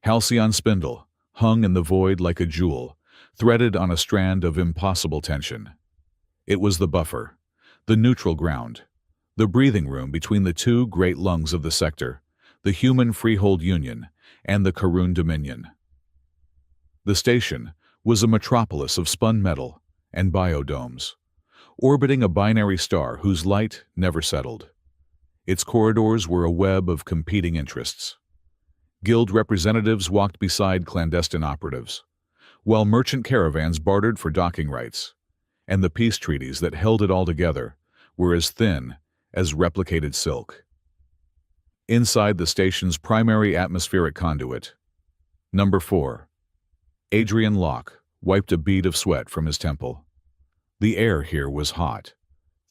Halcyon spindle, hung in the void like a jewel, threaded on a strand of impossible tension. It was the buffer, the neutral ground, the breathing room between the two great lungs of the sector, the human freehold union and the Karun dominion. The station was a metropolis of spun metal and biodomes, orbiting a binary star whose light never settled. Its corridors were a web of competing interests. Guild representatives walked beside clandestine operatives, while merchant caravans bartered for docking rights, and the peace treaties that held it all together were as thin as replicated silk. Inside the station's primary atmospheric conduit, Number 4. Adrian Locke wiped a bead of sweat from his temple. The air here was hot,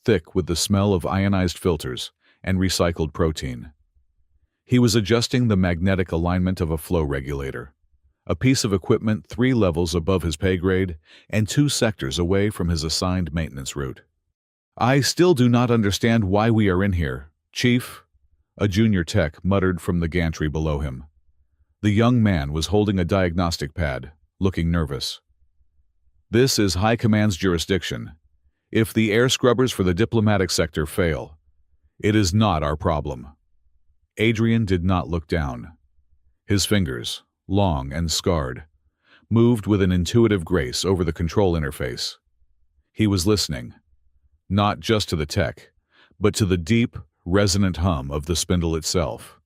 thick with the smell of ionized filters and recycled protein. He was adjusting the magnetic alignment of a flow regulator, a piece of equipment 3 levels above his pay grade and 2 sectors away from his assigned maintenance route. "I still do not understand why we are in here, Chief," a junior tech muttered from the gantry below him. The young man was holding a diagnostic pad, looking nervous. "This is High Command's jurisdiction. If the air scrubbers for the diplomatic sector fail, it is not our problem." Adrian did not look down. His fingers, long and scarred, moved with an intuitive grace over the control interface. He was listening, not just to the tech, but to the deep, resonant hum of the spindle itself.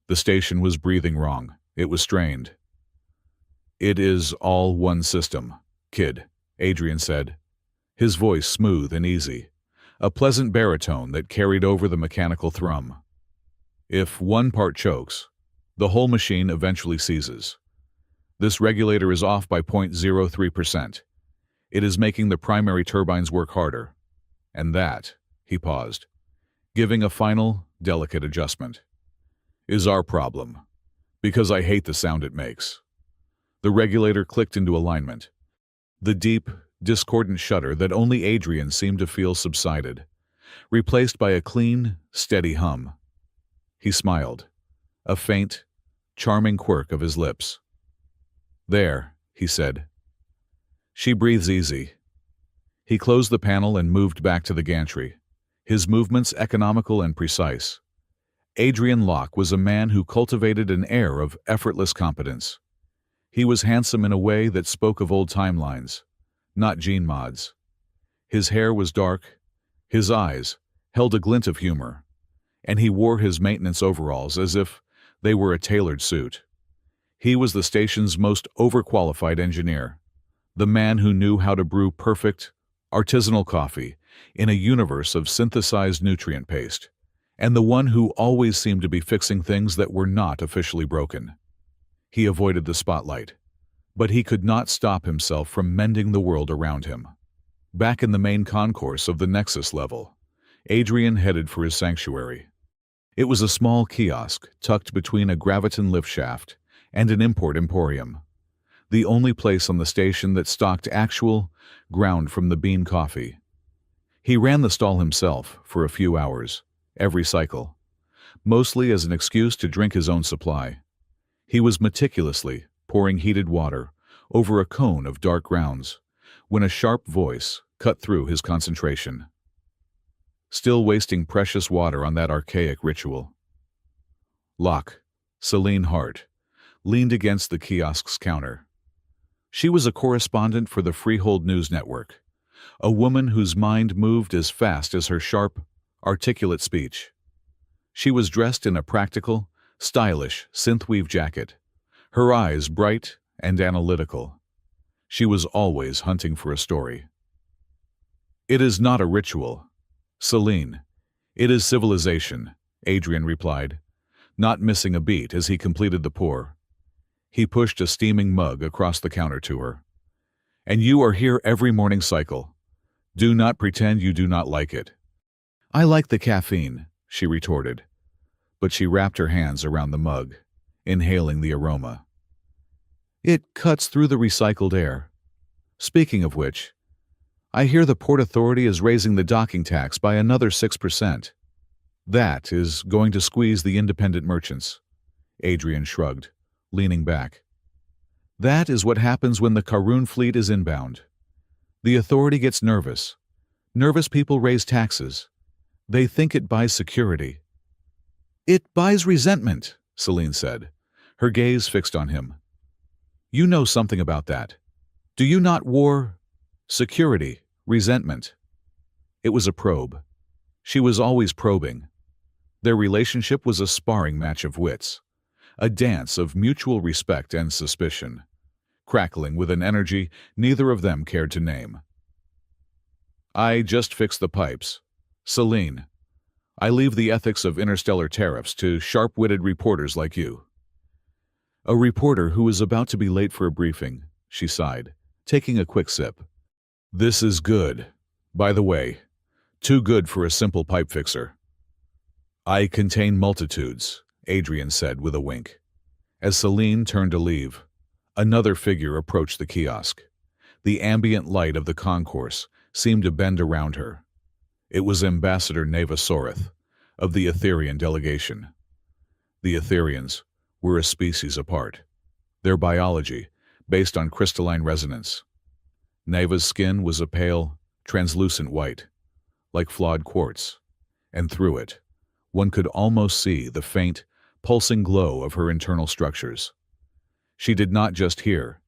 The station was breathing wrong. It was strained. "It is all one system, kid," Adrian said, his voice smooth and easy, a pleasant baritone that carried over the mechanical thrum. "If one part chokes, the whole machine eventually seizes. This regulator is off by 0.03%. It is making the primary turbines work harder. And that," he paused, giving a final, delicate adjustment, "is our problem, because I hate the sound it makes." The regulator clicked into alignment. The deep, discordant shudder that only Adrian seemed to feel subsided, replaced by a clean, steady hum. He smiled, a faint, charming quirk of his lips. "There," he said. "She breathes easy." He closed the panel and moved back to the gantry, his movements economical and precise. Adrian Locke was a man who cultivated an air of effortless competence. He was handsome in a way that spoke of old timelines, not gene mods. His hair was dark, his eyes held a glint of humor, and he wore his maintenance overalls as if they were a tailored suit. He was the station's most overqualified engineer, the man who knew how to brew perfect, artisanal coffee in a universe of synthesized nutrient paste, and the one who always seemed to be fixing things that were not officially broken. He avoided the spotlight, but he could not stop himself from mending the world around him. Back in the main concourse of the Nexus level, Adrian headed for his sanctuary. It was a small kiosk tucked between a graviton lift shaft and an import emporium, the only place on the station that stocked actual, ground from the bean coffee. He ran the stall himself for a few hours, every cycle, mostly as an excuse to drink his own supply. He was meticulously pouring heated water over a cone of dark grounds when a sharp voice cut through his concentration. Still wasting precious water on that archaic ritual. Locke, Celine Hart, leaned against the kiosk's counter. She was a correspondent for the Freehold News Network, a woman whose mind moved as fast as her sharp, articulate speech. She was dressed in a practical, stylish synthweave jacket, her eyes bright and analytical. She was always hunting for a story. "It is not a ritual, Celine. It is civilization," Adrian replied, not missing a beat as he completed the pour. He pushed a steaming mug across the counter to her. "And you are here every morning cycle. Do not pretend you do not like it." "I like the caffeine," she retorted, but she wrapped her hands around the mug, inhaling the aroma. "It cuts through the recycled air. Speaking of which, I hear the Port Authority is raising the docking tax by another 6%. That is going to squeeze the independent merchants." Adrian shrugged, leaning back. That is what happens when the Karun fleet is inbound. The authority gets nervous. Nervous people raise taxes. They think it buys security. It buys resentment, Celine said, her gaze fixed on him. You know something about that. Do you not? War, security, resentment. It was a probe. She was always probing. Their relationship was a sparring match of wits, a dance of mutual respect and suspicion, crackling with an energy neither of them cared to name. I just fixed the pipes. Celine, I leave the ethics of interstellar tariffs to sharp-witted reporters like you. A reporter who was about to be late for a briefing, she sighed, taking a quick sip. This is good. By the way, too good for a simple pipe fixer. I contain multitudes, Adrian said with a wink. As Celine turned to leave, another figure approached the kiosk. The ambient light of the concourse seemed to bend around her. It was Ambassador Neva Soreth, of the Etherian delegation. The Etherians were a species apart. Their biology, based on crystalline resonance. Neva's skin was a pale, translucent white, like flawed quartz, and through it, one could almost see the faint, pulsing glow of her internal structures. She did not just hear,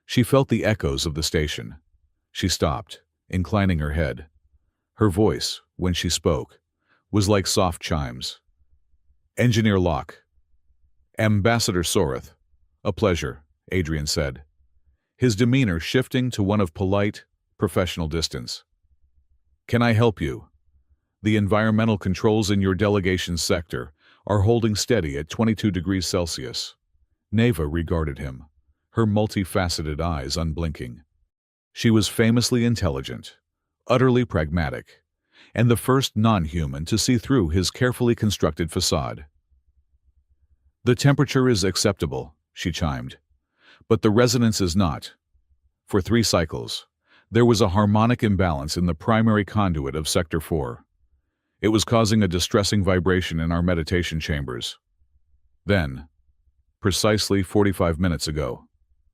she felt the echoes of the station. She stopped, inclining her head. Her voice, when she spoke, was like soft chimes. Engineer Locke. Ambassador Soreth. A pleasure, Adrian said, his demeanor shifting to one of polite, professional distance. Can I help you? The environmental controls in your delegation's sector are holding steady at 22 degrees Celsius. Neva regarded him, her multifaceted eyes unblinking. She was famously intelligent, utterly pragmatic, and the first non-human to see through his carefully constructed facade. The temperature is acceptable, she chimed, but the resonance is not. For 3 cycles, there was a harmonic imbalance in the primary conduit of Sector 4. It was causing a distressing vibration in our meditation chambers. Then, precisely 45 minutes ago,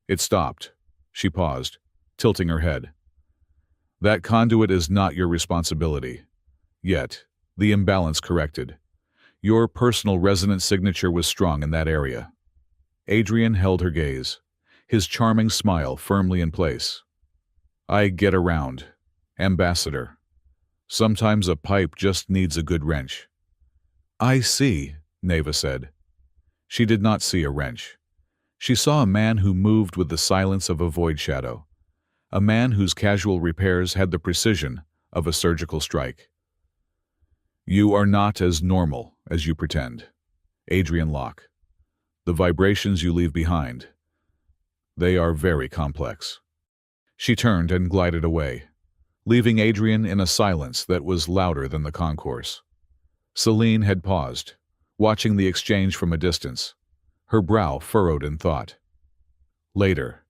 it stopped. She paused, tilting her head. That conduit is not your responsibility. Yet, the imbalance corrected. Your personal resonance signature was strong in that area. Adrian held her gaze, his charming smile firmly in place. I get around, Ambassador. Sometimes a pipe just needs a good wrench. I see, Neva said. She did not see a wrench. She saw a man who moved with the silence of a void shadow, a man whose casual repairs had the precision of a surgical strike. You are not as normal as you pretend, Adrian Locke. The vibrations you leave behind, they are very complex. She turned and glided away, leaving Adrian in a silence that was louder than the concourse. Celine had paused, watching the exchange from a distance, her brow furrowed in thought. Later,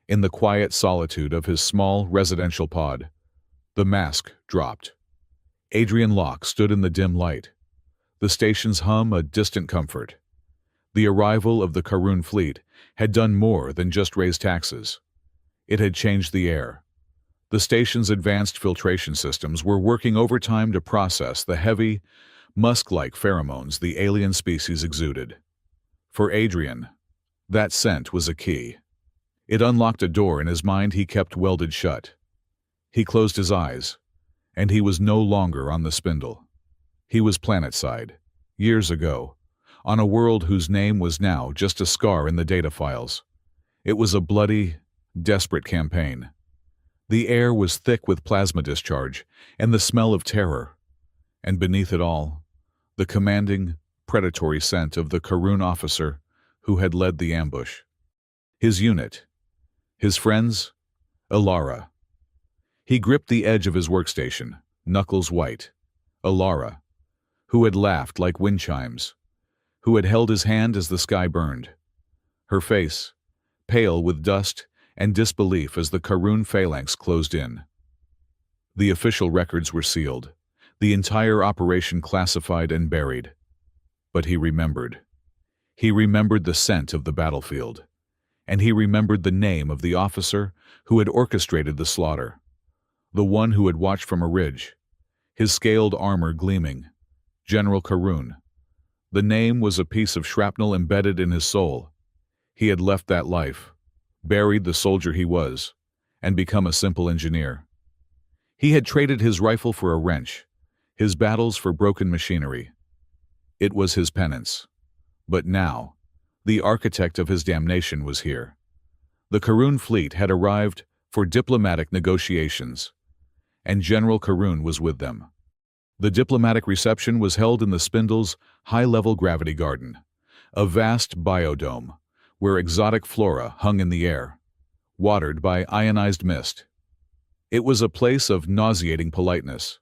in the quiet solitude of his small residential pod, the mask dropped. Adrian Locke stood in the dim light, the station's hum a distant comfort. The arrival of the Karun fleet had done more than just raise taxes. It had changed the air. The station's advanced filtration systems were working overtime to process the heavy, musk-like pheromones the alien species exuded. For Adrian, that scent was a key. It unlocked a door in his mind he kept welded shut. He closed his eyes, and he was no longer on the spindle. He was planetside, years ago, on a world whose name was now just a scar in the data files. It was a bloody, desperate campaign. The air was thick with plasma discharge and the smell of terror, and beneath it all, the commanding, predatory scent of the Karun officer who had led the ambush. His unit, his friends, Alara. He gripped the edge of his workstation, knuckles white. Alara, who had laughed like wind chimes, who had held his hand as the sky burned. Her face, pale with dust and disbelief as the Karun phalanx closed in. The official records were sealed, the entire operation classified and buried. But he remembered. He remembered the scent of the battlefield, and he remembered the name of the officer who had orchestrated the slaughter, the one who had watched from a ridge, his scaled armor gleaming, General Karoun. The name was a piece of shrapnel embedded in his soul. He had left that life, buried the soldier he was, and become a simple engineer. He had traded his rifle for a wrench, his battles for broken machinery. It was his penance. But now, the architect of his damnation was here. The Karoun fleet had arrived for diplomatic negotiations, and General Karoun was with them. The diplomatic reception was held in the Spindle's high-level gravity garden, a vast biodome where exotic flora hung in the air, watered by ionized mist. It was a place of nauseating politeness.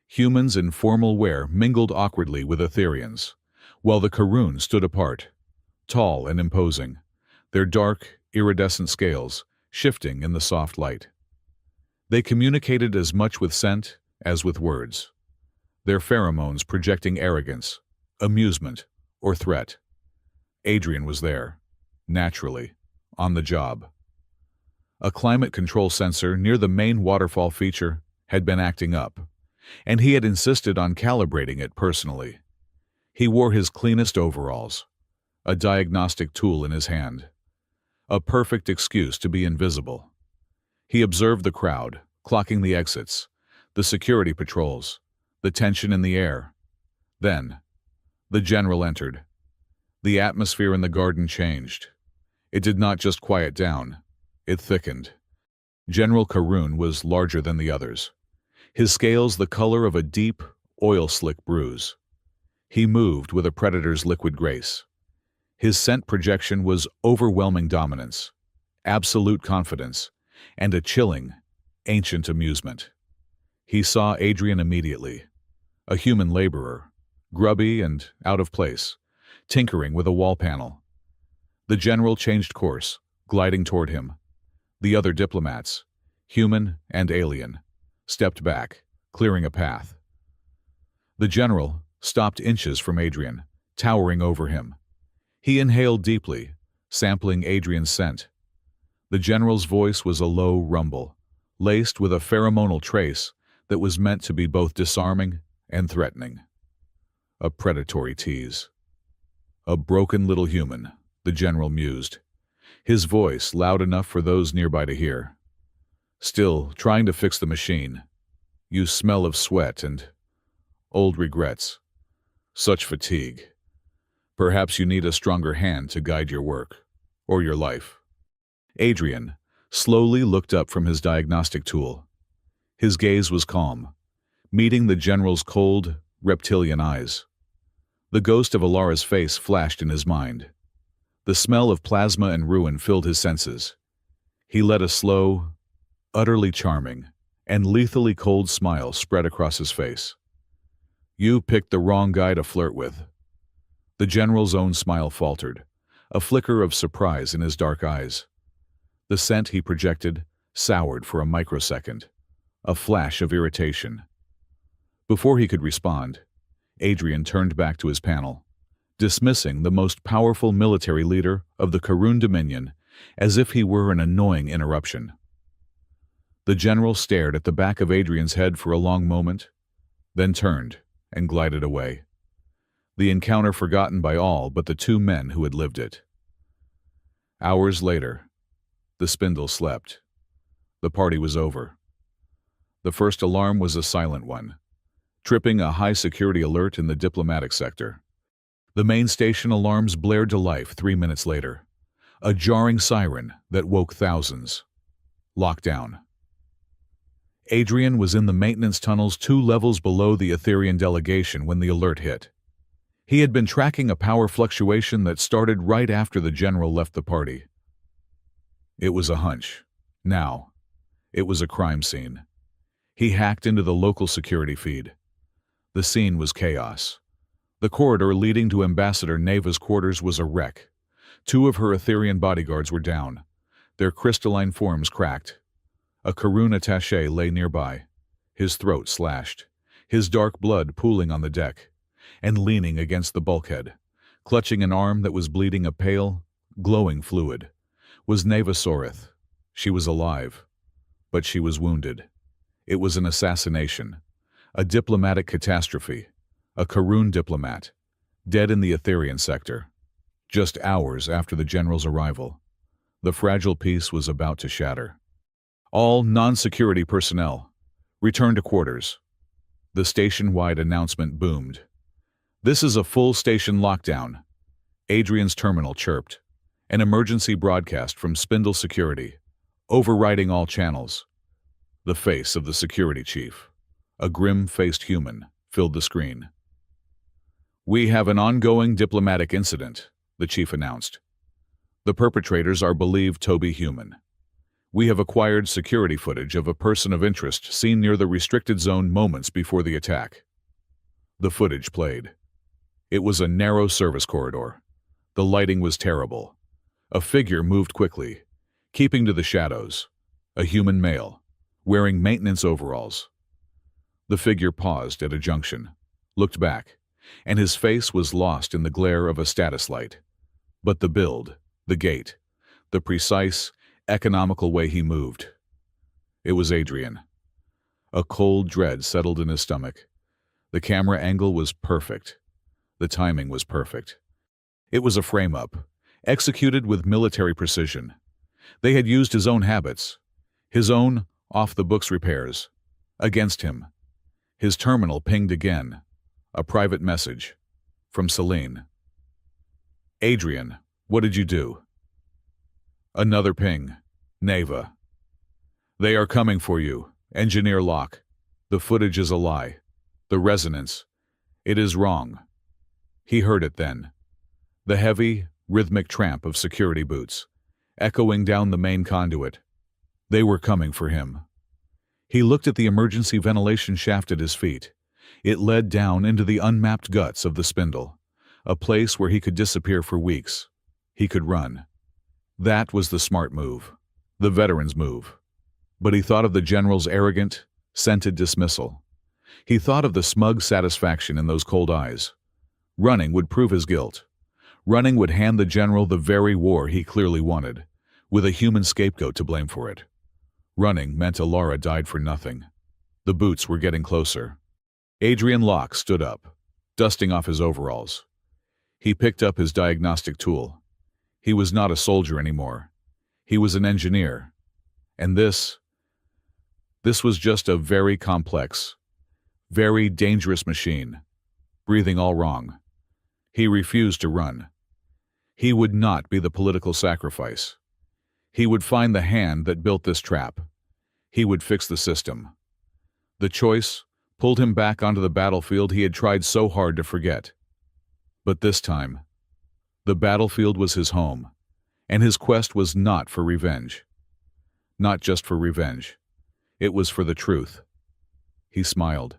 Humans in formal wear mingled awkwardly with Etherians, while the Karoun stood apart, tall and imposing, their dark, iridescent scales shifting in the soft light. They communicated as much with scent as with words, their pheromones projecting arrogance, amusement, or threat. Adrian was there, naturally, on the job. A climate control sensor near the main waterfall feature had been acting up, and he had insisted on calibrating it personally. He wore his cleanest overalls, a diagnostic tool in his hand, a perfect excuse to be invisible. He observed the crowd, clocking the exits, the security patrols, the tension in the air. Then, the general entered. The atmosphere in the garden changed. It did not just quiet down, it thickened. General Karoun was larger than the others, his scales the color of a deep, oil-slick bruise. He moved with a predator's liquid grace. His scent projection was overwhelming dominance, absolute confidence, and a chilling, ancient amusement. He saw Adrian immediately, a human laborer, grubby and out of place, tinkering with a wall panel. The general changed course, gliding toward him. The other diplomats, human and alien, stepped back, clearing a path. The general stopped inches from Adrian, towering over him. He inhaled deeply, sampling Adrian's scent. The general's voice was a low rumble, laced with a pheromonal trace that was meant to be both disarming and threatening. A predatory tease. A broken little human, the general mused, his voice loud enough for those nearby to hear. Still trying to fix the machine. You smell of sweat and old regrets. Such fatigue. Perhaps you need a stronger hand to guide your work, or your life. Adrian slowly looked up from his diagnostic tool. His gaze was calm, meeting the general's cold, reptilian eyes. The ghost of Alara's face flashed in his mind. The smell of plasma and ruin filled his senses. He let a slow, utterly charming, and lethally cold smile spread across his face. You picked the wrong guy to flirt with. The general's own smile faltered, a flicker of surprise in his dark eyes. The scent he projected soured for a microsecond, a flash of irritation. Before he could respond, Adrian turned back to his panel, dismissing the most powerful military leader of the Karoun Dominion as if he were an annoying interruption. The general stared at the back of Adrian's head for a long moment, then turned and glided away, the encounter forgotten by all but the two men who had lived it. Hours later, the Spindle slept. The party was over. The first alarm was a silent one, tripping a high-security alert in the diplomatic sector. The main station alarms blared to life 3 minutes later, a jarring siren that woke thousands. Lockdown. Adrian was in the maintenance tunnels 2 levels below the Etherian delegation when the alert hit. He had been tracking a power fluctuation that started right after the general left the party. It was a hunch. Now, it was a crime scene. He hacked into the local security feed. The scene was chaos. The corridor leading to Ambassador Neva's quarters was a wreck. 2 of her Etherian bodyguards were down, their crystalline forms cracked. A Karoun attaché lay nearby, his throat slashed, his dark blood pooling on the deck, and leaning against the bulkhead, Clutching an arm that was bleeding a pale, glowing fluid, was Neva Sorith. She was alive, but she was wounded. It was an assassination, a diplomatic catastrophe, a Karun diplomat, dead in the Etherian sector. Just hours after the general's arrival, the fragile peace was about to shatter. All non-security personnel, return to quarters. The station-wide announcement boomed. This is a full station lockdown. Adrian's terminal chirped. An emergency broadcast from Spindle Security, overriding all channels. The face of the security chief, a grim-faced human, filled the screen. "We have an ongoing diplomatic incident," the chief announced. "The perpetrators are believed to be human. We have acquired security footage of a person of interest seen near the restricted zone moments before the attack." The footage played. It was a narrow service corridor. The lighting was terrible. A figure moved quickly, keeping to the shadows. A human male, wearing maintenance overalls. The figure paused at a junction, looked back, and his face was lost in the glare of a status light. But the build, the gait, the precise, economical way he moved. It was Adrian. A cold dread settled in his stomach. The camera angle was perfect. The timing was perfect. It was a frame-up, executed with military precision. They had used his own habits, his own off-the-books repairs, against him. His terminal pinged again. A private message. From Celine. "Adrian, what did you do?" Another ping. "Neva. They are coming for you. Engineer Locke. The footage is a lie. The resonance. It is wrong." He heard it then. The heavy, rhythmic tramp of security boots, echoing down the main conduit. They were coming for him. He looked at the emergency ventilation shaft at his feet. It led down into the unmapped guts of the spindle, a place where he could disappear for weeks. He could run. That was the smart move, the veteran's move. But he thought of the general's arrogant, scented dismissal. He thought of the smug satisfaction in those cold eyes. Running would prove his guilt. Running would hand the general the very war he clearly wanted, with a human scapegoat to blame for it. Running meant Alara died for nothing. The boots were getting closer. Adrian Locke stood up, dusting off his overalls. He picked up his diagnostic tool. He was not a soldier anymore. He was an engineer. And this was just a very complex, very dangerous machine, breathing all wrong. He refused to run. He would not be the political sacrifice. He would find the hand that built this trap. He would fix the system. The choice pulled him back onto the battlefield he had tried so hard to forget. But this time, the battlefield was his home, and his quest was not for revenge. Not just for revenge. It was for the truth. He smiled.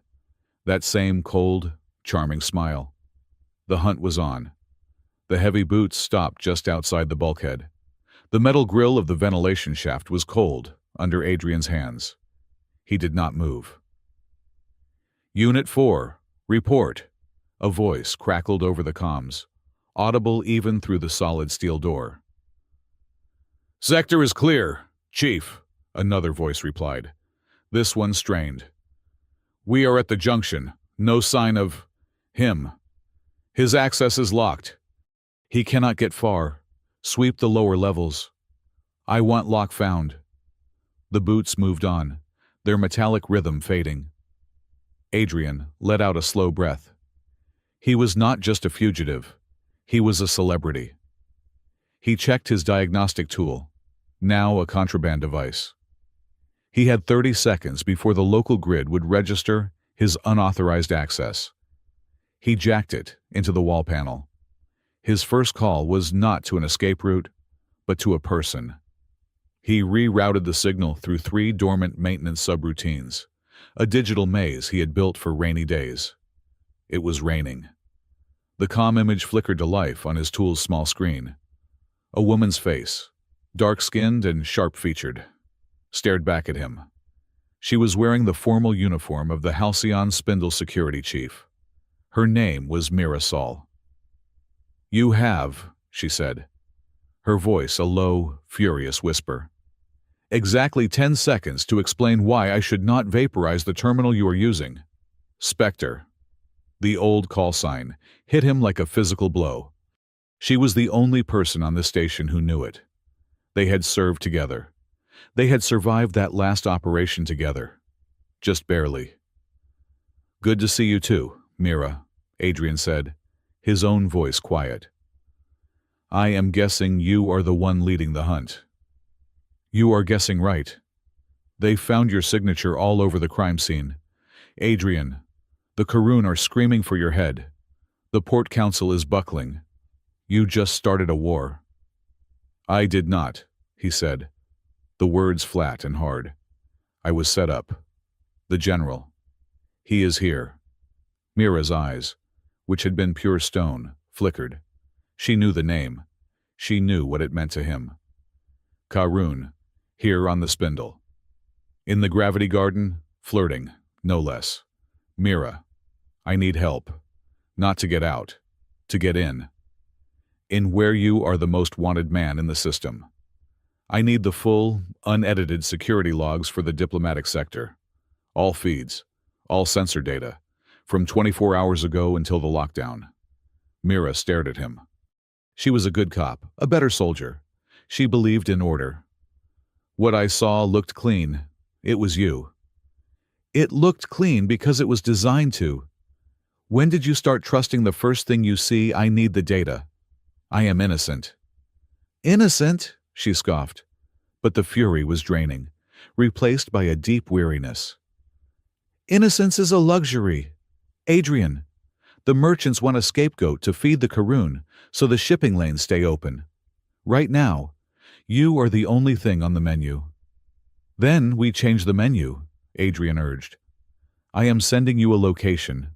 That same cold, charming smile. The hunt was on. The heavy boots stopped just outside the bulkhead. The metal grill of the ventilation shaft was cold under Adrian's hands. He did not move. "Unit 4, report." A voice crackled over the comms, audible even through the solid steel door. "Sector is clear, Chief," another voice replied. This one strained. "We are at the junction. No sign of him. His access is locked. He cannot get far. Sweep the lower levels. I want Locke found." The boots moved on, their metallic rhythm fading. Adrian let out a slow breath. He was not just a fugitive. He was a celebrity. He checked his diagnostic tool, now a contraband device. He had 30 seconds before the local grid would register his unauthorized access. He jacked it into the wall panel. His first call was not to an escape route, but to a person. He rerouted the signal through 3 dormant maintenance subroutines, a digital maze he had built for rainy days. It was raining. The comm image flickered to life on his tool's small screen. A woman's face, dark-skinned and sharp-featured, stared back at him. She was wearing the formal uniform of the Halcyon Spindle security chief. Her name was Mira Sol. You have, she said, her voice a low, furious whisper. Exactly 10 seconds to explain why I should not vaporize the terminal you are using. Spectre. The old call sign hit him like a physical blow. She was the only person on the station who knew it. They had served together. They had survived that last operation together. Just barely. Good to see you too, Mira, Adrian said, his own voice quiet. I am guessing you are the one leading the hunt. You are guessing right. They found your signature all over the crime scene. Adrian, the Karun are screaming for your head. The Port Council is buckling. You just started a war. I did not, he said, the words flat and hard. I was set up. The general. He is here. Mira's eyes, which had been pure stone, flickered. She knew the name. She knew what it meant to him. Karun, here on the spindle. In the gravity garden, flirting, no less. Mira, I need help. Not to get out, to get in. In where you are the most wanted man in the system. I need the full, unedited security logs for the diplomatic sector. All feeds, all sensor data, from 24 hours ago until the lockdown. Mira stared at him. She was a good cop, a better soldier. She believed in order. What I saw looked clean. It was you. It looked clean because it was designed to. When did you start trusting the first thing you see? I need the data. I am innocent. Innocent? She scoffed. But the fury was draining, replaced by a deep weariness. Innocence is a luxury. Adrian, the merchants want a scapegoat to feed the Karun so the shipping lanes stay open. Right now, you are the only thing on the menu. Then we change the menu, Adrian urged. I am sending you a location,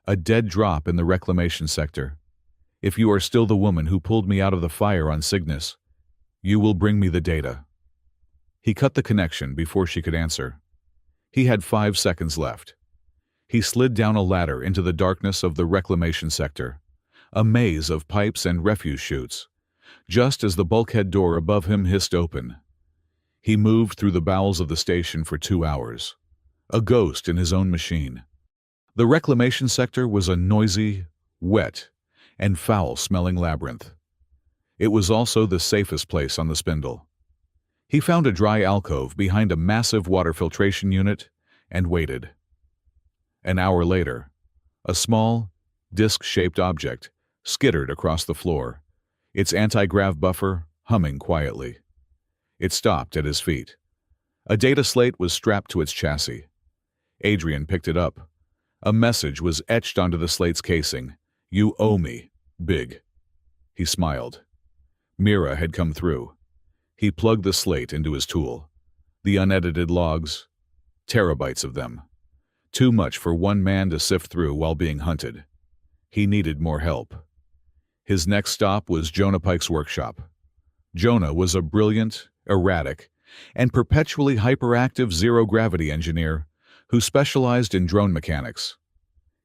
a dead drop in the reclamation sector. If you are still the woman who pulled me out of the fire on Cygnus, you will bring me the data. He cut the connection before she could answer. He had 5 seconds left. He slid down a ladder into the darkness of the reclamation sector, a maze of pipes and refuse chutes, just as the bulkhead door above him hissed open. He moved through the bowels of the station for 2 hours, a ghost in his own machine. The reclamation sector was a noisy, wet, and foul-smelling labyrinth. It was also the safest place on the spindle. He found a dry alcove behind a massive water filtration unit and waited. An hour later, a small, disc-shaped object skittered across the floor, its anti-grav buffer humming quietly. It stopped at his feet. A data slate was strapped to its chassis. Adrian picked it up. A message was etched onto the slate's casing. You owe me, big. He smiled. Mira had come through. He plugged the slate into his tool. The unedited logs, terabytes of them. Too much for one man to sift through while being hunted. He needed more help. His next stop was Jonah Pike's workshop. Jonah was a brilliant, erratic, and perpetually hyperactive zero-gravity engineer who specialized in drone mechanics.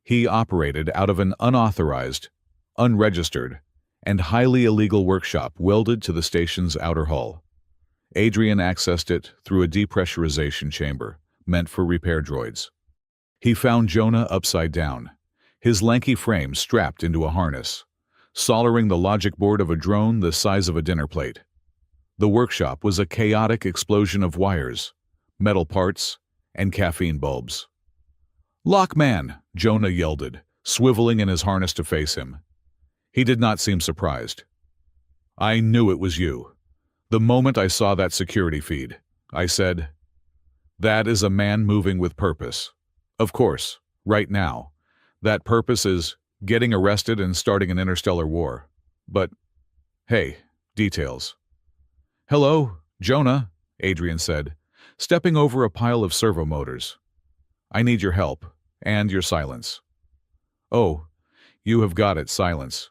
He operated out of an unauthorized, unregistered, and highly illegal workshop welded to the station's outer hull. Adrian accessed it through a depressurization chamber meant for repair droids. He found Jonah upside down, his lanky frame strapped into a harness, soldering the logic board of a drone the size of a dinner plate. The workshop was a chaotic explosion of wires, metal parts, and caffeine bulbs. "Lockman!" Jonah yelled, swiveling in his harness to face him. He did not seem surprised. "I knew it was you. The moment I saw that security feed, I said, that is a man moving with purpose. Of course, right now, that purpose is getting arrested and starting an interstellar war. But, hey, details." "Hello, Jonah," Adrian said, stepping over a pile of servo motors. "I need your help, and your silence." "Oh, you have got it, silence.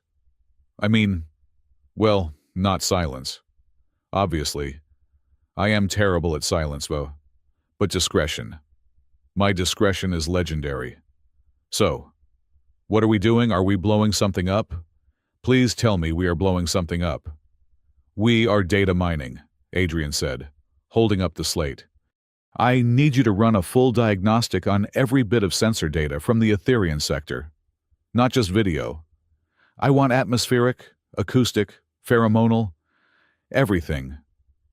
I mean, well, not silence. Obviously. I am terrible at silence, though. But discretion. My discretion is legendary. So, what are we doing? Are we blowing something up?" Please tell me we are blowing something up. We are data mining, Adrian said, holding up the slate. I need you to run a full diagnostic on every bit of sensor data from the Ethereum sector. Not just video. I want atmospheric, acoustic, pheromonal, everything.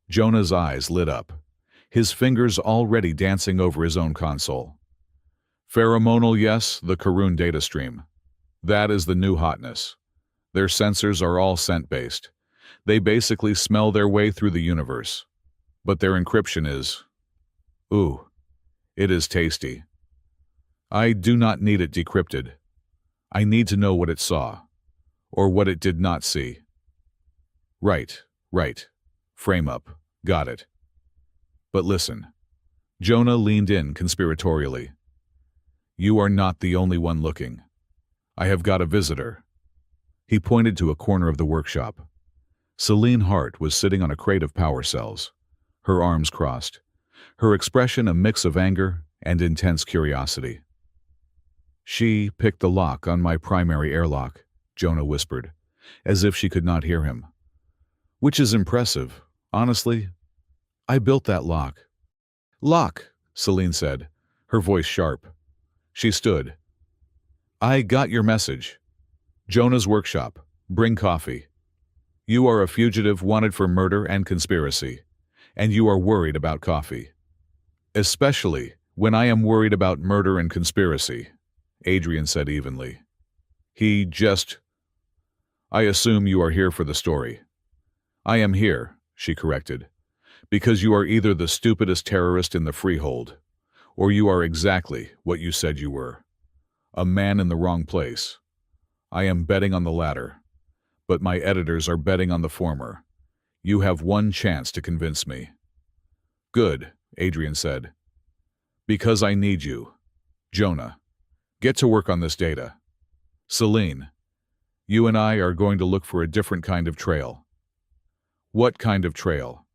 Jonah's eyes lit up, his fingers already dancing over his own console. Pheromonal, yes, the Karun data stream. That is the new hotness. Their sensors are all scent-based. They basically smell their way through the universe. But their encryption is... Ooh, it is tasty. I do not need it decrypted. I need to know what it saw, or what it did not see. Right. Frame up. Got it. But listen. Jonah leaned in conspiratorially. You are not the only one looking. I have got a visitor. He pointed to a corner of the workshop. Celine Hart was sitting on a crate of power cells, her arms crossed, her expression a mix of anger and intense curiosity. She picked the lock on my primary airlock, Jonah whispered, as if she could not hear him. Which is impressive, honestly. I built that lock. Lock, Celine said, her voice sharp. She stood. I got your message. Jonah's workshop. Bring coffee. You are a fugitive wanted for murder and conspiracy, and you are worried about coffee. Especially when I am worried about murder and conspiracy, Adrian said evenly. I assume you are here for the story. I am here, she corrected, because you are either the stupidest terrorist in the freehold, or you are exactly what you said you were. A man in the wrong place. I am betting on the latter, but my editors are betting on the former. You have one chance to convince me. Good, Adrian said. Because I need you. Jonah, get to work on this data. Celine, you and I are going to look for a different kind of trail. What kind of trail?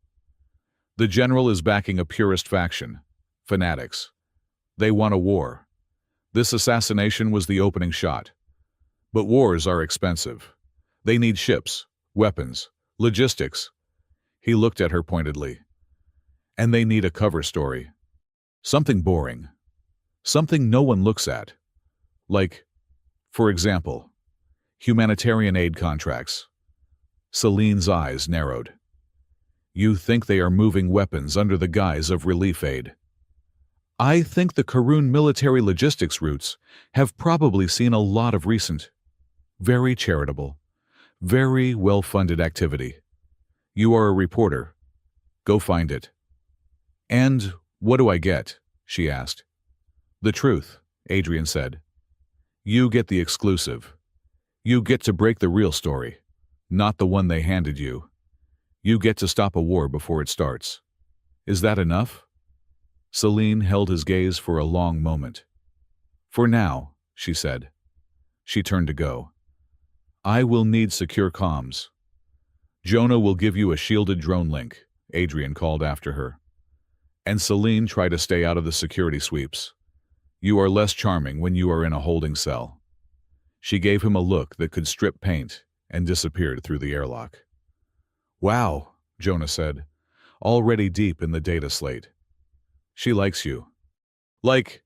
The general is backing a purist faction, fanatics. They want a war. This assassination was the opening shot. But wars are expensive. They need ships, weapons, logistics. He looked at her pointedly. And they need a cover story. Something boring. Something no one looks at. Like, for example, humanitarian aid contracts. Celine's eyes narrowed. You think they are moving weapons under the guise of relief aid. I think the Karun military logistics routes have probably seen a lot of recent, very charitable, very well-funded activity. You are a reporter. Go find it. And what do I get? She asked. The truth, Adrian said. You get the exclusive. You get to break the real story, not the one they handed you. You get to stop a war before it starts. Is that enough? Celine held his gaze for a long moment. For now, she said. She turned to go. I will need secure comms. Jonah will give you a shielded drone link, Adrian called after her. And Celine, try to stay out of the security sweeps. You are less charming when you are in a holding cell. She gave him a look that could strip paint and disappeared through the airlock. Wow, Jonah said, already deep in the data slate. She likes you. Like,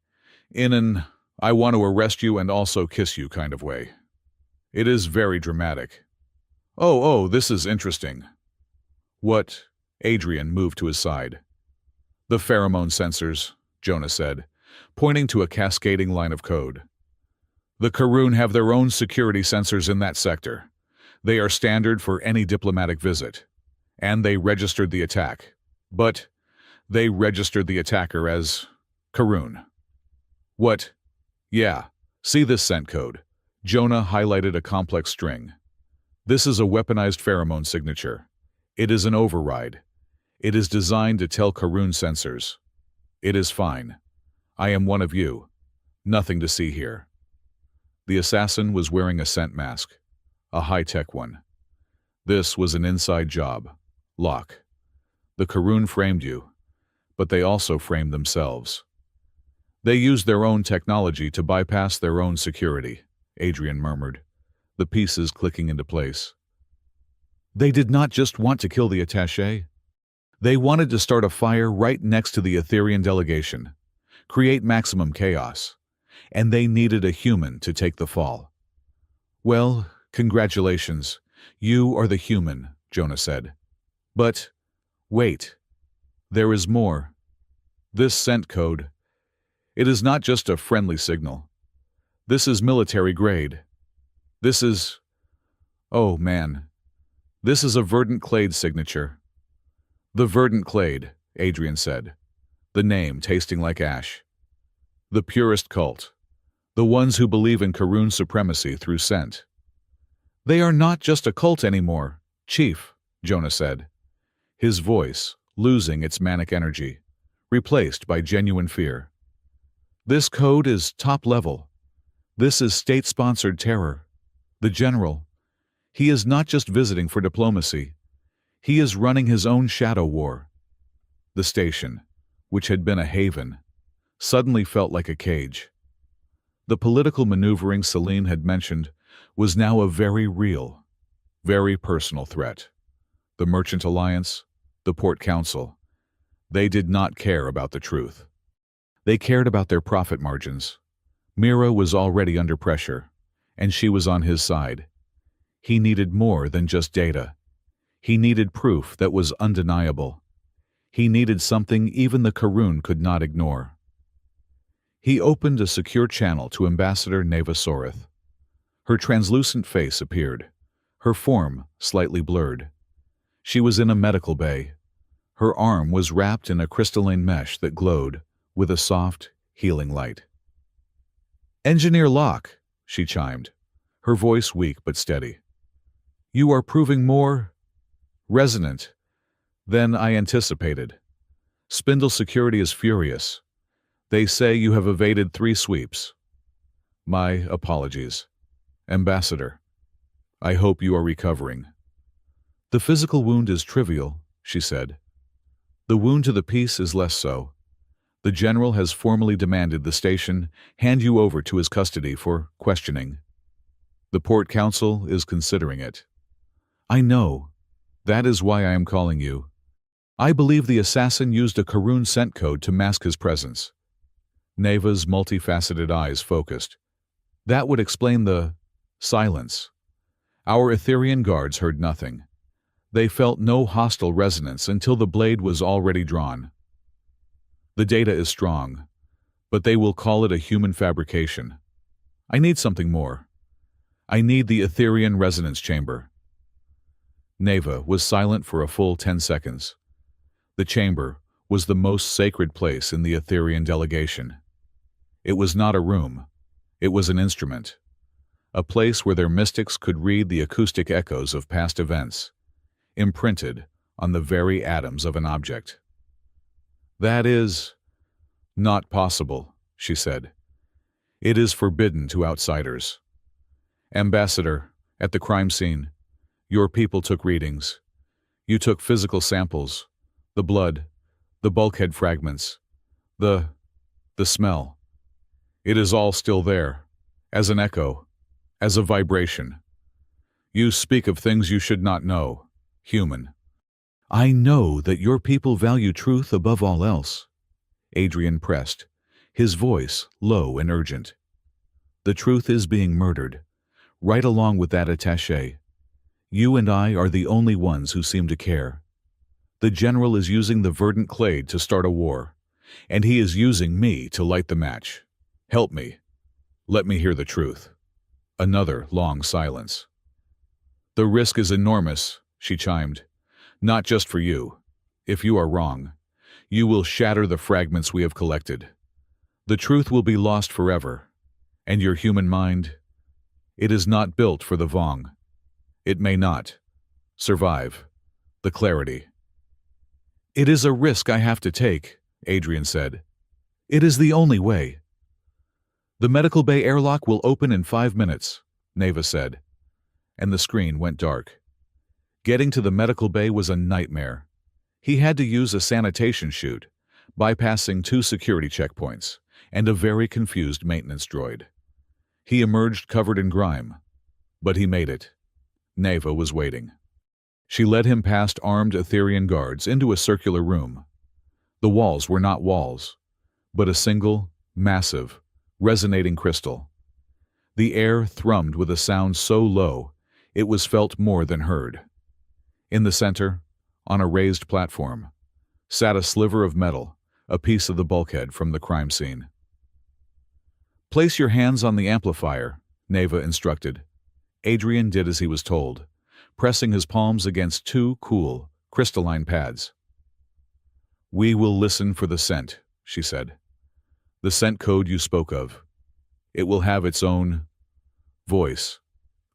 in an I want to arrest you and also kiss you kind of way. It is very dramatic. Oh, this is interesting. What? Adrian moved to his side. The pheromone sensors, Jonah said, pointing to a cascading line of code. The Karun have their own security sensors in that sector. They are standard for any diplomatic visit. And they registered the attack. But they registered the attacker as Karun. What? Yeah, see this scent code. Jonah highlighted a complex string. This is a weaponized pheromone signature. It is an override. It is designed to tell Karun sensors. It is fine. I am one of you. Nothing to see here. The assassin was wearing a scent mask, a high-tech one. This was an inside job. Lock. The Karun framed you, but they also framed themselves. They used their own technology to bypass their own security, Adrian murmured. the pieces clicking into place. They did not just want to kill the attaché. They wanted to start a fire right next to the Etherean delegation, create maximum chaos, and they needed a human to take the fall. "Well, congratulations. You are the human," Jonah said. "But, wait. There is more. This scent code. It is not just a friendly signal. This is military grade. This is... Oh, man. This is a Verdant Clade signature." "The Verdant Clade," Adrian said, the name tasting like ash. "The purest cult. The ones who believe in Karun supremacy through scent." "They are not just a cult anymore, Chief," Jonah said, his voice losing its manic energy, replaced by genuine fear. "This code is top level. This is state-sponsored terror. The general, he is not just visiting for diplomacy. He is running his own shadow war." The station, which had been a haven, suddenly felt like a cage. The political maneuvering Celine had mentioned was now a very real, very personal threat. The Merchant Alliance, the Port Council, they did not care about the truth. They cared about their profit margins. Mira was already under pressure, and she was on his side. He needed more than just data. He needed proof that was undeniable. He needed something even the Karun could not ignore. He opened a secure channel to Ambassador Neva Sorith. Her translucent face appeared, her form slightly blurred. She was in a medical bay. Her arm was wrapped in a crystalline mesh that glowed with a soft, healing light. "Engineer Locke," she chimed, her voice weak but steady. "You are proving more resonant than I anticipated. Spindle Security is furious. They say you have evaded 3 sweeps. My apologies. Ambassador, I hope you are recovering." "The physical wound is trivial," she said. "The wound to the piece is less so. The general has formally demanded the station hand you over to his custody for questioning. The Port Council is considering it." "I know. That is why I am calling you. I believe the assassin used a Karun scent code to mask his presence." Neva's multifaceted eyes focused. "That would explain the silence. Our Etherean guards heard nothing. They felt no hostile resonance until the blade was already drawn. The data is strong, but they will call it a human fabrication. I need something more. I need the Etherean resonance chamber." Neva was silent for a full 10 seconds. The chamber was the most sacred place in the Etherean delegation. It was not a room. It was an instrument. A place where their mystics could read the acoustic echoes of past events, imprinted on the very atoms of an object. "That is not possible," she said. "It is forbidden to outsiders. Ambassador, at the crime scene, your people took readings. You took physical samples, the blood, the bulkhead fragments, the smell. It is all still there, as an echo, as a vibration. You speak of things you should not know, human." "I know that your people value truth above all else," Adrian pressed, his voice low and urgent. "The truth is being murdered, right along with that attaché. You and I are the only ones who seem to care. The general is using the Verdant Clade to start a war, and he is using me to light the match. Help me. Let me hear the truth." Another long silence. "The risk is enormous," she chimed. "Not just for you. If you are wrong, you will shatter the fragments we have collected. The truth will be lost forever. And your human mind, it is not built for the Vong. It may not survive the clarity." "It is a risk I have to take," Adrian said. "It is the only way." "The medical bay airlock will open in 5 minutes," Neva said, and the screen went dark. Getting to the medical bay was a nightmare. He had to use a sanitation chute, bypassing 2 security checkpoints, and a very confused maintenance droid. He emerged covered in grime. But he made it. Neva was waiting. She led him past armed Etherian guards into a circular room. The walls were not walls, but a single, massive, resonating crystal. The air thrummed with a sound so low, it was felt more than heard. In the center, on a raised platform, sat a sliver of metal, a piece of the bulkhead from the crime scene. "Place your hands on the amplifier," Neva instructed. Adrian did as he was told, pressing his palms against two cool, crystalline pads. "We will listen for the scent," she said. "The scent code you spoke of. It will have its own voice.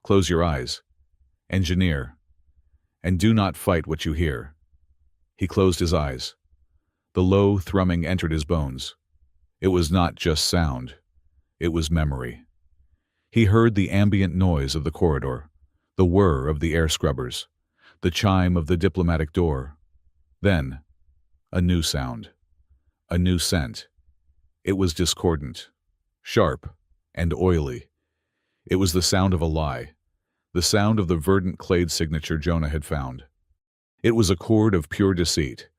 Close your eyes. Engineer. And do not fight what you hear." He closed his eyes. The low thrumming entered his bones. It was not just sound. It was memory. He heard the ambient noise of the corridor, the whir of the air scrubbers, the chime of the diplomatic door. Then, a new sound. A new scent. It was discordant, sharp, and oily. It was the sound of a lie, the sound of the verdant clade signature Jonah had found. It was a chord of pure deceit,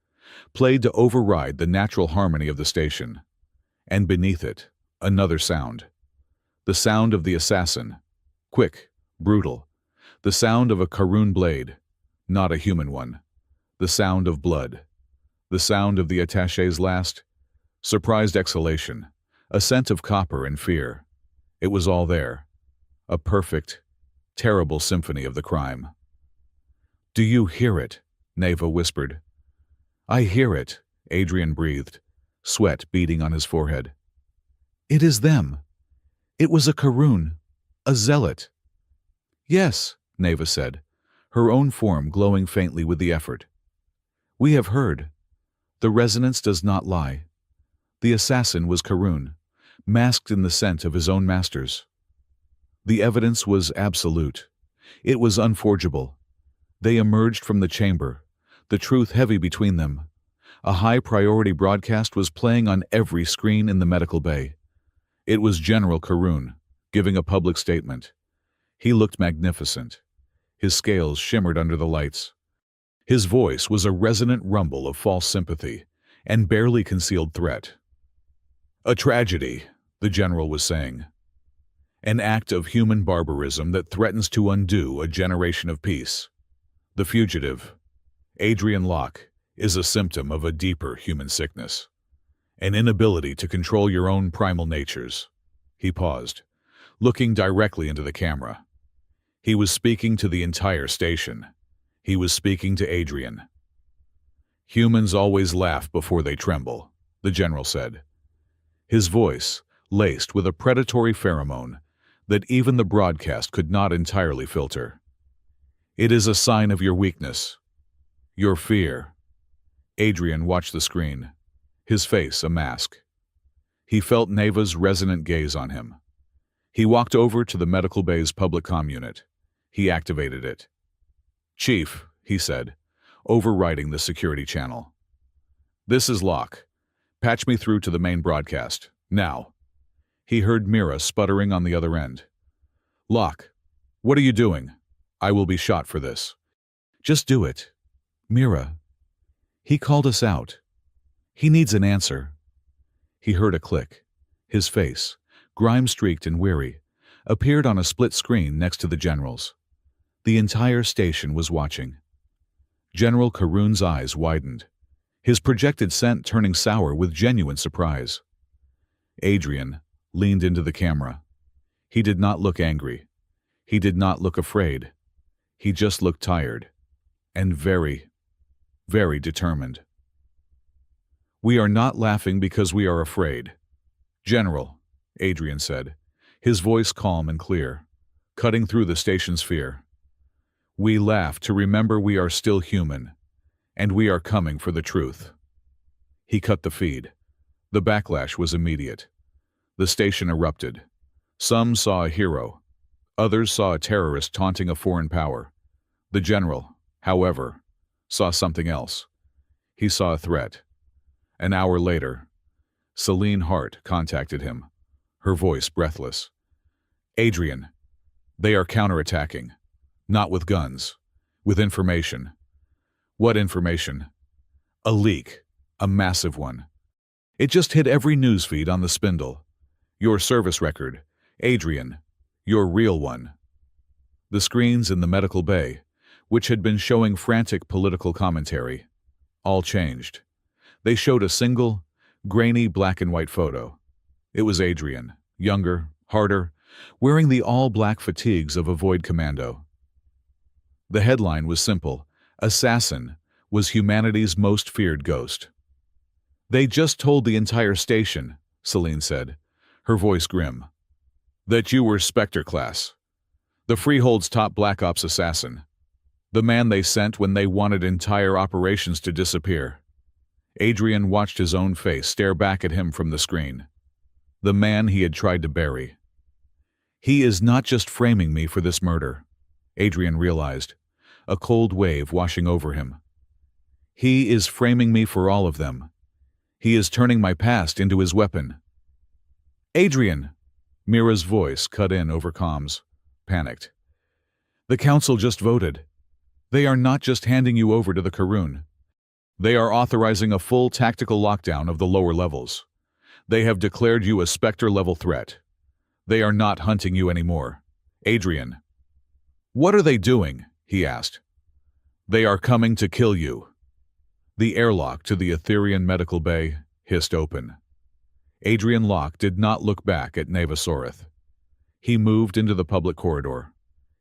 played to override the natural harmony of the station. And beneath it, another sound. The sound of the assassin, quick, brutal. The sound of a Karun blade, not a human one. The sound of blood. The sound of the attaché's last, surprised exhalation, a scent of copper and fear. It was all there. A perfect, terrible symphony of the crime. "Do you hear it?" Neva whispered. "I hear it," Adrian breathed, sweat beading on his forehead. "It is them. It was a Karun, a zealot." "Yes," Neva said, her own form glowing faintly with the effort. "We have heard. The resonance does not lie. The assassin was Karun, masked in the scent of his own masters. The evidence was absolute. It was unforgeable. They emerged from the chamber, the truth heavy between them. A high-priority broadcast was playing on every screen in the medical bay. It was General Karun, giving a public statement. He looked magnificent. His scales shimmered under the lights. His voice was a resonant rumble of false sympathy and barely concealed threat. "A tragedy," the general was saying. "An act of human barbarism that threatens to undo a generation of peace. The fugitive, Adrian Locke, is a symptom of a deeper human sickness. An inability to control your own primal natures." He paused, looking directly into the camera. He was speaking to the entire station. He was speaking to Adrian. "Humans always laugh before they tremble," the general said. His voice, laced with a predatory pheromone that even the broadcast could not entirely filter. "It is a sign of your weakness. Your fear." Adrian watched the screen, his face a mask. He felt Neva's resonant gaze on him. He walked over to the medical bay's public comm unit. He activated it. "Chief," he said, overriding the security channel. "This is Locke. Patch me through to the main broadcast. Now." He heard Mira sputtering on the other end. "Locke, what are you doing? I will be shot for this." "Just do it. Mira. He called us out. He needs an answer." He heard a click. His face, grime-streaked and weary, appeared on a split screen next to the general's. The entire station was watching. General Karun's eyes widened, his projected scent turning sour with genuine surprise. Adrian leaned into the camera. He did not look angry. He did not look afraid. He just looked tired and very, very determined. "We are not laughing because we are afraid. General," Adrian said, his voice calm and clear, cutting through the station's fear. "We laugh to remember we are still human, and we are coming for the truth." He cut the feed. The backlash was immediate. The station erupted. Some saw a hero. Others saw a terrorist taunting a foreign power. The general, however, saw something else. He saw a threat. An hour later, Celine Hart contacted him, her voice breathless. "Adrian, They are counterattacking. Not with guns. With information. What information? A leak. A massive one. It just hit every newsfeed on the spindle. Your service record. Adrian. Your real one. The screens in the medical bay, which had been showing frantic political commentary, all changed. They showed a single, grainy black and white photo. It was Adrian, younger, harder, wearing the all-black fatigues of a Void commando. The headline was simple: Assassin was humanity's most feared ghost. They just told the entire station, Celine said, her voice grim, that you were Spectre class. The Freehold's top Black Ops assassin. The man they sent when they wanted entire operations to disappear. Adrian watched his own face stare back at him from the screen. The man he had tried to bury. He is not just framing me for this murder, Adrian realized, a cold wave washing over him. He is framing me for all of them. He is turning my past into his weapon. Adrian! Mira's voice cut in over comms, panicked. The council just voted. They are not just handing you over to the Karun. They are authorizing a full tactical lockdown of the lower levels. They have declared you a Spectre-level threat. They are not hunting you anymore. Adrian. What are they doing? He asked. They are coming to kill you. The airlock to the Etherian medical bay hissed open. Adrian Locke did not look back at Navasorith. He moved into the public corridor,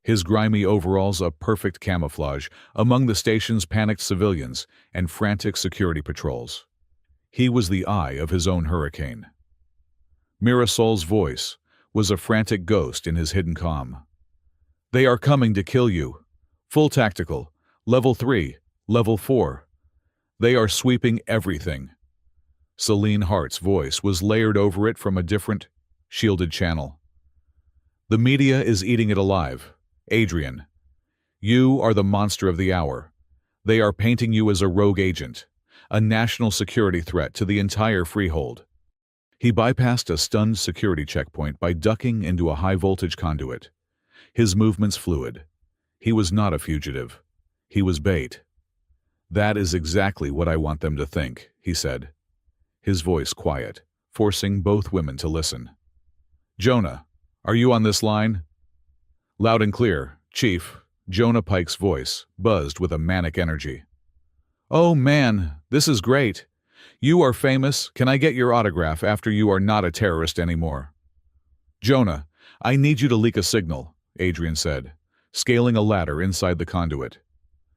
his grimy overalls a perfect camouflage among the station's panicked civilians and frantic security patrols. He was the eye of his own hurricane. Mirasol's voice was a frantic ghost in his hidden comm. They are coming to kill you. Full tactical. Level 3. Level 4. They are sweeping everything. Celine Hart's voice was layered over it from a different, shielded channel. The media is eating it alive. Adrian. You are the monster of the hour. They are painting you as a rogue agent, a national security threat to the entire Freehold. He bypassed a stunned security checkpoint by ducking into a high-voltage conduit. His movements fluid. He was not a fugitive. He was bait. That is exactly what I want them to think, he said, his voice quiet, forcing both women to listen. Jonah, are you on this line? Loud and clear, Chief. Jonah Pike's voice buzzed with a manic energy. Oh man, this is great. You are famous. Can I get your autograph after you are not a terrorist anymore? Jonah, I need you to leak a signal, Adrian said, scaling a ladder inside the conduit.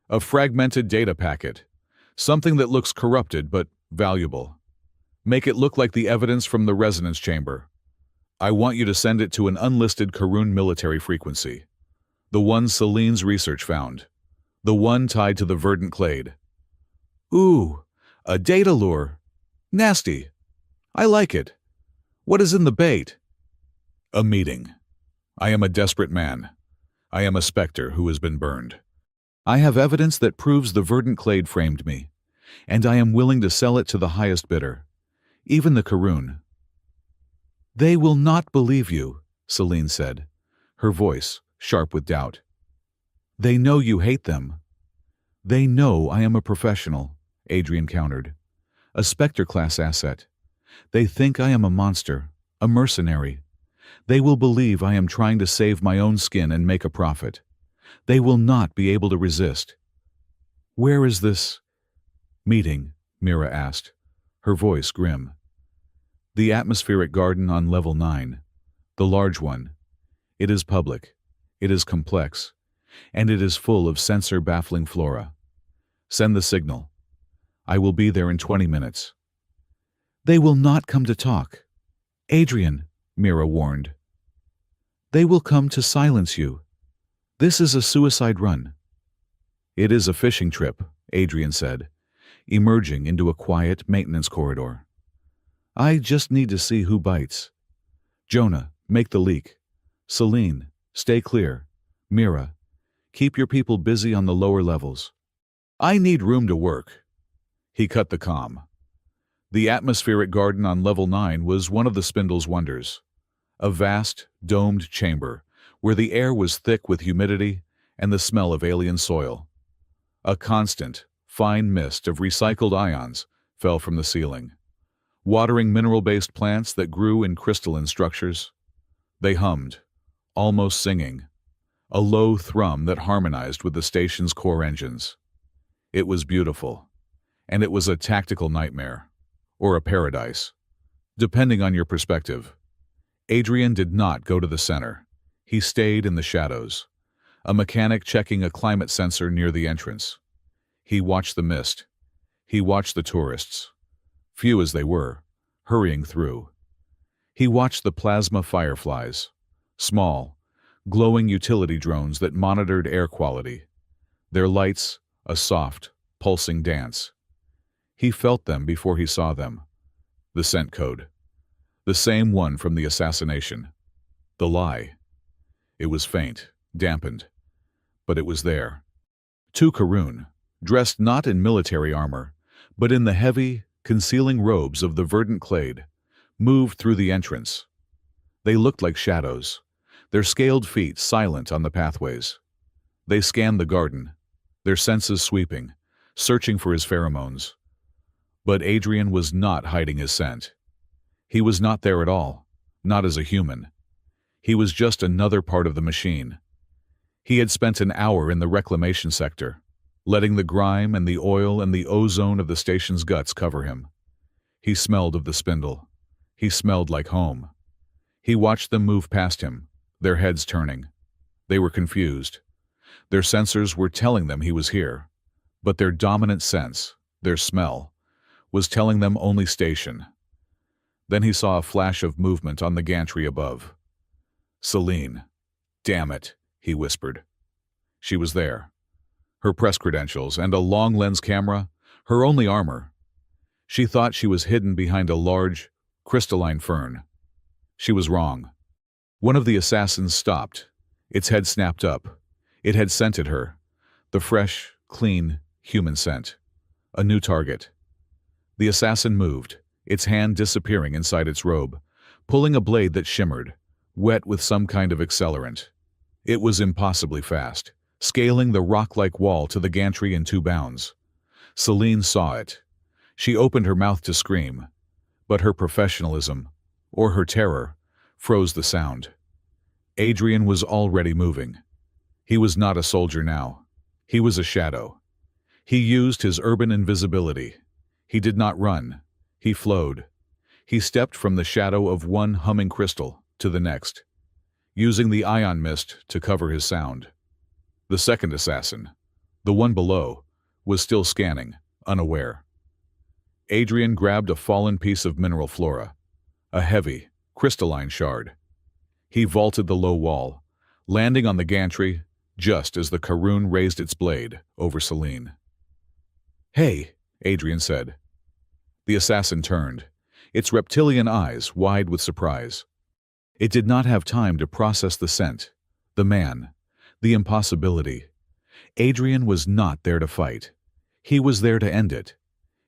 A fragmented data packet. Something that looks corrupted but valuable. Make it look like the evidence from the resonance chamber. I want you to send it to an unlisted Karun military frequency. The one Celine's research found. The one tied to the verdant clade. Ooh, a data lure. Nasty. I like it. What is in the bait? A meeting. I am a desperate man. I am a specter who has been burned. I have evidence that proves the verdant clade framed me, and I am willing to sell it to the highest bidder, even the Karun. They will not believe you, Celine said, her voice sharp with doubt. They know you hate them. They know I am a professional, Adrian countered. A Spectre-class asset. They think I am a monster, a mercenary. They will believe I am trying to save my own skin and make a profit. They will not be able to resist. Where is this meeting? Mira asked, her voice grim. The atmospheric garden on level 9. The large one. It is public. It is complex. And it is full of sensor-baffling flora. Send the signal. I will be there in 20 minutes. They will not come to talk. Adrian, Mira warned. They will come to silence you. This is a suicide run. It is a fishing trip, Adrian said, emerging into a quiet maintenance corridor. I just need to see who bites. Jonah, make the leak. Celine, stay clear. Mira, keep your people busy on the lower levels. I need room to work. He cut the comm. The atmospheric garden on level 9 was one of the Spindle's wonders. A vast, domed chamber where the air was thick with humidity and the smell of alien soil. A constant, fine mist of recycled ions fell from the ceiling, watering mineral-based plants that grew in crystalline structures. They hummed, almost singing, a low thrum that harmonized with the station's core engines. It was beautiful, and it was a tactical nightmare, or a paradise, depending on your perspective. Adrian did not go to the center. He stayed in the shadows, a mechanic checking a climate sensor near the entrance. He watched the mist. He watched the tourists, few as they were, hurrying through. He watched the plasma fireflies, small, glowing utility drones that monitored air quality, their lights a soft, pulsing dance. He felt them before he saw them. The scent code. The same one from the assassination. The lie. It was faint, dampened, but it was there. Two Karun, dressed not in military armor, but in the heavy, concealing robes of the verdant clade, moved through the entrance. They looked like shadows, their scaled feet silent on the pathways. They scanned the garden, their senses sweeping, searching for his pheromones. But Adrian was not hiding his scent. He was not there at all, not as a human. He was just another part of the machine. He had spent an hour in the reclamation sector, letting the grime and the oil and the ozone of the station's guts cover him. He smelled of the spindle. He smelled like home. He watched them move past him, their heads turning. They were confused. Their sensors were telling them he was here, but their dominant sense, their smell, was telling them only station. Then he saw a flash of movement on the gantry above. Celine. Damn it, he whispered. She was there. Her press credentials and a long-lens camera, her only armor. She thought she was hidden behind a large, crystalline fern. She was wrong. One of the assassins stopped. Its head snapped up. It had scented her. The fresh, clean, human scent. A new target. The assassin moved, its hand disappearing inside its robe, pulling a blade that shimmered, wet with some kind of accelerant. It was impossibly fast, scaling the rock-like wall to the gantry in 2 bounds. Celine saw it. She opened her mouth to scream, but her professionalism, or her terror, froze the sound. Adrian was already moving. He was not a soldier now. He was a shadow. He used his urban invisibility. He did not run. He flowed. He stepped from the shadow of one humming crystal to the next, using the ion mist to cover his sound. The second assassin, the one below, was still scanning, unaware. Adrian grabbed a fallen piece of mineral flora, a heavy, crystalline shard. He vaulted the low wall, landing on the gantry just as the Karun raised its blade over Celine. "Hey," Adrian said. The assassin turned, its reptilian eyes wide with surprise. It did not have time to process the scent, the man, the impossibility. Adrian was not there to fight. He was there to end it.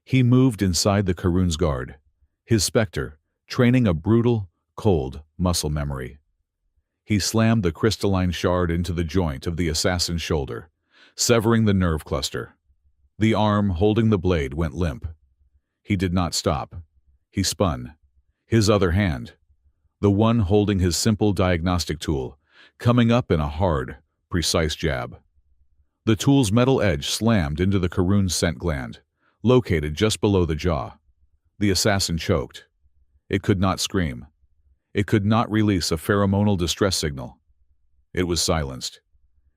He moved inside the Karun's guard, his specter training a brutal, cold muscle memory. He slammed the crystalline shard into the joint of the assassin's shoulder, severing the nerve cluster. The arm holding the blade went limp. He did not stop. He spun. His other hand, the one holding his simple diagnostic tool, coming up in a hard, precise jab. The tool's metal edge slammed into the Karun's scent gland, located just below the jaw. The assassin choked. It could not scream. It could not release a pheromonal distress signal. It was silenced.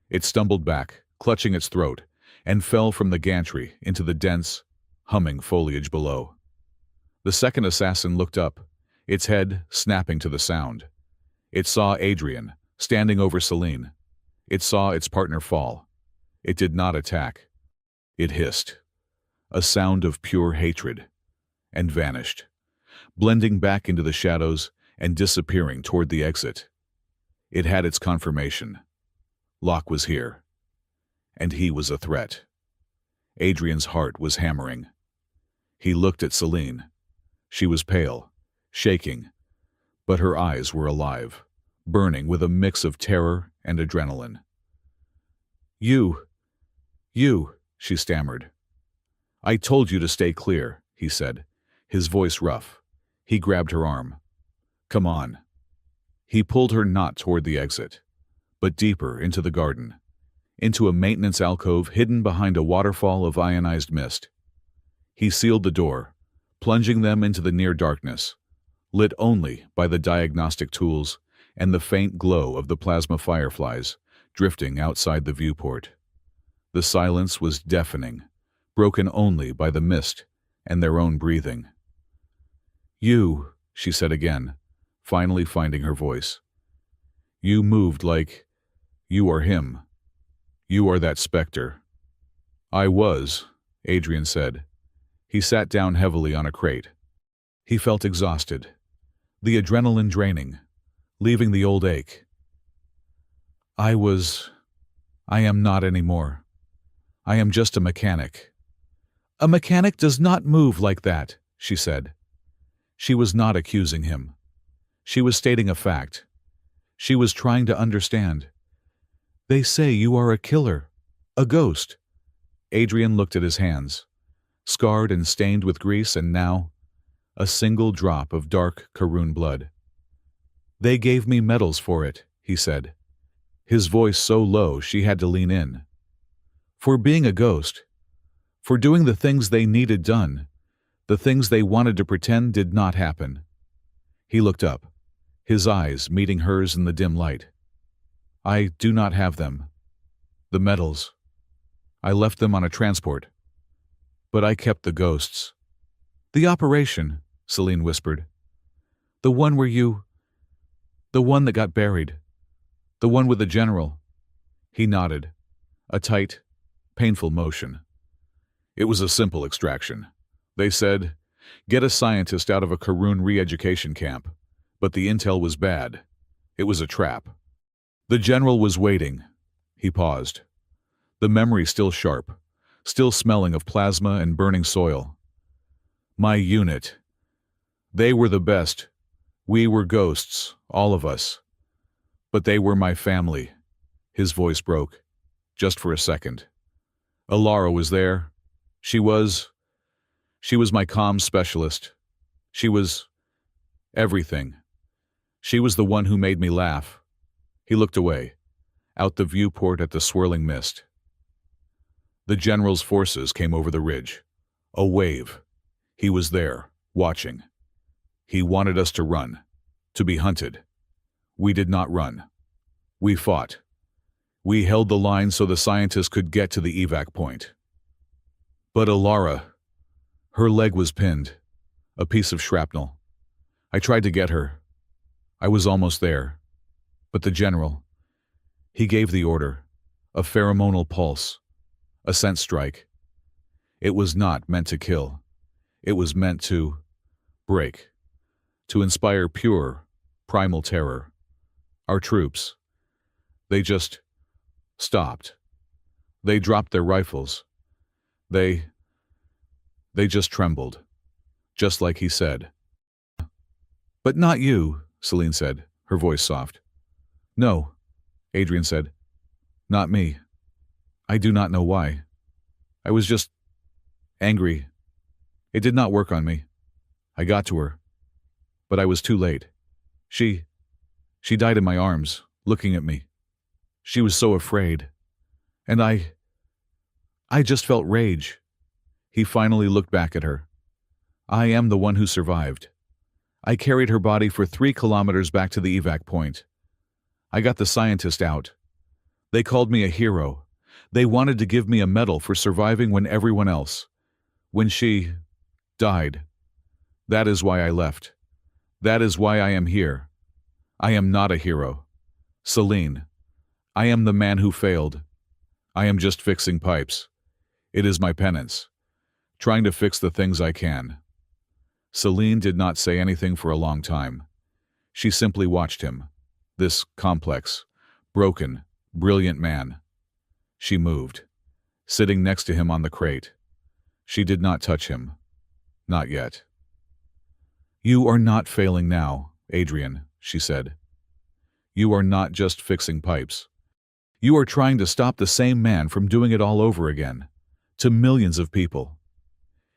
It stumbled back, clutching its throat, and fell from the gantry into the dense, humming foliage below. The second assassin looked up, its head snapping to the sound. It saw Adrian, standing over Celine. It saw its partner fall. It did not attack. It hissed, a sound of pure hatred, and vanished, blending back into the shadows and disappearing toward the exit. It had its confirmation. Locke was here, and he was a threat. Adrian's heart was hammering. He looked at Celine. She was pale, shaking, but her eyes were alive, burning with a mix of terror and adrenaline. You, she stammered. I told you to stay clear, he said, his voice rough. He grabbed her arm. Come on. He pulled her not toward the exit, but deeper into the garden, into a maintenance alcove hidden behind a waterfall of ionized mist. He sealed the door, plunging them into the near darkness, lit only by the diagnostic tools and the faint glow of the plasma fireflies drifting outside the viewport. The silence was deafening, broken only by the mist and their own breathing. You, she said again, finally finding her voice. You moved like you are him. You are that specter. I was, Adrian said. He sat down heavily on a crate. He felt exhausted, the adrenaline draining, leaving the old ache. I am not anymore. I am just a mechanic. A mechanic does not move like that, she said. She was not accusing him. She was stating a fact. She was trying to understand. They say you are a killer, a ghost. Adrian looked at his hands, scarred and stained with grease, and now a single drop of dark Karun blood. They gave me medals for it, he said, his voice so low she had to lean in. For being a ghost, for doing the things they needed done, the things they wanted to pretend did not happen. He looked up, his eyes meeting hers in the dim light. I do not have them. The medals. I left them on a transport. But I kept the ghosts. The operation, Celine whispered. The one the one that got buried. The one with the general. He nodded. A tight, painful motion. It was a simple extraction. They said, get a scientist out of a Karun re-education camp. But the intel was bad. It was a trap. The general was waiting. He paused. The memory still sharp, still smelling of plasma and burning soil. My unit. They were the best. We were ghosts, all of us. But they were my family. His voice broke, just for a second. Alara was there. She was my comms specialist. She was everything. She was the one who made me laugh. He looked away, out the viewport at the swirling mist. The general's forces came over the ridge. A wave. He was there, watching. He wanted us to run, to be hunted. We did not run. We fought. We held the line so the scientists could get to the evac point. But Alara, her leg was pinned, a piece of shrapnel. I tried to get her. I was almost there. But the general, he gave the order, a pheromonal pulse, a scent strike. It was not meant to kill. It was meant to break, to inspire pure, primal terror. Our troops, they just stopped. They dropped their rifles. They just trembled, just like he said. But not you, Celine said, her voice soft. No, Adrian said. Not me. I do not know why. I was just angry. It did not work on me. I got to her. But I was too late. She died in my arms, looking at me. She was so afraid. And I just felt rage. He finally looked back at her. I am the one who survived. I carried her body for 3 kilometers back to the evac point. I got the scientist out. They called me a hero. They wanted to give me a medal for surviving when everyone else, when she died. That is why I left. That is why I am here. I am not a hero. Celine, I am the man who failed. I am just fixing pipes. It is my penance. Trying to fix the things I can. Celine did not say anything for a long time. She simply watched him, this complex, broken, brilliant man. She moved, sitting next to him on the crate. She did not touch him. Not yet. You are not failing now, Adrian, she said. You are not just fixing pipes. You are trying to stop the same man from doing it all over again, to millions of people.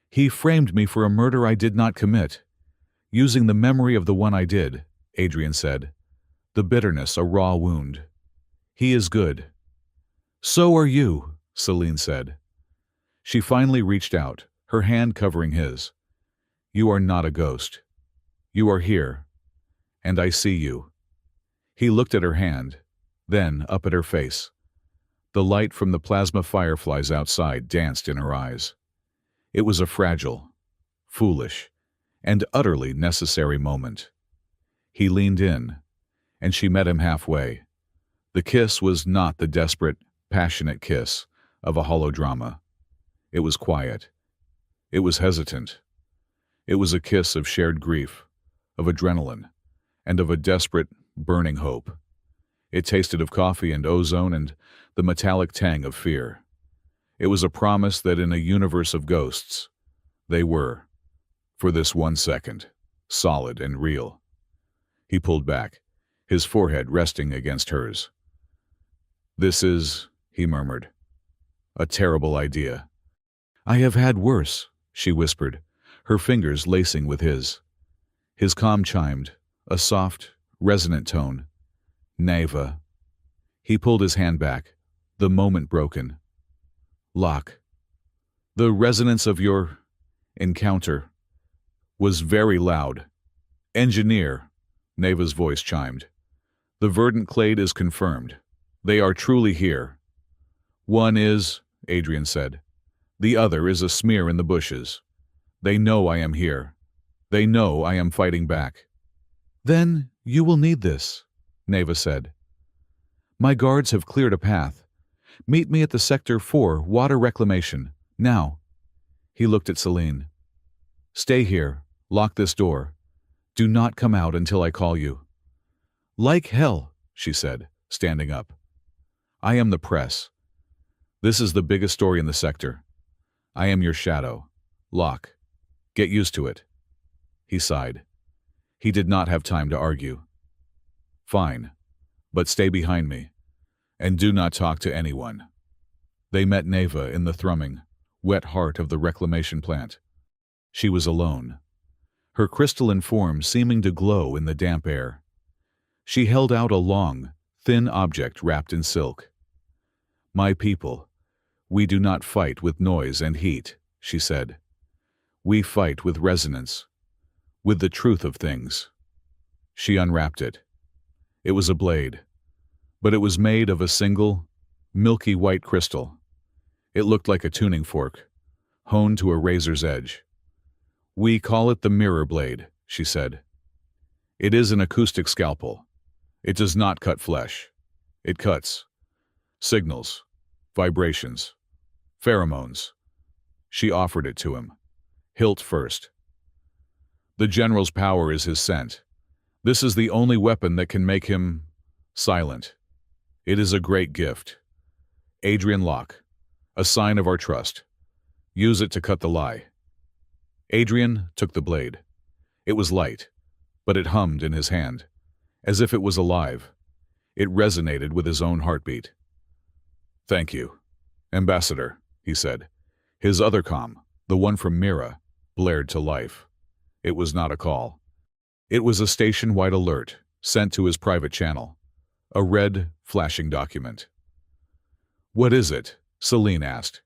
He framed me for a murder I did not commit, using the memory of the one I did, Adrian said. The bitterness a raw wound. He is good. So are you, Celine said. She finally reached out, her hand covering his. You are not a ghost. You are here. And I see you. He looked at her hand, then up at her face. The light from the plasma fireflies outside danced in her eyes. It was a fragile, foolish, and utterly necessary moment. He leaned in, and she met him halfway. The kiss was not the desperate, passionate kiss of a holodrama. It was quiet. It was hesitant. It was a kiss of shared grief, of adrenaline, and of a desperate, burning hope. It tasted of coffee and ozone and the metallic tang of fear. It was a promise that in a universe of ghosts, they were, for this 1 second, solid and real. He pulled back, his forehead resting against hers. This is, he murmured, a terrible idea. I have had worse, she whispered, her fingers lacing with his. His calm chimed, a soft, resonant tone. Neva. He pulled his hand back, the moment broken. Locke. The resonance of your encounter was very loud. Engineer, Neva's voice chimed. The verdant clade is confirmed. They are truly here. One is, Adrian said. The other is a smear in the bushes. They know I am here. They know I am fighting back. Then you will need this, Neva said. My guards have cleared a path. Meet me at the Sector 4 water reclamation, now. He looked at Celine. Stay here, lock this door. Do not come out until I call you. Like hell, she said, standing up. I am the press. This is the biggest story in the sector. I am your shadow. Locke. Get used to it. He sighed. He did not have time to argue. Fine, but stay behind me, and do not talk to anyone. They met Neva in the thrumming, wet heart of the reclamation plant. She was alone, her crystalline form seeming to glow in the damp air. She held out a long, thin object wrapped in silk. My people, we do not fight with noise and heat, she said. We fight with resonance, with the truth of things. She unwrapped it. It was a blade, but it was made of a single, milky white crystal. It looked like a tuning fork, honed to a razor's edge. We call it the mirror blade, she said. It is an acoustic scalpel. It does not cut flesh. It cuts signals, vibrations, pheromones. She offered it to him, hilt first. The general's power is his scent. This is the only weapon that can make him silent. It is a great gift. Adrian Locke, a sign of our trust. Use it to cut the lie. Adrian took the blade. It was light, but it hummed in his hand, as if it was alive. It resonated with his own heartbeat. Thank you, Ambassador, he said. His other comm, the one from Mira, blared to life. It was not a call. It was a station-wide alert sent to his private channel, a red, flashing document. What is it? Celine asked.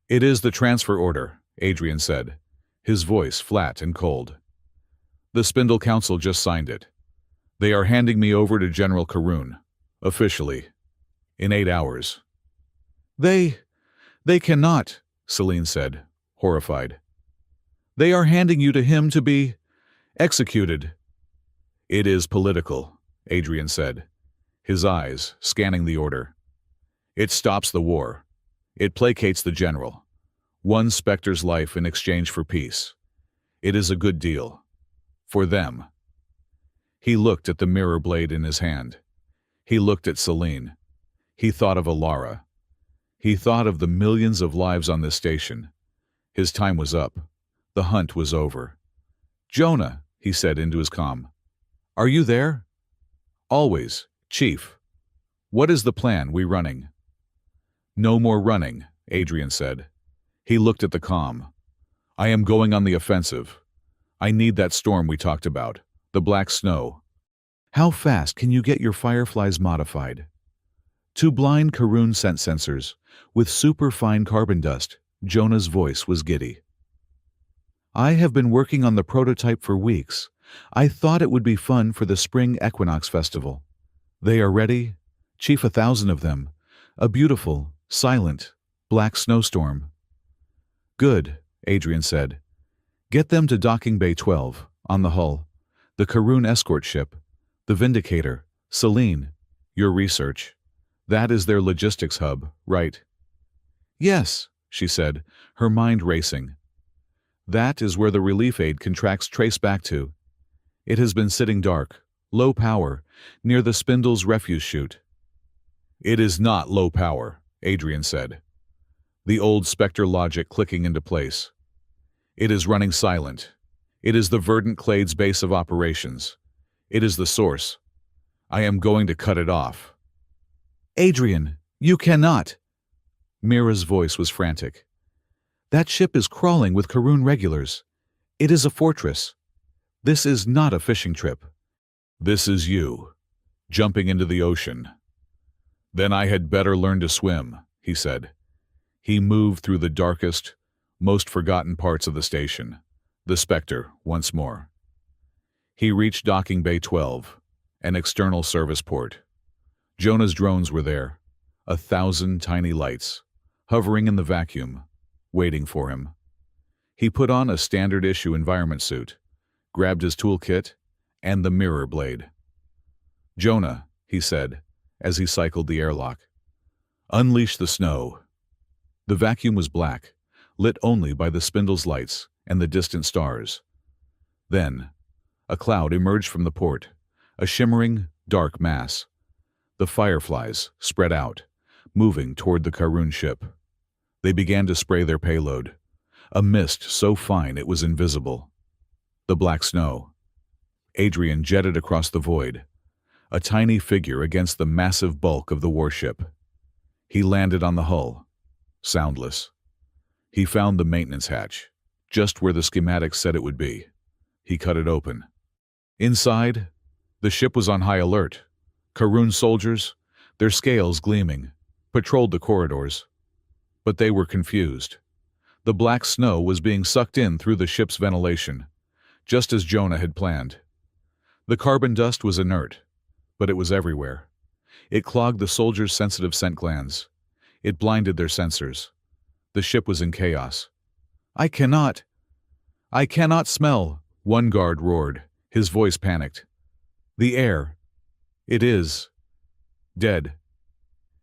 It is the transfer order, Adrian said, his voice flat and cold. The Spindle Council just signed it. They are handing me over to General Karoon, officially, in 8 hours. They cannot, Celine said, horrified. They are handing you to him to be executed. It is political, Adrian said, his eyes scanning the order. It stops the war. It placates the general. One Spectre's life in exchange for peace. It is a good deal. For them. He looked at the mirror blade in his hand. He looked at Celine. He thought of Alara. He thought of the millions of lives on this station. His time was up. The hunt was over. Jonah, he said into his comm. Are you there? Always, Chief. What is the plan we running? No more running, Adrian said. He looked at the comm. I am going on the offensive. I need that storm we talked about, the black snow. How fast can you get your fireflies modified? To blind Karun scent sensors, with superfine carbon dust, Jonah's voice was giddy. I have been working on the prototype for weeks. I thought it would be fun for the spring equinox festival. They are ready, Chief, 1,000 of them. A beautiful, silent, black snowstorm. Good, Adrian said. Get them to Docking Bay 12, on the hull. The Karun escort ship. The Vindicator. Celine. Your research. That is their logistics hub, right? Yes, she said, her mind racing. That is where the relief aid contracts trace back to. It has been sitting dark, low power, near the Spindle's refuse chute. It is not low power, Adrian said. The old Spectre logic clicking into place. It is running silent. It is the Verdant Clade's base of operations. It is the source. I am going to cut it off. Adrian, you cannot. Mira's voice was frantic. That ship is crawling with Karun regulars. It is a fortress. This is not a fishing trip. This is you, jumping into the ocean. Then I had better learn to swim, he said. He moved through the darkest, most forgotten parts of the station, the Spectre once more. He reached Docking Bay 12, an external service port. Jonah's drones were there, 1,000 tiny lights, hovering in the vacuum, waiting for him. He put on a standard-issue environment suit, grabbed his toolkit, and the mirror blade. Jonah, he said, as he cycled the airlock. Unleash the snow. The vacuum was black, lit only by the Spindle's lights and the distant stars. Then, a cloud emerged from the port, a shimmering, dark mass. The fireflies spread out, moving toward the Karun ship. They began to spray their payload, a mist so fine it was invisible. The black snow. Adrian jetted across the void, a tiny figure against the massive bulk of the warship. He landed on the hull, soundless. He found the maintenance hatch, just where the schematics said it would be. He cut it open. Inside, the ship was on high alert. Karun soldiers, their scales gleaming, patrolled the corridors. But they were confused. The black snow was being sucked in through the ship's ventilation, just as Jonah had planned. The carbon dust was inert, but it was everywhere. It clogged the soldiers' sensitive scent glands. It blinded their sensors. The ship was in chaos. I cannot smell, one guard roared, his voice panicked. The air. It is. Dead.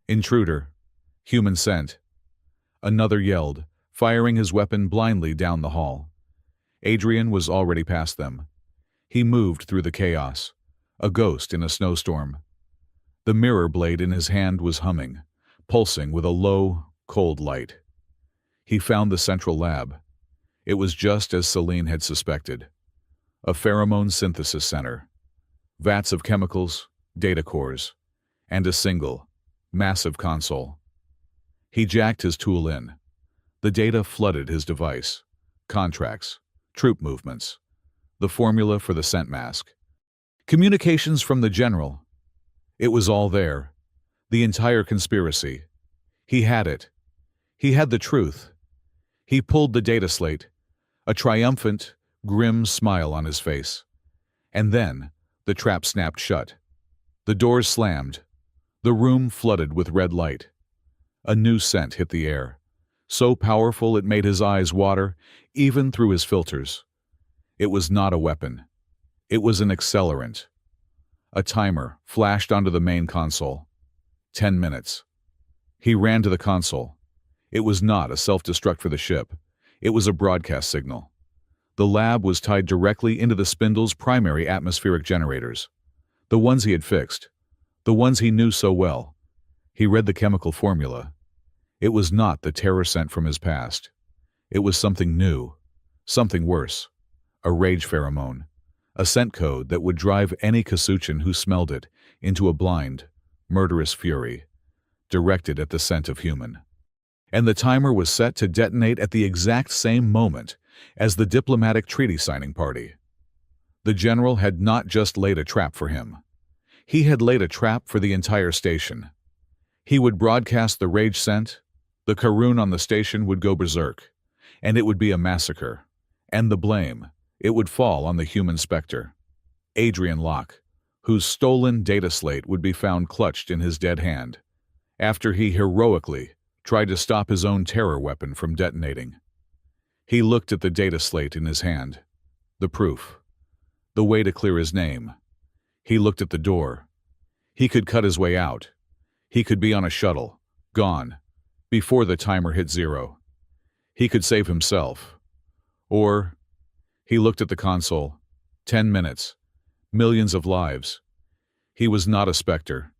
Intruder. Human scent. Another yelled, firing his weapon blindly down the hall. Adrian was already past them. He moved through the chaos, a ghost in a snowstorm. The mirror blade in his hand was humming, pulsing with a low, cold light. He found the central lab. It was just as Celine had suspected. A pheromone synthesis center. Vats of chemicals, data cores, and a single, massive console. He jacked his tool in. The data flooded his device. Contracts, troop movements, the formula for the scent mask. Communications from the general. It was all there. The entire conspiracy. He had it. He had the truth. He pulled the data slate, a triumphant, grim smile on his face. And then, the trap snapped shut. The doors slammed. The room flooded with red light. A new scent hit the air, so powerful it made his eyes water, even through his filters. It was not a weapon. It was an accelerant. A timer flashed onto the main console. 10 minutes. He ran to the console. It was not a self-destruct for the ship. It was a broadcast signal. The lab was tied directly into the Spindle's primary atmospheric generators. The ones he had fixed. The ones he knew so well. He read the chemical formula. It was not the terror scent from his past. It was something new. Something worse. A rage pheromone. A scent code that would drive any Kasuchan who smelled it into a blind, murderous fury, directed at the scent of human. And the timer was set to detonate at the exact same moment as the diplomatic treaty signing party. The general had not just laid a trap for him. He had laid a trap for the entire station. He would broadcast the rage scent, the Karun on the station would go berserk, and it would be a massacre. And the blame, it would fall on the human specter, Adrian Locke, whose stolen data slate would be found clutched in his dead hand, after he heroically tried to stop his own terror weapon from detonating. He looked at the data slate in his hand, the proof, the way to clear his name. He looked at the door. He could cut his way out. He could be on a shuttle, gone, before the timer hit 0. He could save himself. Or, he looked at the console. 10 minutes. Millions of lives. He was not a specter.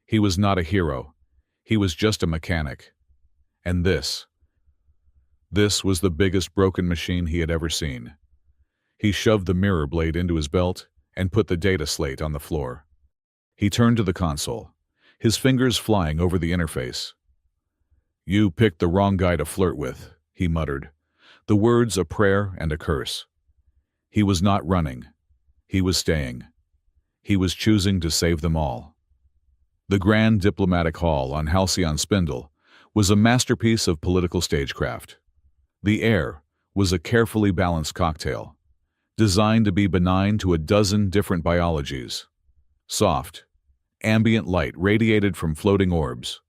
He was not a hero. He was just a mechanic. And this was the biggest broken machine he had ever seen. He shoved the mirror blade into his belt and put the data slate on the floor. He turned to the console, his fingers flying over the interface. "You picked the wrong guy to flirt with," he muttered, the words a prayer and a curse. He was not running. He was staying. He was choosing to save them all. The Grand Diplomatic Hall on Halcyon Spindle was a masterpiece of political stagecraft. The air was a carefully balanced cocktail, designed to be benign to a dozen different biologies. Soft, ambient light radiated from floating orbs,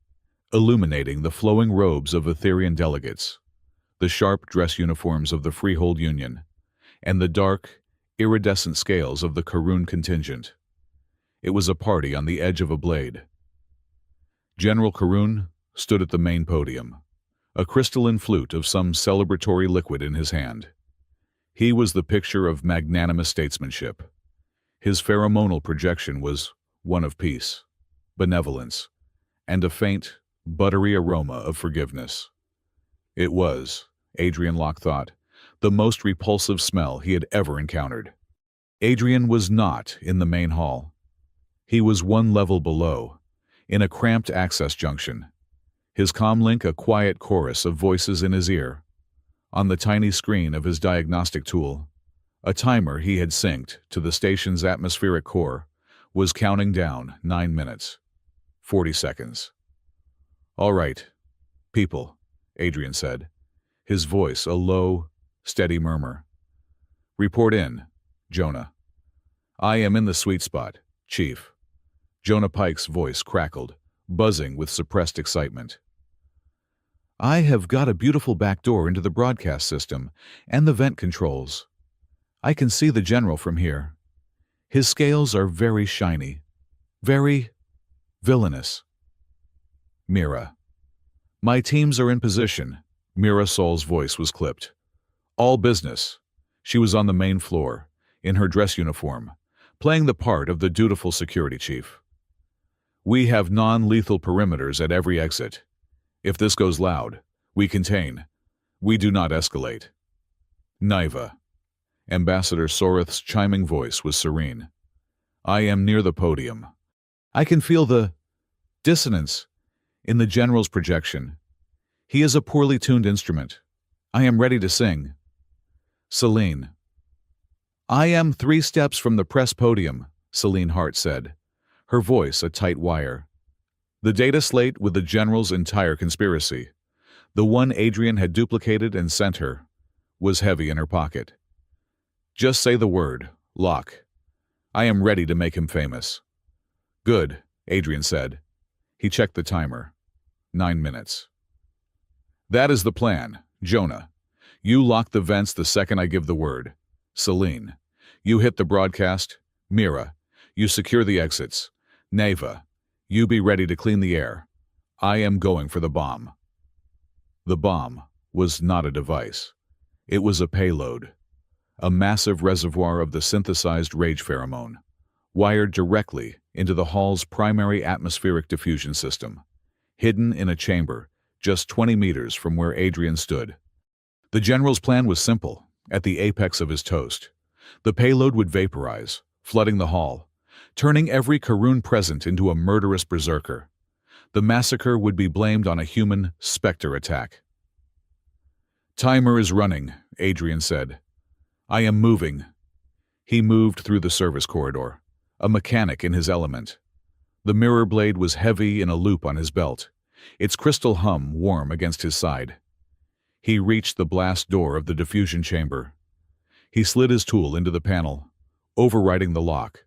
illuminating the flowing robes of Etherian delegates, the sharp dress uniforms of the Freehold Union, and the dark, iridescent scales of the Karun contingent. It was a party on the edge of a blade. General Karun stood at the main podium, a crystalline flute of some celebratory liquid in his hand. He was the picture of magnanimous statesmanship. His pheromonal projection was one of peace, benevolence, and a faint, buttery aroma of forgiveness. It was, Adrian Locke thought, the most repulsive smell he had ever encountered. Adrian was not in the main hall. He was one level below, in a cramped access junction, his comlink a quiet chorus of voices in his ear. On the tiny screen of his diagnostic tool, a timer he had synced to the station's atmospheric core was counting down 9 minutes, 40 seconds. "All right, people," Adrian said, his voice a low, steady murmur. "Report in, Jonah." "I am in the sweet spot, Chief." Jonah Pike's voice crackled, buzzing with suppressed excitement. "I have got a beautiful back door into the broadcast system and the vent controls. I can see the general from here. His scales are very shiny, very villainous." "Mira." "My teams are in position." Mira Sol's voice was clipped. "All business." She was on the main floor, in her dress uniform, playing the part of the dutiful security chief. "We have non-lethal perimeters at every exit. If this goes loud, we contain. We do not escalate." "Niva." Ambassador Soreth's chiming voice was serene. "I am near the podium. I can feel the dissonance in the general's projection. He is a poorly tuned instrument. I am ready to sing." "Celine." "I am 3 steps from the press podium," Celine Hart said, her voice a tight wire. The data slate with the general's entire conspiracy, the one Adrian had duplicated and sent her, was heavy in her pocket. "Just say the word, Locke. I am ready to make him famous." "Good," Adrian said. He checked the timer. 9 minutes. "That is the plan, Jonah. You lock the vents the second I give the word. Celine, you hit the broadcast. Mira, you secure the exits. Neva, you be ready to clean the air. I am going for the bomb." The bomb was not a device. It was a payload, a massive reservoir of the synthesized rage pheromone, wired directly into the hall's primary atmospheric diffusion system, hidden in a chamber just 20 meters from where Adrian stood. The general's plan was simple, at the apex of his toast. The payload would vaporize, flooding the hall, turning every Karun present into a murderous berserker. The massacre would be blamed on a human specter attack. "Timer is running," Adrian said. "I am moving." He moved through the service corridor, a mechanic in his element. The mirror blade was heavy in a loop on his belt, its crystal hum warm against his side. He reached the blast door of the diffusion chamber. He slid his tool into the panel, overriding the lock.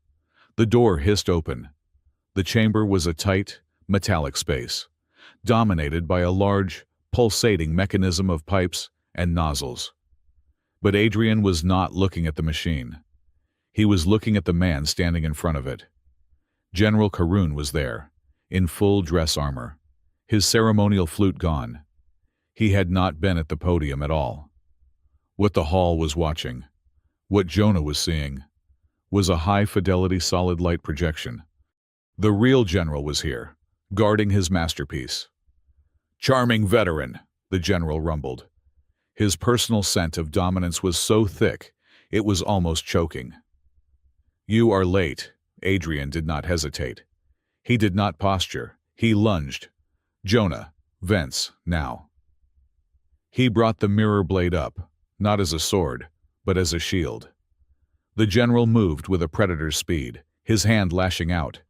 The door hissed open. The chamber was a tight, metallic space, dominated by a large, pulsating mechanism of pipes and nozzles. But Adrian was not looking at the machine. He was looking at the man standing in front of it. General Karun was there, in full dress armor, his ceremonial flute gone. He had not been at the podium at all. What the hall was watching, what Jonah was seeing, was a high-fidelity solid light projection. The real general was here, guarding his masterpiece. "Charming veteran," the general rumbled. His personal scent of dominance was so thick, it was almost choking. "You are late." Adrian did not hesitate. He did not posture. He lunged. "Jonah, Vence, now." He brought the mirror blade up, not as a sword, but as a shield. The general moved with a predator's speed, his hand lashing out.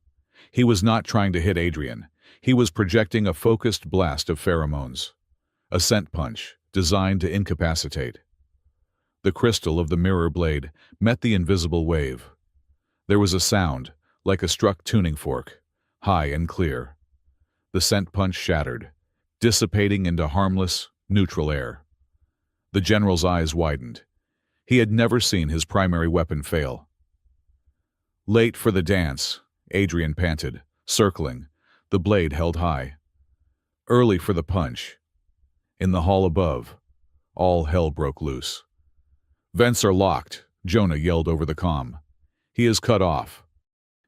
He was not trying to hit Adrian. He was projecting a focused blast of pheromones, a scent punch designed to incapacitate. The crystal of the mirror blade met the invisible wave. There was a sound, like a struck tuning fork, high and clear. The scent punch shattered, dissipating into harmless, neutral air. The general's eyes widened. He had never seen his primary weapon fail. "Late for the dance," Adrian panted, circling, the blade held high. "Early for the punch." In the hall above, all hell broke loose. "Vents are locked," Jonah yelled over the comm. "He is cut off."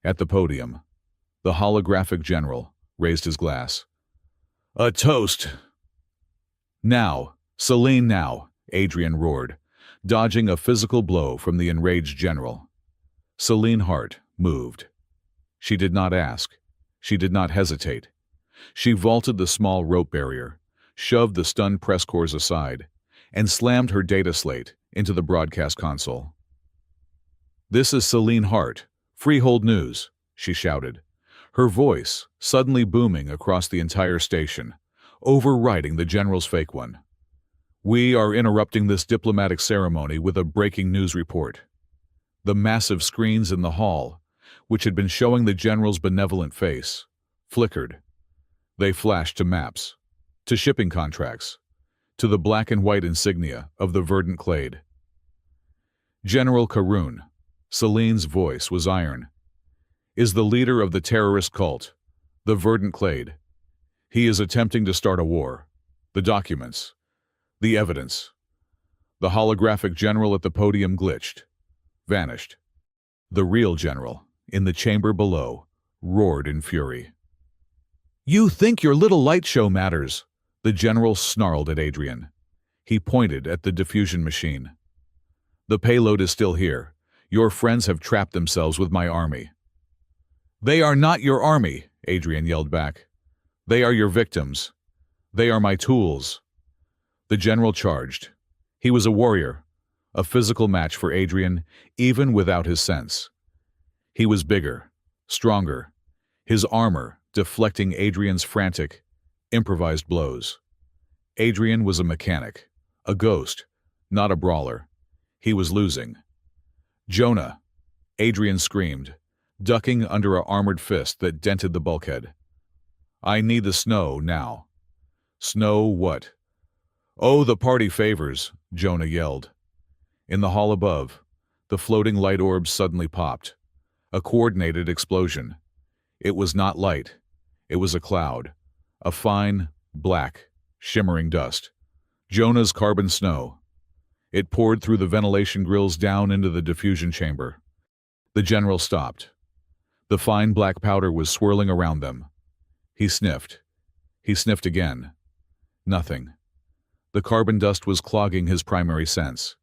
At the podium, the holographic general raised his glass. "A toast!" "Now, Celine now," Adrian roared, dodging a physical blow from the enraged general. Celine Hart moved. She did not ask. She did not hesitate. She vaulted the small rope barrier, shoved the stunned press corps aside, and slammed her data slate into the broadcast console. "This is Celine Hart, Freehold News," she shouted, her voice suddenly booming across the entire station, overriding the general's fake one. "We are interrupting this diplomatic ceremony with a breaking news report." The massive screens in the hall, which had been showing the general's benevolent face, flickered. They flashed to maps, to shipping contracts, to the black and white insignia of the verdant clade. "General Karun," Celine's voice was iron, "is the leader of the terrorist cult, the verdant clade. He is attempting to start a war. The documents, the evidence." The holographic general at the podium glitched, vanished. The real general, in the chamber below, roared in fury. "You think your little light show matters," the general snarled at Adrian. He pointed at the diffusion machine. "The payload is still here. Your friends have trapped themselves with my army." "They are not your army," Adrian yelled back. "They are your victims. They are my tools." The general charged. He was a warrior, a physical match for Adrian, even without his sense. He was bigger, stronger, his armor deflecting Adrian's frantic, improvised blows. Adrian was a mechanic, a ghost, not a brawler. He was losing. "Jonah!" Adrian screamed, ducking under an armored fist that dented the bulkhead. "I need the snow now." "Snow what?" "Oh, the party favors," Jonah yelled. In the hall above, the floating light orbs suddenly popped. A coordinated explosion. It was not light. It was a cloud. A fine, black, shimmering dust. Jonah's carbon snow. It poured through the ventilation grills down into the diffusion chamber. The general stopped. The fine black powder was swirling around them. He sniffed. He sniffed again. Nothing. The carbon dust was clogging his primary sense.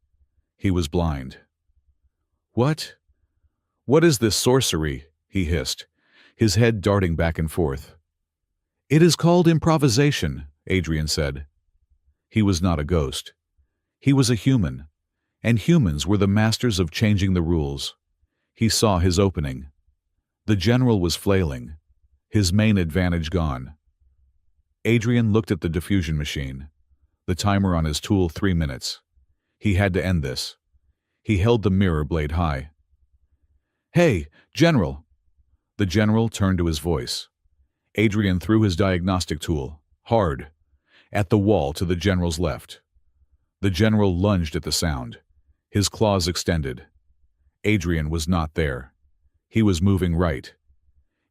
He was blind. "What? What is this sorcery?" he hissed, his head darting back and forth. "It is called improvisation," Adrian said. He was not a ghost. He was a human, and humans were the masters of changing the rules. He saw his opening. The general was flailing, his main advantage gone. Adrian looked at the diffusion machine. The timer on his tool 3 minutes. He had to end this. He held the mirror blade high. "Hey, General!" The general turned to his voice. Adrian threw his diagnostic tool, hard, at the wall to the general's left. The general lunged at the sound, his claws extended. Adrian was not there. He was moving right.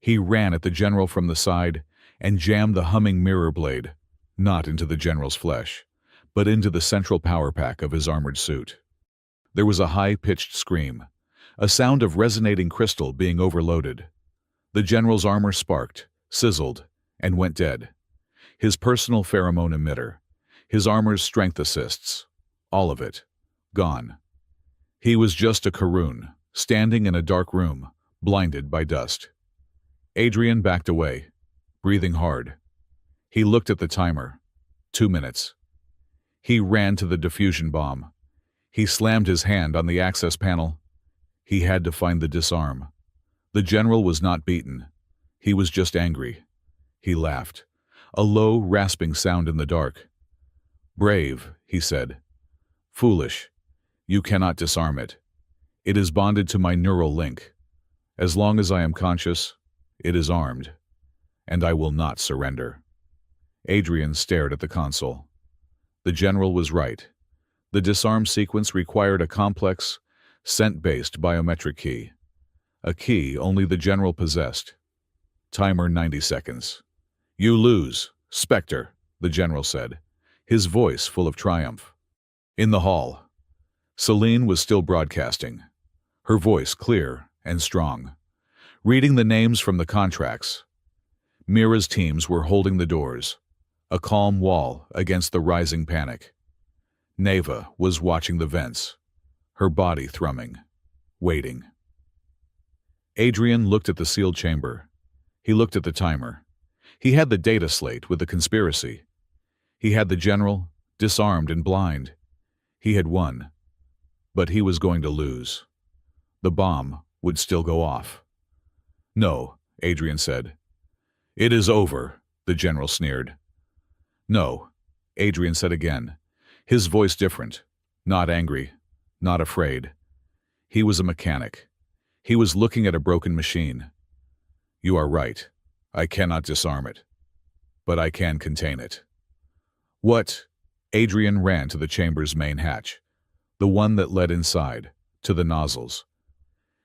He ran at the general from the side and jammed the humming mirror blade, not into the general's flesh, but into the central power pack of his armored suit. There was a high-pitched scream, a sound of resonating crystal being overloaded. The general's armor sparked, sizzled, and went dead. His personal pheromone emitter, his armor's strength assists, all of it, gone. He was just a Karoon, standing in a dark room, blinded by dust. Adrian backed away, breathing hard. He looked at the timer. 2 minutes. He ran to the diffusion bomb. He slammed his hand on the access panel. He had to find the disarm. The general was not beaten. He was just angry. He laughed, a low, rasping sound in the dark. "Brave," he said. "Foolish. You cannot disarm it. It is bonded to my neural link. As long as I am conscious, it is armed, and I will not surrender." Adrian stared at the console. The general was right. The disarm sequence required a complex, scent-based biometric key. A key only the general possessed. Timer 90 seconds. "You lose, Spectre," the general said, his voice full of triumph. In the hall, Celine was still broadcasting, her voice clear and strong, reading the names from the contracts. Mira's teams were holding the doors, a calm wall against the rising panic. Neva was watching the vents, her body thrumming, waiting. Adrian looked at the sealed chamber. He looked at the timer. He had the data slate with the conspiracy. He had the general, disarmed and blind. He had won. But he was going to lose. The bomb would still go off. "No," Adrian said. "It is over," the general sneered. "No," Adrian said again, his voice different, not angry, not afraid. He was a mechanic. He was looking at a broken machine. "You are right. I cannot disarm it. But I can contain it." "What?" Adrian ran to the chamber's main hatch, the one that led inside, to the nozzles.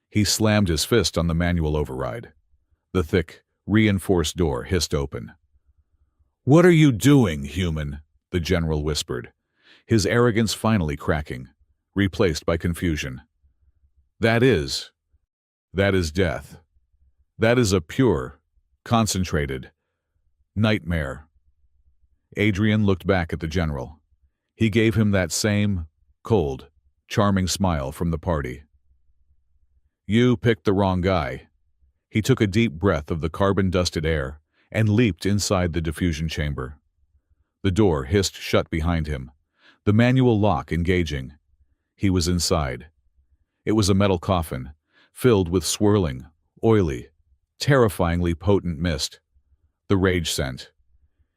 He slammed his fist on the manual override. The thick, reinforced door hissed open. "What are you doing, human?" the general whispered, his arrogance finally cracking, replaced by confusion. That is death. That is a pure, concentrated nightmare." Adrian looked back at the general. He gave him that same, cold, charming smile from the party. "You picked the wrong guy." He took a deep breath of the carbon-dusted air and leaped inside the diffusion chamber. The door hissed shut behind him, the manual lock engaging. He was inside. It was a metal coffin, filled with swirling, oily, terrifyingly potent mist. The rage scent.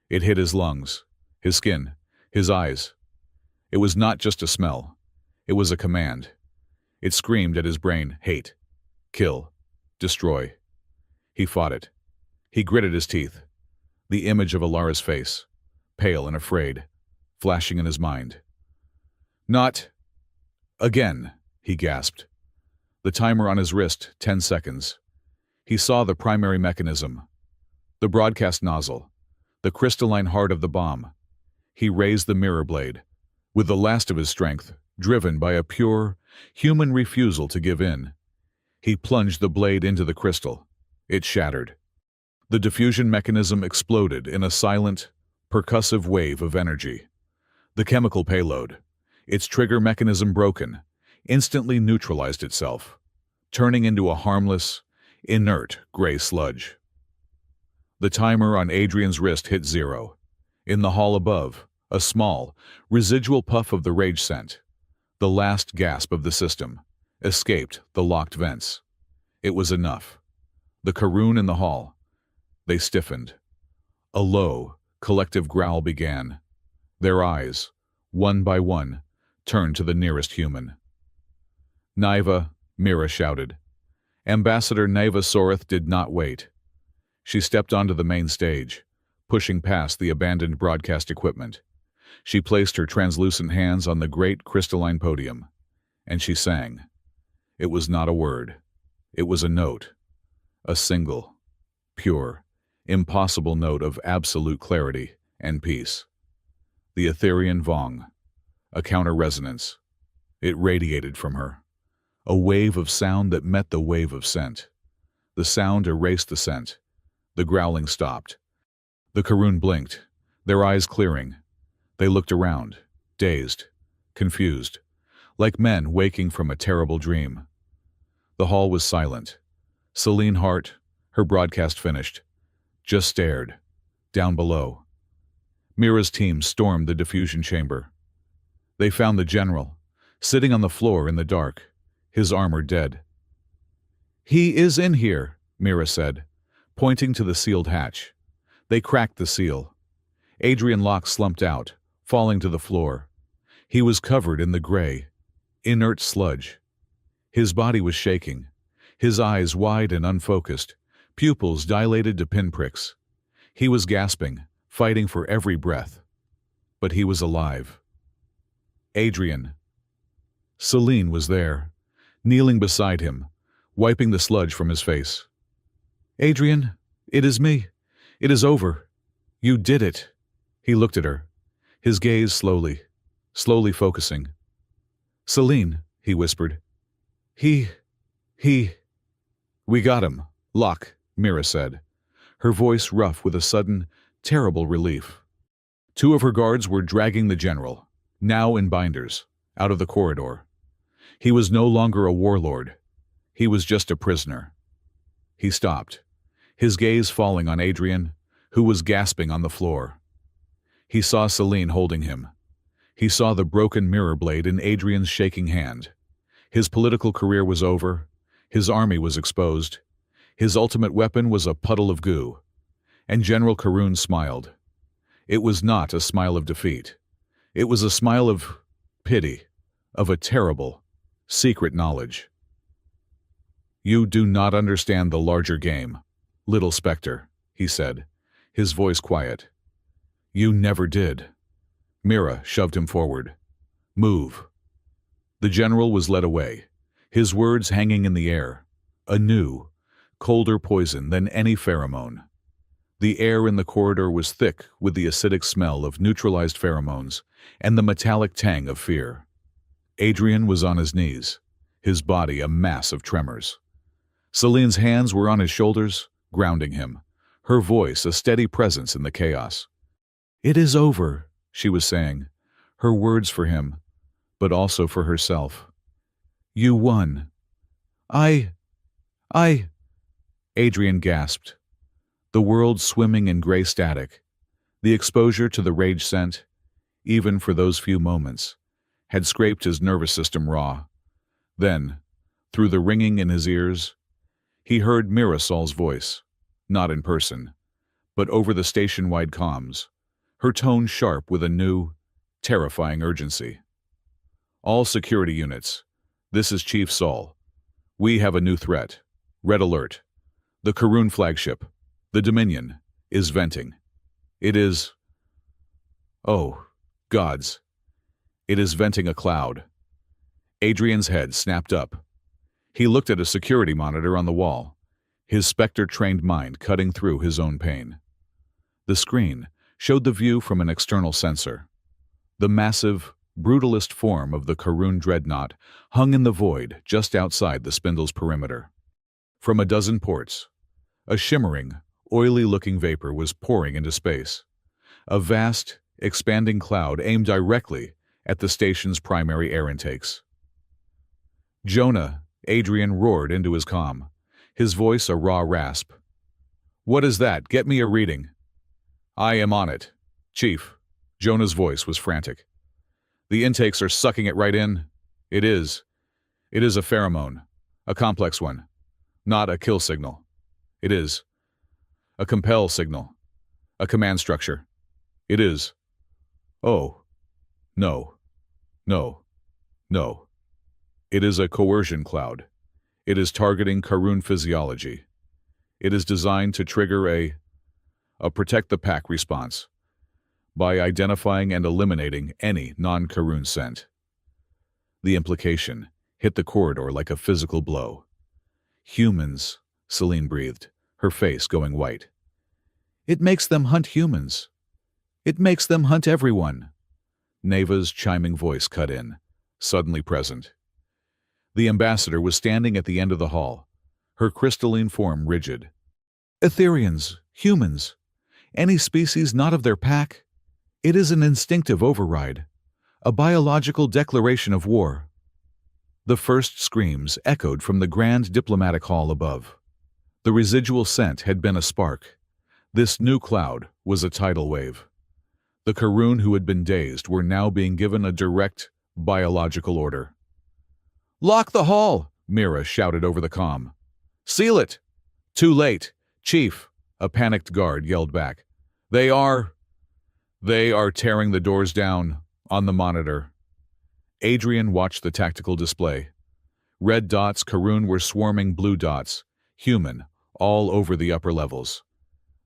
It hit his lungs, his skin, his eyes. It was not just a smell. It was a command. It screamed at his brain, hate, kill, destroy. He fought it. He gritted his teeth. The image of Alara's face, pale and afraid, flashing in his mind. "Not again," he gasped. The timer on his wrist, 10 seconds. He saw the primary mechanism. The broadcast nozzle. The crystalline heart of the bomb. He raised the mirror blade, with the last of his strength, driven by a pure, human refusal to give in. He plunged the blade into the crystal. It shattered. The diffusion mechanism exploded in a silent, percussive wave of energy. The chemical payload, its trigger mechanism broken, instantly neutralized itself, turning into a harmless, inert gray sludge. The timer on Adrian's wrist hit 0. In the hall above, a small, residual puff of the rage scent, the last gasp of the system, escaped the locked vents. It was enough. The Karoon in the hall. They stiffened. A low, collective growl began. Their eyes, one by one, turned to the nearest human. Naiva, Mira shouted. Ambassador Naiva Soreth did not wait. She stepped onto the main stage, pushing past the abandoned broadcast equipment. She placed her translucent hands on the great crystalline podium, and she sang. It was not a word. It was a note. A single, pure, impossible note of absolute clarity and peace. The Etherian Vong, a counter-resonance. It radiated from her. A wave of sound that met the wave of scent. The sound erased the scent. The growling stopped. The Karoon blinked, their eyes clearing. They looked around, dazed, confused, like men waking from a terrible dream. The hall was silent. Celine Hart, her broadcast finished, just stared, down below. Mira's team stormed the diffusion chamber. They found the general, sitting on the floor in the dark, his armor dead. He is in here, Mira said, pointing to the sealed hatch. They cracked the seal. Adrian Locke slumped out, falling to the floor. He was covered in the gray, inert sludge. His body was shaking, his eyes wide and unfocused, pupils dilated to pinpricks. He was gasping, fighting for every breath. But he was alive. Adrian. Celine was there, kneeling beside him, wiping the sludge from his face. Adrian, it is me. It is over. You did it. He looked at her, his gaze slowly focusing. Celine, he whispered. He. We got him, Locke, Mira said, her voice rough with a sudden, terrible relief. Two of her guards were dragging the general, now in binders, out of the corridor. He was no longer a warlord. He was just a prisoner. He stopped, his gaze falling on Adrian, who was gasping on the floor. He saw Celine holding him. He saw the broken mirror blade in Adrian's shaking hand. His political career was over. His army was exposed. His ultimate weapon was a puddle of goo. And General Karoon smiled. It was not a smile of defeat. It was a smile of pity, of a terrible, secret knowledge. You do not understand the larger game, little Spectre, he said, his voice quiet. You never did. Mira shoved him forward. Move. The general was led away, his words hanging in the air. A new, colder poison than any pheromone. The air in the corridor was thick with the acidic smell of neutralized pheromones and the metallic tang of fear. Adrian was on his knees, his body a mass of tremors. Celine's hands were on his shoulders, grounding him, her voice a steady presence in the chaos. It is over, she was saying, her words for him, but also for herself. You won. I... Adrian gasped. The world swimming in gray static, the exposure to the rage scent, even for those few moments, had scraped his nervous system raw. Then, through the ringing in his ears, he heard Mirasol's voice, not in person, but over the station-wide comms, her tone sharp with a new, terrifying urgency. All security units, this is Chief Sol. We have a new threat. Red alert. The Karoon flagship, the Dominion, is venting. It is... Oh, gods. It is venting a cloud. Adrian's head snapped up. He looked at a security monitor on the wall, his Spectre-trained mind cutting through his own pain. The screen showed the view from an external sensor. The massive, brutalist form of the Karoon dreadnought hung in the void just outside the spindle's perimeter. From a dozen ports, a shimmering, oily-looking vapor was pouring into space. A vast, expanding cloud aimed directly at the station's primary air intakes. Jonah, Adrian roared into his comm, his voice a raw rasp. "What is that? Get me a reading." "I am on it, Chief." Jonah's voice was frantic. "The intakes are sucking it right in." It is. It is a pheromone. A complex one. Not a kill signal. It is. A compel signal. A command structure. It is. Oh. No. No. No. It is a coercion cloud. It is targeting Karun physiology. It is designed to trigger a protect the pack response by identifying and eliminating any non-Karun scent. The implication hit the corridor like a physical blow. "Humans," Celine breathed, her face going white. "It makes them hunt humans. It makes them hunt everyone." Neva's chiming voice cut in, suddenly present. The ambassador was standing at the end of the hall, her crystalline form rigid. "Etherians, humans, any species not of their pack, it is an instinctive override, a biological declaration of war." The first screams echoed from the grand diplomatic hall above. The residual scent had been a spark. This new cloud was a tidal wave. The Karun who had been dazed were now being given a direct, biological order. "Lock the hall!" Mira shouted over the comm. "Seal it!" "Too late, Chief," a panicked guard yelled back. They are tearing the doors down." On the monitor, Adrian watched the tactical display. Red dots, Karun were swarming blue dots, human, all over the upper levels.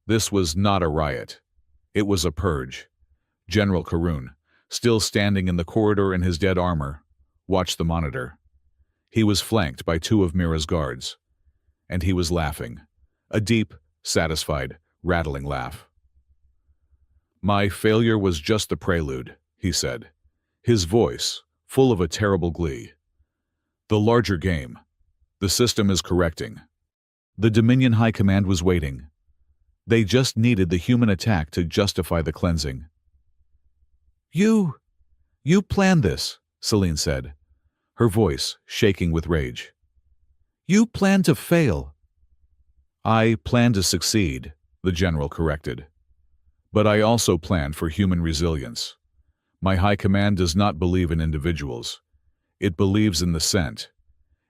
This was not a riot. It was a purge. General Karun, still standing in the corridor in his dead armor, watched the monitor. He was flanked by two of Mira's guards. And he was laughing. A deep, satisfied, rattling laugh. "My failure was just the prelude," he said, his voice full of a terrible glee. "The larger game. The system is correcting." The Dominion High Command was waiting. They just needed the human attack to justify the cleansing. You planned this," Celine said, her voice shaking with rage. "You planned to fail." "I planned to succeed," the general corrected. "But I also planned for human resilience. My high command does not believe in individuals. It believes in the scent.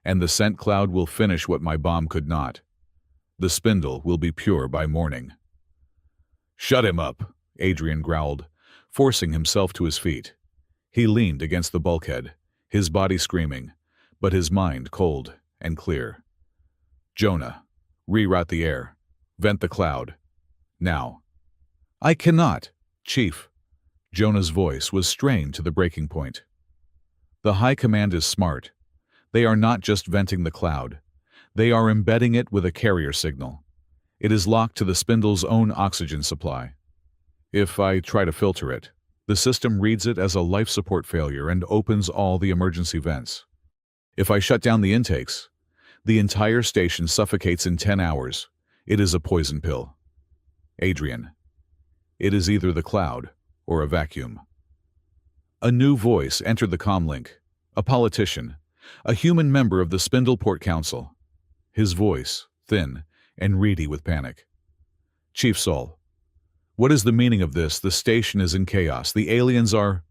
And the scent cloud will finish what my bomb could not. The spindle will be pure by morning." "Shut him up," Adrian growled, forcing himself to his feet. He leaned against the bulkhead, his body screaming, but his mind cold and clear. "Jonah, reroute the air. Vent the cloud. Now." "I cannot, Chief." Jonah's voice was strained to the breaking point. "The High Command is smart. They are not just venting the cloud. They are embedding it with a carrier signal. It is locked to the spindle's own oxygen supply. If I try to filter it, the system reads it as a life support failure and opens all the emergency vents. If I shut down the intakes, the entire station suffocates in 10 hours. It is a poison pill. Adrian, it is either the cloud or a vacuum." A new voice entered the comlink, a politician, a human member of the Spindleport Council. His voice, thin and reedy with panic. "Chief Sol, what is the meaning of this? The station is in chaos. The aliens are...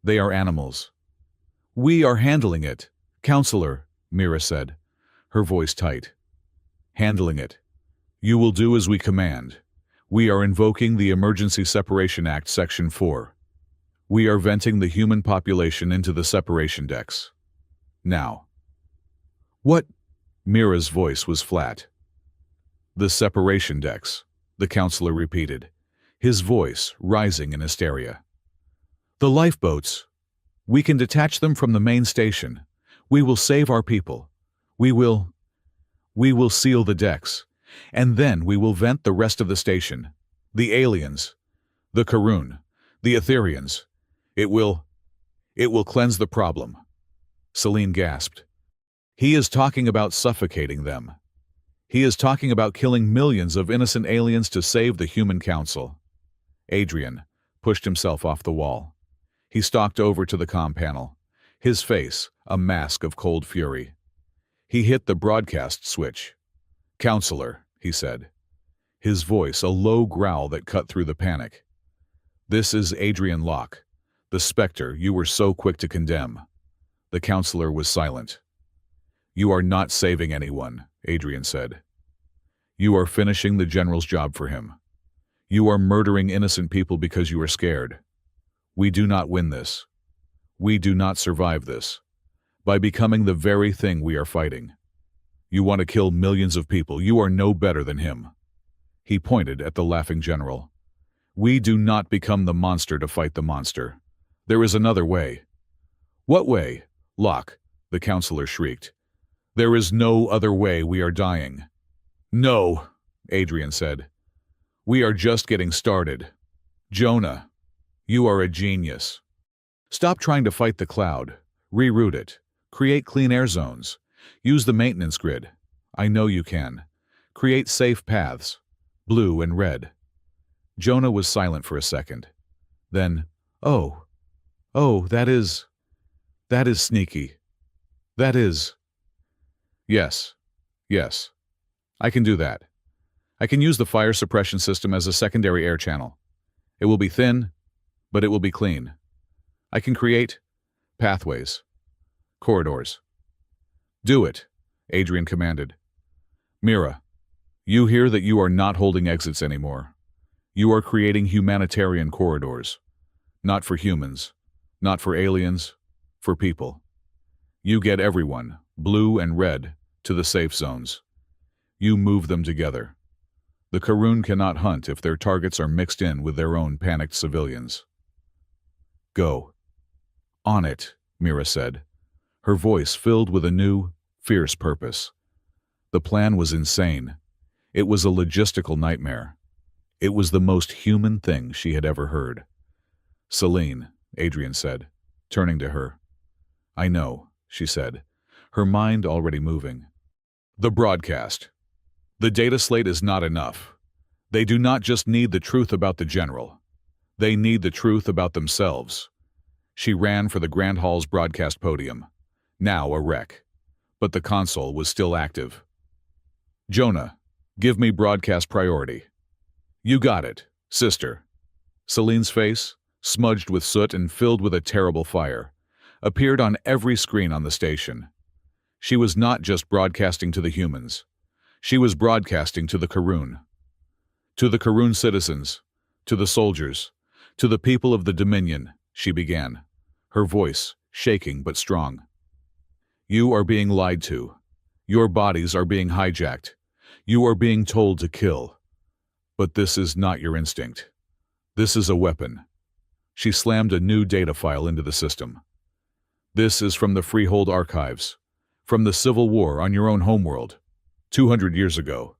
They are animals. We are handling it." "Counselor," Mira said, her voice tight. "Handling it. You will do as we command. We are invoking the Emergency Separation Act, Section 4. We are venting the human population into the separation decks. Now." "What?" Mira's voice was flat. "The separation decks," the counselor repeated, his voice rising in hysteria. "The lifeboats. We can detach them from the main station. We will save our people. We will seal the decks. And then we will vent the rest of the station. The aliens. The Karun. The Etherians. It will cleanse the problem." Celine gasped. "He is talking about suffocating them. He is talking about killing millions of innocent aliens to save the human council." Adrian pushed himself off the wall. He stalked over to the comm panel, his face a mask of cold fury. He hit the broadcast switch. Counselor, he said, his voice a low growl that cut through the panic. This is Adrian Locke, the specter you were so quick to condemn. The counselor was silent. You are not saving anyone, Adrian said. You are finishing the general's job for him. You are murdering innocent people because you are scared. We do not win this. We do not survive this. By becoming the very thing we are fighting. You want to kill millions of people. You are no better than him. He pointed at the laughing general. We do not become the monster to fight the monster. There is another way. What way? Locke, the counselor shrieked. There is no other way. We are dying. No, Adrian said. We are just getting started. Jonah, you are a genius. Stop trying to fight the cloud. Reroute it. Create clean air zones. Use the maintenance grid. I know you can. Create safe paths. Blue and red. Jonah was silent for a second. Then, oh, that is sneaky. That is. Yes. I can do that. I can use the fire suppression system as a secondary air channel. It will be thin, but it will be clean. I can create pathways, corridors. Do it, Adrian commanded. Mira, you hear that you are not holding exits anymore. You are creating humanitarian corridors. Not for humans, not for aliens, for people. You get everyone, blue and red, to the safe zones. You move them together. The Karun cannot hunt if their targets are mixed in with their own panicked civilians. Go. On it, Mira said, her voice filled with a new, fierce purpose. The plan was insane. It was a logistical nightmare. It was the most human thing she had ever heard. Celine, Adrian said, turning to her. I know, she said, her mind already moving. The broadcast. The data slate is not enough. They do not just need the truth about the general. They need the truth about themselves. She ran for the Grand Hall's broadcast podium, now a wreck. But the console was still active. Jonah, give me broadcast priority. You got it, sister. Celine's face, smudged with soot and filled with a terrible fire, appeared on every screen on the station. She was not just broadcasting to the humans. She was broadcasting to the Karun. To the Karun citizens, to the soldiers, to the people of the Dominion, she began, her voice shaking but strong. You are being lied to. Your bodies are being hijacked. You are being told to kill. But this is not your instinct. This is a weapon. She slammed a new data file into the system. This is from the Freehold archives, from the Civil War on your own homeworld, 200 years ago.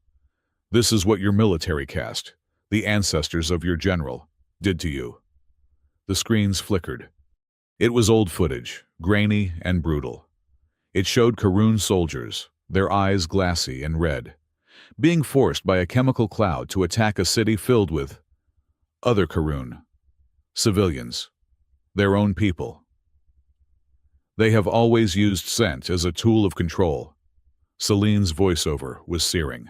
This is what your military caste, the ancestors of your general, did to you. The screens flickered. It was old footage, grainy and brutal. It showed Karun soldiers, their eyes glassy and red, being forced by a chemical cloud to attack a city filled with other Karun, civilians, their own people. They have always used scent as a tool of control. Celine's voiceover was searing.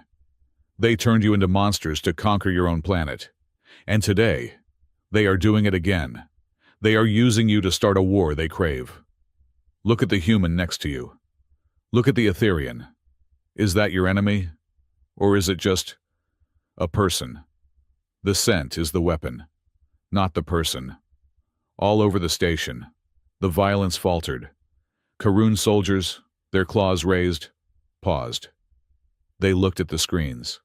They turned you into monsters to conquer your own planet. And today, they are doing it again. They are using you to start a war they crave. Look at the human next to you. Look at the Etherian. Is that your enemy? Or is it just a person? The scent is the weapon, not the person. All over the station, the violence faltered. Karun soldiers, their claws raised, paused. They looked at the screens.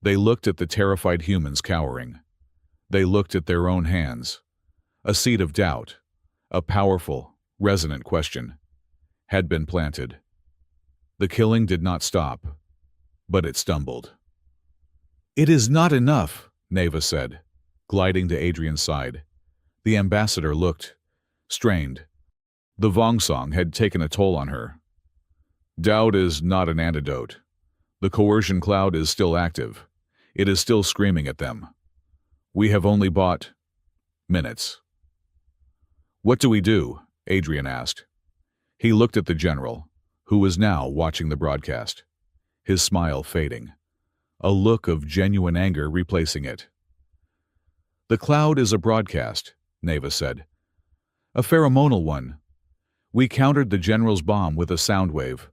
They looked at the terrified humans cowering. They looked at their own hands. A seed of doubt, a powerful, resonant question, had been planted. The killing did not stop, but it stumbled. It is not enough, Neva said, gliding to Adrian's side. The ambassador looked strained. The Vongsong had taken a toll on her. Doubt is not an antidote. The coercion cloud is still active. It is still screaming at them. We have only bought minutes. What do we do? Adrian asked. He looked at the general, who was now watching the broadcast. his smile fading, a look of genuine anger replacing it. "The cloud is a broadcast," Neva said. "A pheromonal one. We countered the general's bomb with a sound wave,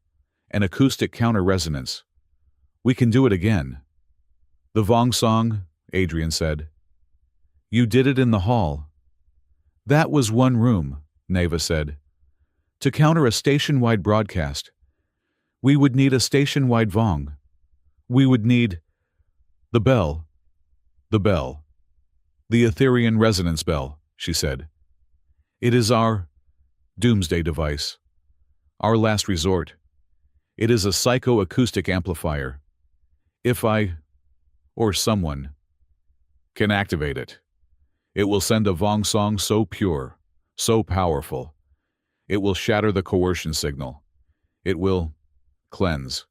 an acoustic counter-resonance. We can do it again." "The Vong song," Adrian said. "You did it in the hall." "That was one room," Neva said. "To counter a station-wide broadcast, we would need a station-wide Vong. We would need the bell." "The bell. The Etherian resonance bell," she said. "It is our doomsday device. Our last resort. It is a psychoacoustic amplifier. If I, or someone, can activate it, it will send a Vong song so pure, so powerful. It will shatter the coercion signal. It will cleanse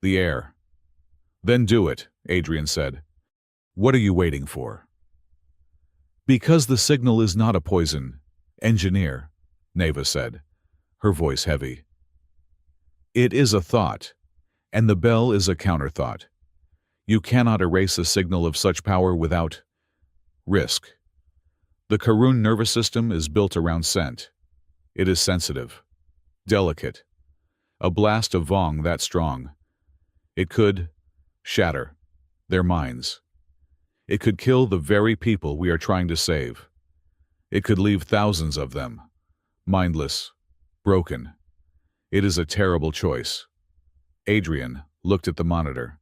the air." "Then do it," Adrian said. "What are you waiting for?" "Because the signal is not a poison, engineer," Neva said, her voice heavy. "It is a thought, and the bell is a counter-thought. You cannot erase a signal of such power without risk. The Karun nervous system is built around scent. It is sensitive, delicate. A blast of Vong that strong. It could shatter their minds. It could kill the very people we are trying to save. It could leave thousands of them, mindless, broken. It is a terrible choice." Adrian looked at the monitor.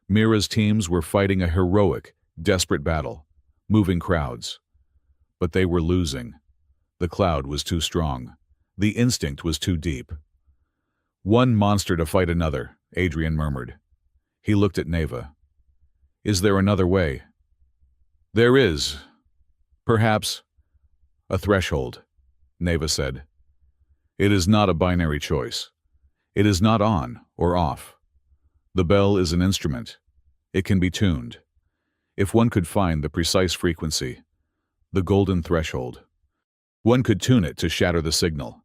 Mira's teams were fighting a heroic, desperate battle, moving crowds. But they were losing. The cloud was too strong. The instinct was too deep. "One monster to fight another," Adrian murmured. He looked at Neva. "Is there another way?" "There is. Perhaps a threshold," Neva said. "It is not a binary choice. It is not on or off. The bell is an instrument. It can be tuned. If one could find the precise frequency, the golden threshold, one could tune it to shatter the signal,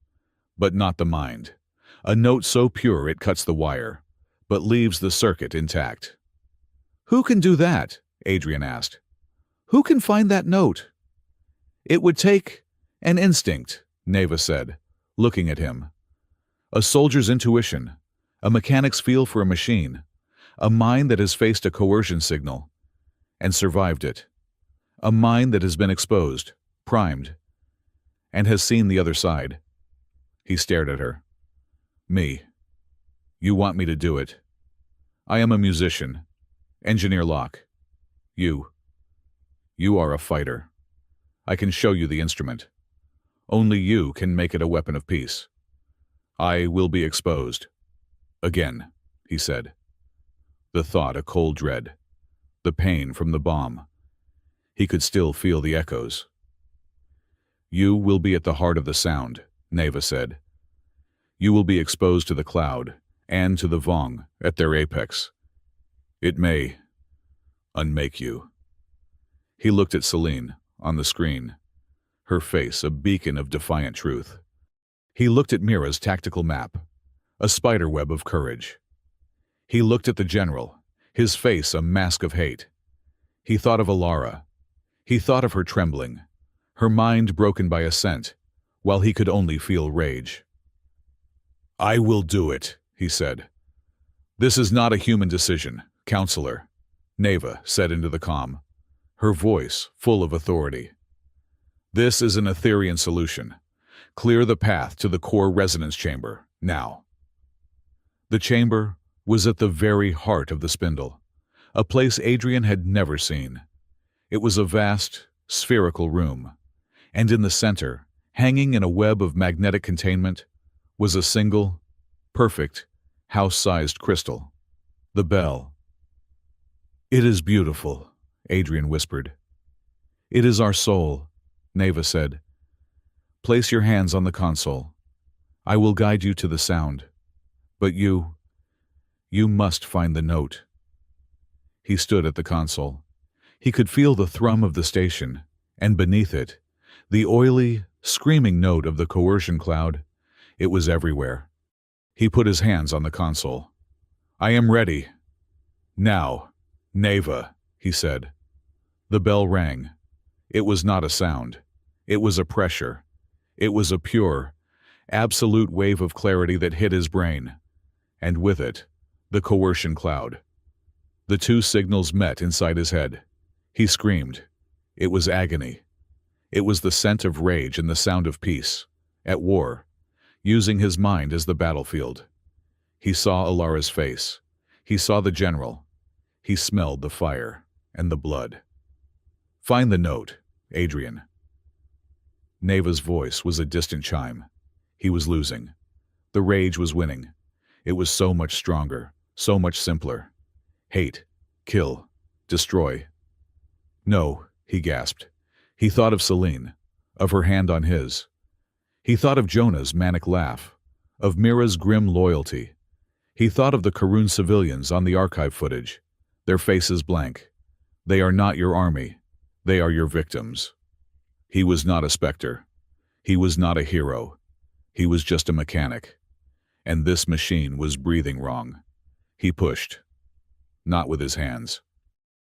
but not the mind. A note so pure it cuts the wire, but leaves the circuit intact." "Who can do that?" Adrian asked. "Who can find that note?" "It would take an instinct," Neva said, looking at him. "A soldier's intuition, a mechanic's feel for a machine, a mind that has faced a coercion signal and survived it, a mind that has been exposed, primed, and has seen the other side." He stared at her. "Me. You want me to do it. I am a musician. Engineer Locke. You are a fighter. I can show you the instrument. Only you can make it a weapon of peace. I will be exposed. Again," he said. The thought a cold dread. The pain from the bomb. He could still feel the echoes. "You will be at the heart of the sound," Neva said. "You will be exposed to the cloud and to the Vong at their apex. It may unmake you." He looked at Celine on the screen, her face a beacon of defiant truth. He looked at Mira's tactical map, a spiderweb of courage. He looked at the general, his face a mask of hate. He thought of Alara. He thought of her trembling, her mind broken by a scent, while he could only feel rage. "I will do it," he said. "This is not a human decision, counselor," Neva said into the comm, her voice full of authority. "This is an Etherian solution. Clear the path to the core resonance chamber, now." The chamber was at the very heart of the spindle, a place Adrian had never seen. It was a vast, spherical room, and in the center, hanging in a web of magnetic containment, was a single, perfect, house-sized crystal. The bell. "It is beautiful," Adrian whispered. "It is our soul," Neva said. "Place your hands on the console. I will guide you to the sound. But you must find the note." He stood at the console. He could feel the thrum of the station, and beneath it, the oily, screaming note of the coercion cloud. It was everywhere. He put his hands on the console. I am ready. Now, Neva, he said. The bell rang. It was not a sound. It was a pressure. It was a pure, absolute wave of clarity that hit his brain. And with it, the coercion cloud. The two signals met inside his head. He screamed. It was agony. It was the scent of rage and the sound of peace. At war, using his mind as the battlefield. He saw Alara's face. He saw the general. He smelled the fire and the blood. Find the note, Adrian. Neva's voice was a distant chime. He was losing. The rage was winning. It was so much stronger, so much simpler. Hate, kill, destroy. No, he gasped. He thought of Celine, of her hand on his. He thought of Jonah's manic laugh, of Mira's grim loyalty. He thought of the Karun civilians on the archive footage, their faces blank. They are not your army. They are your victims. He was not a specter. He was not a hero. He was just a mechanic. And this machine was breathing wrong. He pushed. Not with his hands.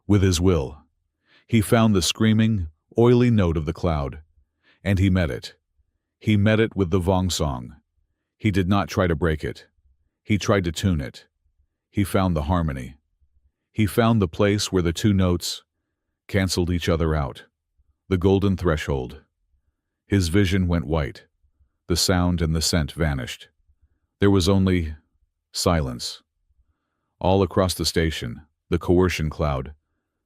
With his will. He found the screaming, oily note of the cloud. And he met it. He met it with the Vong song. He did not try to break it. He tried to tune it. He found the harmony. He found the place where the two notes canceled each other out. The golden threshold. His vision went white. The sound and the scent vanished. There was only silence. All across the station, the coercion cloud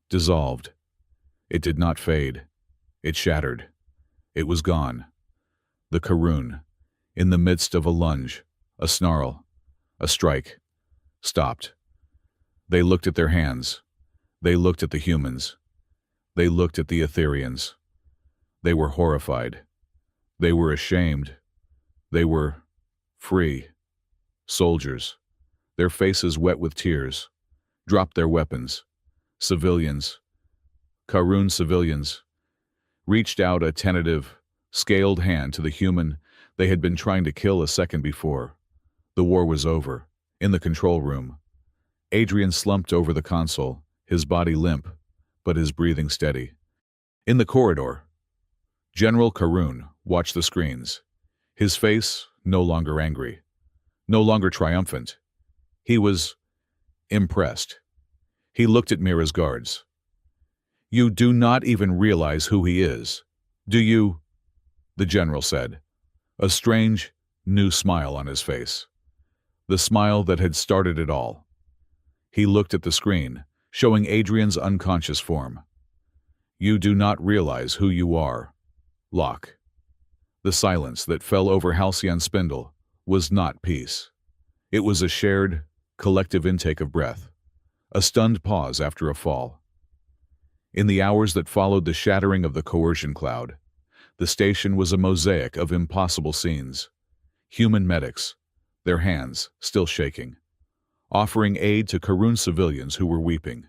dissolved. It did not fade. It shattered. It was gone. The Karun, in the midst of a lunge, a snarl, a strike, stopped. They looked at their hands. They looked at the humans. They looked at the Etherians. They were horrified. They were ashamed. They were free. Soldiers, their faces wet with tears, dropped their weapons. Civilians, Karun civilians, reached out a tentative, scaled hand to the human they had been trying to kill a second before. The war was over. In the control room, Adrian slumped over the console, his body limp, but his breathing steady. In the corridor, General Karun watched the screens. His face no longer angry, no longer triumphant. He was impressed. He looked at Mira's guards. "You do not even realize who he is, do you?" the general said, a strange, new smile on his face. The smile that had started it all. He looked at the screen, showing Adrian's unconscious form. "You do not realize who you are, Locke." The silence that fell over Halcyon Spindle was not peace. It was a shared, collective intake of breath, a stunned pause after a fall. In the hours that followed the shattering of the coercion cloud, the station was a mosaic of impossible scenes. Human medics, their hands still shaking, offering aid to Karun civilians who were weeping.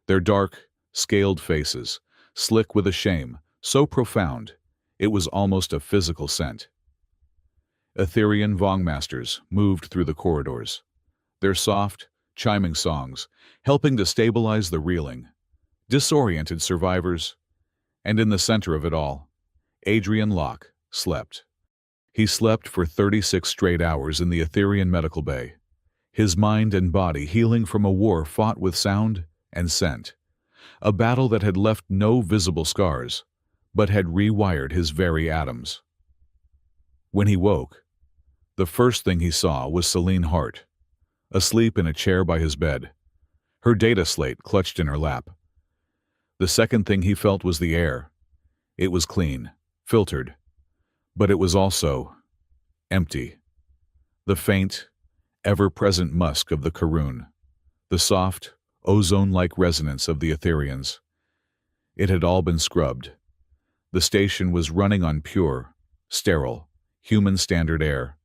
Their dark, scaled faces, slick with a shame so profound it was almost a physical scent. Etherian Vong masters moved through the corridors, their soft, chiming songs helping to stabilize the reeling, disoriented survivors, and in the center of it all, Adrian Locke slept. He slept for 36 straight hours in the Etherian medical bay, his mind and body healing from a war fought with sound and scent, a battle that had left no visible scars, but had rewired his very atoms. When he woke, the first thing he saw was Celine Hart, asleep in a chair by his bed, her data slate clutched in her lap. The second thing he felt was the air. It was clean, filtered, but it was also empty. The faint, ever-present musk of the Karun, the soft, ozone-like resonance of the Etherians. It had all been scrubbed. The station was running on pure, sterile, human standard air.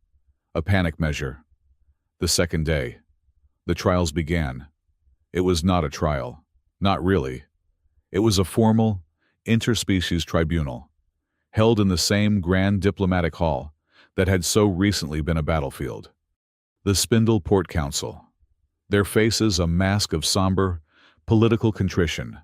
A panic measure. The second day. The trials began. It was not a trial. Not really. It was a formal, interspecies tribunal, held in the same grand diplomatic hall that had so recently been a battlefield. The Spindle Port Council. their faces a mask of somber, political contrition,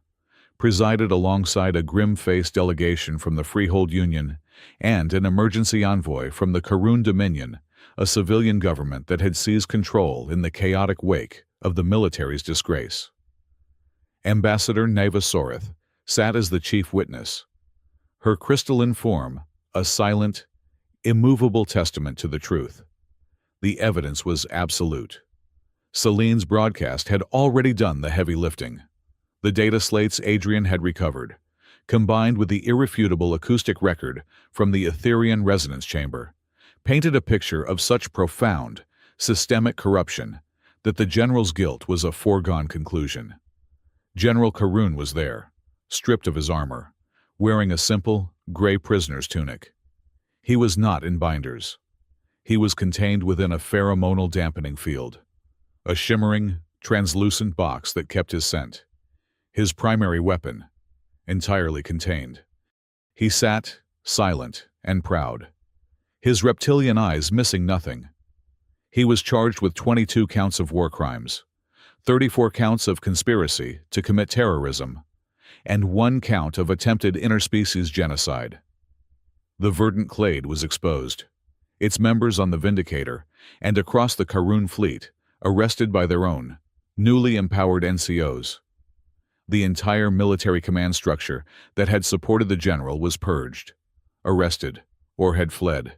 presided alongside a grim-faced delegation from the Freehold Union and an emergency envoy from the Karun Dominion, a civilian government that had seized control in the chaotic wake of the military's disgrace. Ambassador Neva Soreth sat as the chief witness, her crystalline form a silent, immovable testament to the truth. The evidence was absolute. Celine's broadcast had already done the heavy lifting. The data slates Adrian had recovered, combined with the irrefutable acoustic record from the Etherian resonance chamber, painted a picture of such profound, systemic corruption that the general's guilt was a foregone conclusion. General Karun was there, stripped of his armor, wearing a simple, gray prisoner's tunic. He was not in binders. He was contained within a pheromonal dampening field, a shimmering, translucent box that kept his scent. His primary weapon, entirely contained. He sat, silent and proud, his reptilian eyes missing nothing. He was charged with 22 counts of war crimes, 34 counts of conspiracy to commit terrorism, and 1 count of attempted interspecies genocide. The verdant clade was exposed, its members on the Vindicator and across the Karun fleet arrested by their own, newly empowered NCOs. The entire military command structure that had supported the general was purged, arrested, or had fled.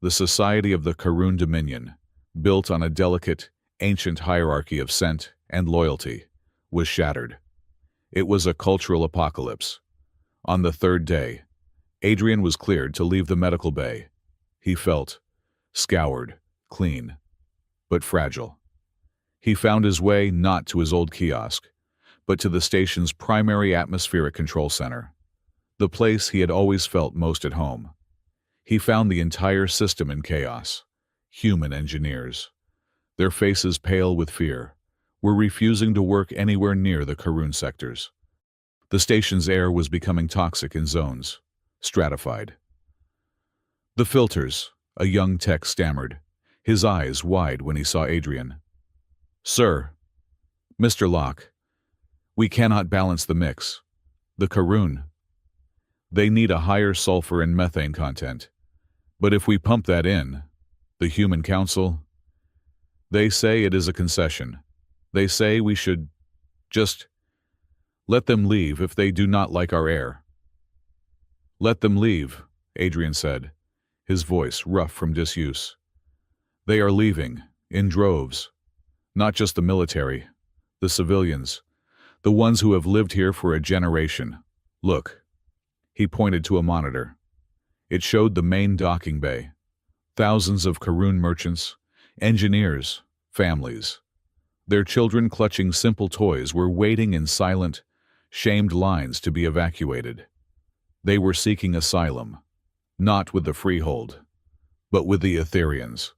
The society of the Karun Dominion, built on a delicate, ancient hierarchy of scent and loyalty, was shattered. It was a cultural apocalypse. On the 3rd day, Adrian was cleared to leave the medical bay. He felt scoured, clean, but fragile. He found his way not to his old kiosk, but to the station's primary atmospheric control center, the place he had always felt most at home. He found the entire system in chaos. Human engineers, their faces pale with fear, were refusing to work anywhere near the Karun sectors. The station's air was becoming toxic in zones, stratified. The filters, a young tech stammered, his eyes wide when he saw Adrian. "Sir, Mr. Locke, we cannot balance the mix. The Karun. They need a higher sulfur and methane content. But if we pump that in, the Human Council, they say it is a concession. They say we should just let them leave if they do not like our air." "Let them leave," Adrian said, his voice rough from disuse. "They are leaving, in droves. Not just the military, the civilians, the ones who have lived here for a generation. Look." He pointed to a monitor. It showed the main docking bay. Thousands of Karun merchants, engineers, families. Their children clutching simple toys were waiting in silent, shamed lines to be evacuated. They were seeking asylum, not with the Freehold, but with the Etherians,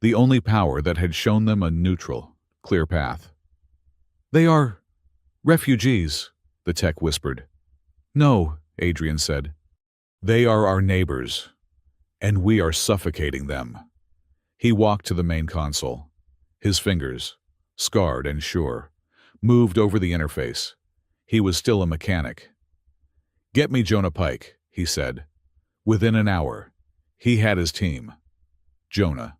the only power that had shown them a neutral, clear path. "They are refugees," the tech whispered. "No," Adrian said. "They are our neighbors, and we are suffocating them." He walked to the main console. His fingers, scarred and sure, moved over the interface. He was still a mechanic. "Get me Jonah Pike," he said. Within an hour, he had his team. Jonah,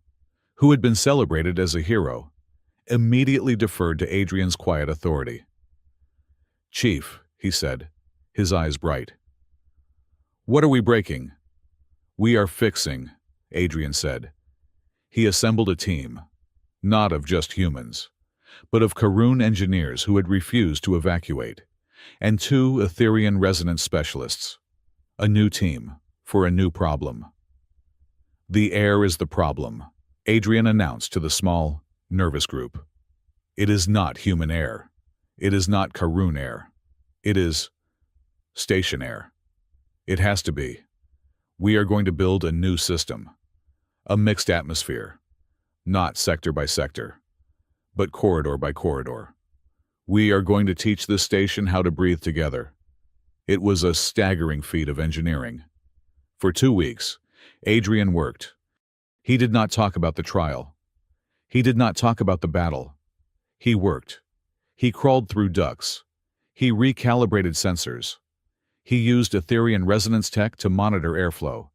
who had been celebrated as a hero, immediately deferred to Adrian's quiet authority. "Chief," he said, his eyes bright. "What are we breaking?" "We are fixing," Adrian said. He assembled a team, not of just humans, but of Karun engineers who had refused to evacuate, and 2 Etherian resonance specialists. A new team, for a new problem. "The air is the problem," Adrian announced to the small, nervous group. "It is not human air. It is not Karun air. It is station air. It has to be. We are going to build a new system. A mixed atmosphere. Not sector by sector, but corridor by corridor. We are going to teach this station how to breathe together." It was a staggering feat of engineering. For 2 weeks, Adrian worked. He did not talk about the trial. He did not talk about the battle. He worked. He crawled through ducts. He recalibrated sensors. He used Etherian resonance tech to monitor airflow,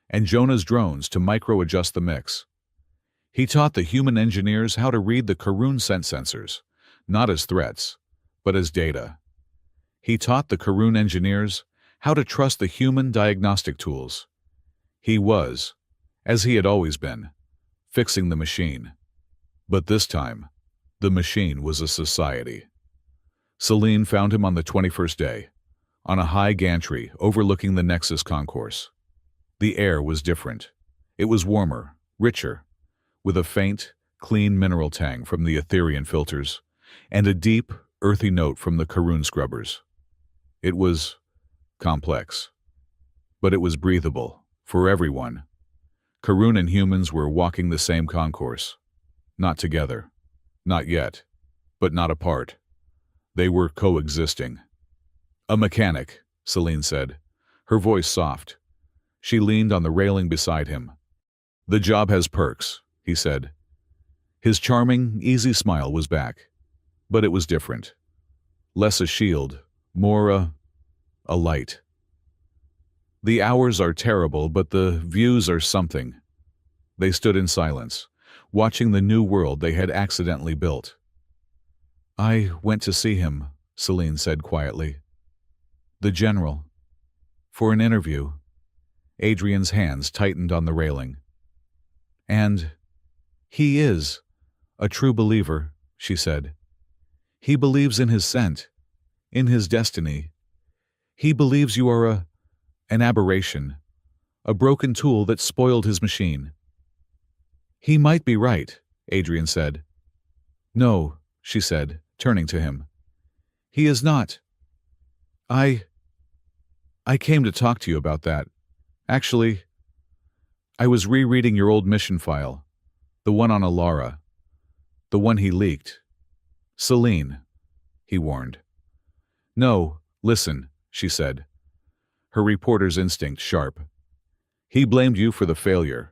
and Jonah's drones to micro-adjust the mix. He taught the human engineers how to read the Karun scent sensors, not as threats, but as data. He taught the Karun engineers how to trust the human diagnostic tools. He was, as he had always been, fixing the machine. But this time, the machine was a society. Celine found him on the 21st day, on a high gantry overlooking the Nexus concourse. The air was different. It was warmer, richer, with a faint, clean mineral tang from the Etherian filters, and a deep, earthy note from the Karun scrubbers. It was complex, but it was breathable for everyone. Karun and humans were walking the same concourse. Not together. Not yet. But not apart. They were coexisting. "A mechanic," Celine said, her voice soft. She leaned on the railing beside him. "The job has perks," he said. His charming, easy smile was back. But it was different. Less a shield, more a light. "The hours are terrible, but the views are something." They stood in silence, watching the new world they had accidentally built. "I went to see him," Celine said quietly. "The general. For an interview." Adrian's hands tightened on the railing. "And he is a true believer," she said. "He believes in his scent, in his destiny. He believes you are an aberration, a broken tool that spoiled his machine." "He might be right," Adrian said. "No," she said, turning to him. "He is not. I came to talk to you about that. Actually, I was rereading your old mission file, the one on Alara, the one he leaked." "Celine," he warned. "No, listen," she said, her reporter's instinct sharp. "He blamed you for the failure.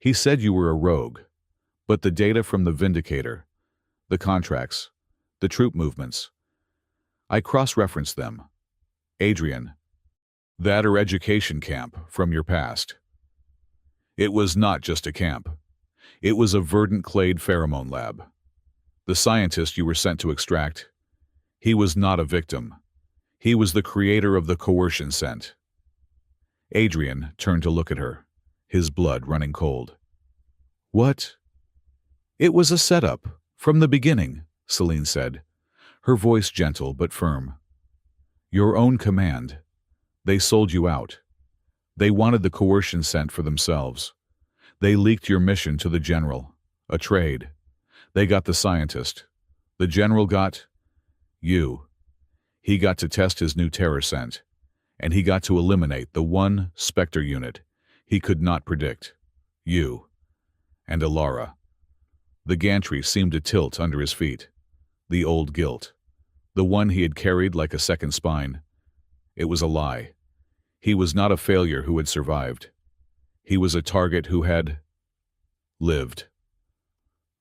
He said you were a rogue. But the data from the Vindicator, the contracts, the troop movements, I cross-referenced them. Adrian, that or education camp from your past. It was not just a camp. It was a verdant clade pheromone lab. The scientist you were sent to extract, he was not a victim. He was the creator of the coercion scent." Adrian turned to look at her, his blood running cold. "What?" "It was a setup, from the beginning," Celine said, her voice gentle but firm. "Your own command. They sold you out. They wanted the coercion scent for themselves. They leaked your mission to the general. A trade. They got the scientist. The general got you. He got to test his new terror scent, and he got to eliminate the one Spectre unit he could not predict. You. And Alara." The gantry seemed to tilt under his feet. The old guilt. The one he had carried like a second spine. It was a lie. He was not a failure who had survived. He was a target who had lived.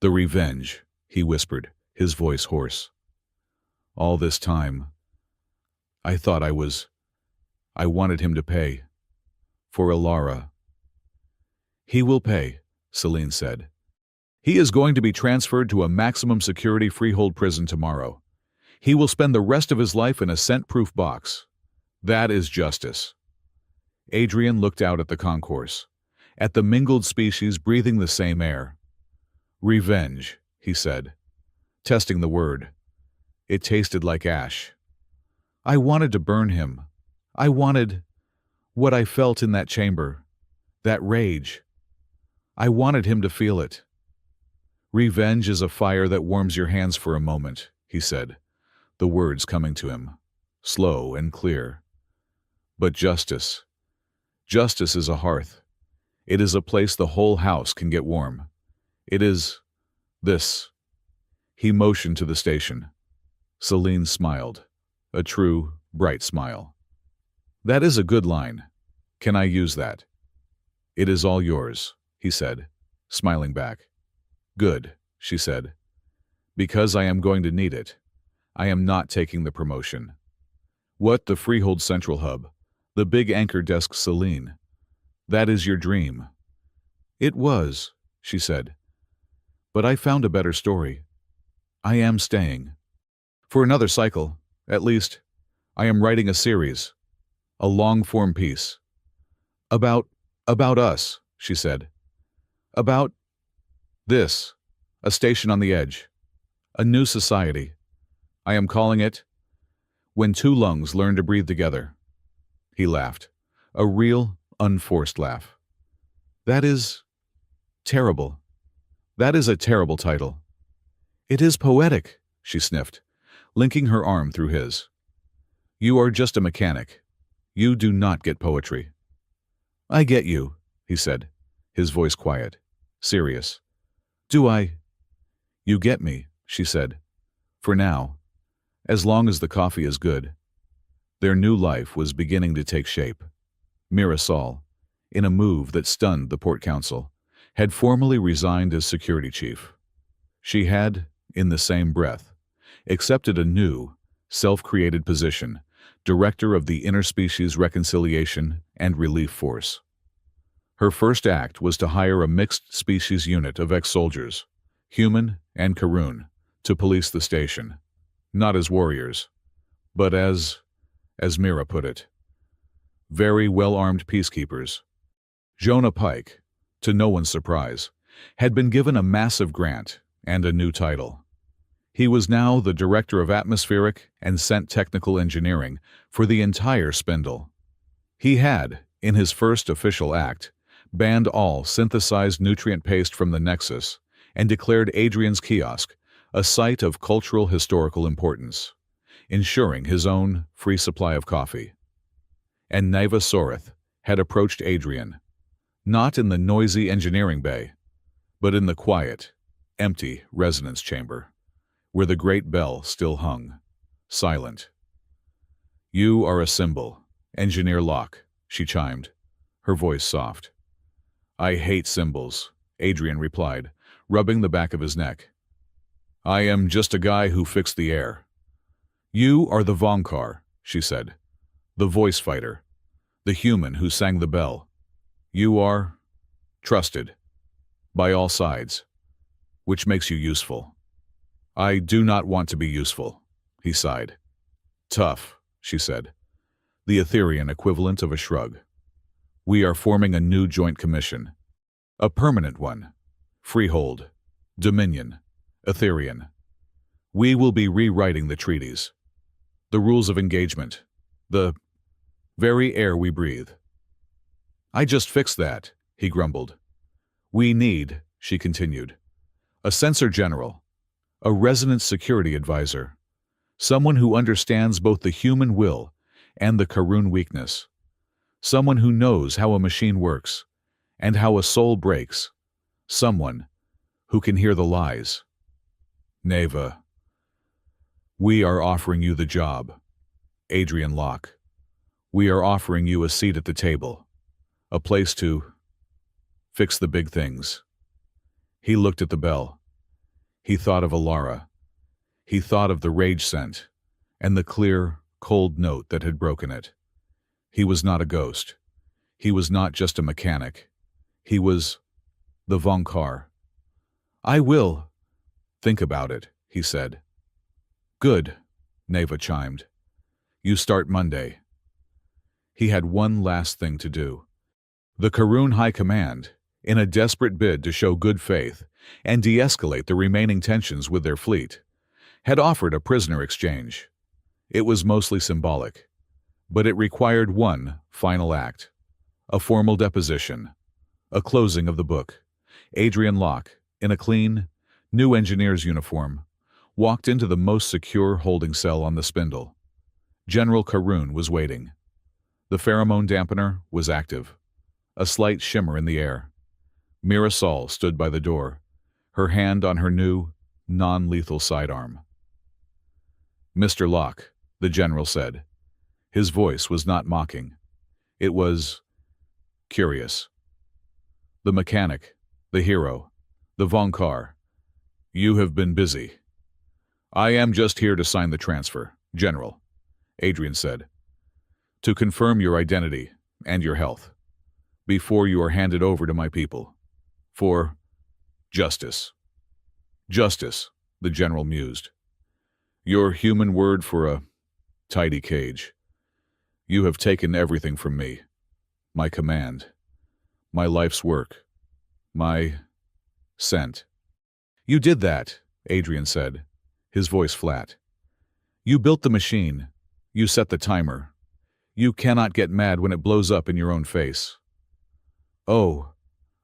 "The revenge," he whispered, his voice hoarse. "All this time, I thought I wanted him to pay. For Alara." "He will pay," Celine said. "He is going to be transferred to a maximum security freehold prison tomorrow. He will spend the rest of his life in a scent-proof box. That is justice." Adrian looked out at the concourse, at the mingled species breathing the same air. "Revenge," he said, testing the word. It tasted like ash. "I wanted to burn him. I wanted what I felt in that chamber, that rage. I wanted him to feel it." "Revenge is a fire that warms your hands for a moment," he said, the words coming to him, slow and clear. "But justice is a hearth. It is a place the whole house can get warm. It is this." He motioned to the station. Celine smiled, a true, bright smile. "That is a good line. Can I use that?" "It is all yours," he said, smiling back. "Good," she said. Because I am going to need it. I am not taking the promotion. What, the Freehold Central Hub? The big anchor desk Celine? That is your dream. It was, she said. But I found a better story. I am staying. For another cycle, at least. I am writing a series. A long-form piece. About us, she said. About this. A station on the edge. A new society. I am calling it When Two Lungs Learn to Breathe Together. He laughed. A real, unforced laugh. That is terrible. That is a terrible title. It is poetic, she sniffed, linking her arm through his. You are just a mechanic. You do not get poetry. I get you, he said, his voice quiet, serious. Do I? You get me, she said. For now. As long as the coffee is good. Their new life was beginning to take shape. Mirasol, in a move that stunned the Port Council, had formally resigned as security chief. She had, in the same breath, accepted a new, self-created position, director of the Interspecies Reconciliation and Relief Force. Her first act was to hire a mixed-species unit of ex-soldiers, human and Karun, to police the station, not as warriors, but as Mira put it, very well-armed peacekeepers. Jonah Pike, to no one's surprise, had been given a massive grant and a new title. He was now the Director of Atmospheric and Scent Technical Engineering for the entire spindle. He had, in his first official act, banned all synthesized nutrient paste from the Nexus and declared Adrian's kiosk a site of cultural historical importance, ensuring his own free supply of coffee. And Neva Soreth had approached Adrian, not in the noisy engineering bay, but in the quiet, empty resonance chamber, where the great bell still hung, silent. You are a symbol, Engineer Locke, she chimed, her voice soft. I hate symbols, Adrian replied, rubbing the back of his neck. I am just a guy who fixed the air. You are the Vonkar, she said, the voice fighter, the human who sang the bell. You are trusted by all sides, which makes you useful. I do not want to be useful, he sighed. Tough, she said, the Etherian equivalent of a shrug. We are forming a new joint commission, a permanent one, Freehold, Dominion, Etherian. We will be rewriting the treaties, the rules of engagement, the very air we breathe. I just fixed that, he grumbled. We need, she continued, a censor general, a resonance security advisor, someone who understands both the human will and the Karun weakness, someone who knows how a machine works and how a soul breaks, someone who can hear the lies. Neva, we are offering you the job. Adrian Locke, we are offering you a seat at the table, a place to fix the big things. He looked at the bell. He thought of Alara. He thought of the rage scent and the clear, cold note that had broken it. He was not a ghost. He was not just a mechanic. He was the Vonkar. I will think about it, he said. Good, Neva chimed. You start Monday. He had one last thing to do. The Karun High Command, in a desperate bid to show good faith and de-escalate the remaining tensions with their fleet, had offered a prisoner exchange. It was mostly symbolic, but it required one final act, a formal deposition, a closing of the book. Adrian Locke, in a clean, new engineer's uniform, walked into the most secure holding cell on the spindle. General Karun was waiting. The pheromone dampener was active, a slight shimmer in the air. Mirasol stood by the door, her hand on her new, non-lethal sidearm. Mr. Locke, the general said. His voice was not mocking. It was curious. The mechanic, the hero, the Vonkar. You have been busy. I am just here to sign the transfer, General, Adrian said, to confirm your identity and your health, before you are handed over to my people. For justice. Justice, the general mused. Your human word for a tidy cage. You have taken everything from me. My command. My life's work. My scent. You did that, Adrian said, his voice flat. You built the machine. You set the timer. You cannot get mad when it blows up in your own face. Oh,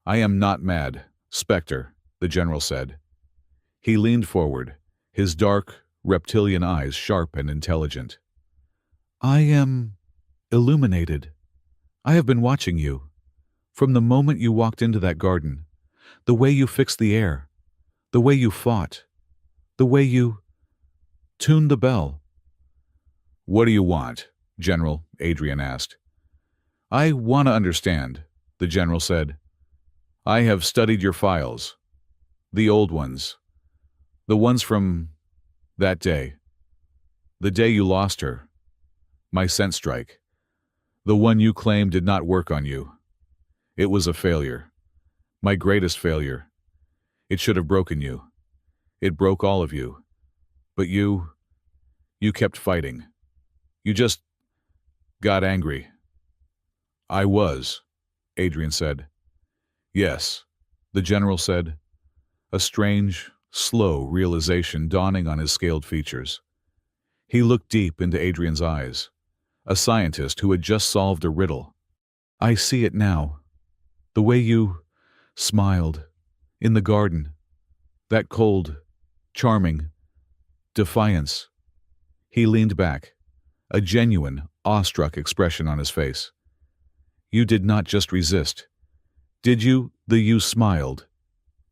I am not mad, Spectre, the general said. He leaned forward, his dark, reptilian eyes sharp and intelligent. I am illuminated. I have been watching you. From the moment you walked into that garden, the way you fixed the air, the way you fought, the way you tuned the bell. What do you want, General? Adrian asked. I want to understand, the general said. I have studied your files. The old ones. The ones from that day. The day you lost her. My scent strike. The one you claimed did not work on you. It was a failure. My greatest failure. It should have broken you. It broke all of you. But you kept fighting. You just got angry. I was, Adrian said. Yes, the general said, a strange, slow realization dawning on his scaled features. He looked deep into Adrian's eyes, a scientist who had just solved a riddle. I see it now. The way you smiled in the garden, that cold, charming defiance. He leaned back, a genuine, awestruck expression on his face. You did not just resist. Did you? You smiled.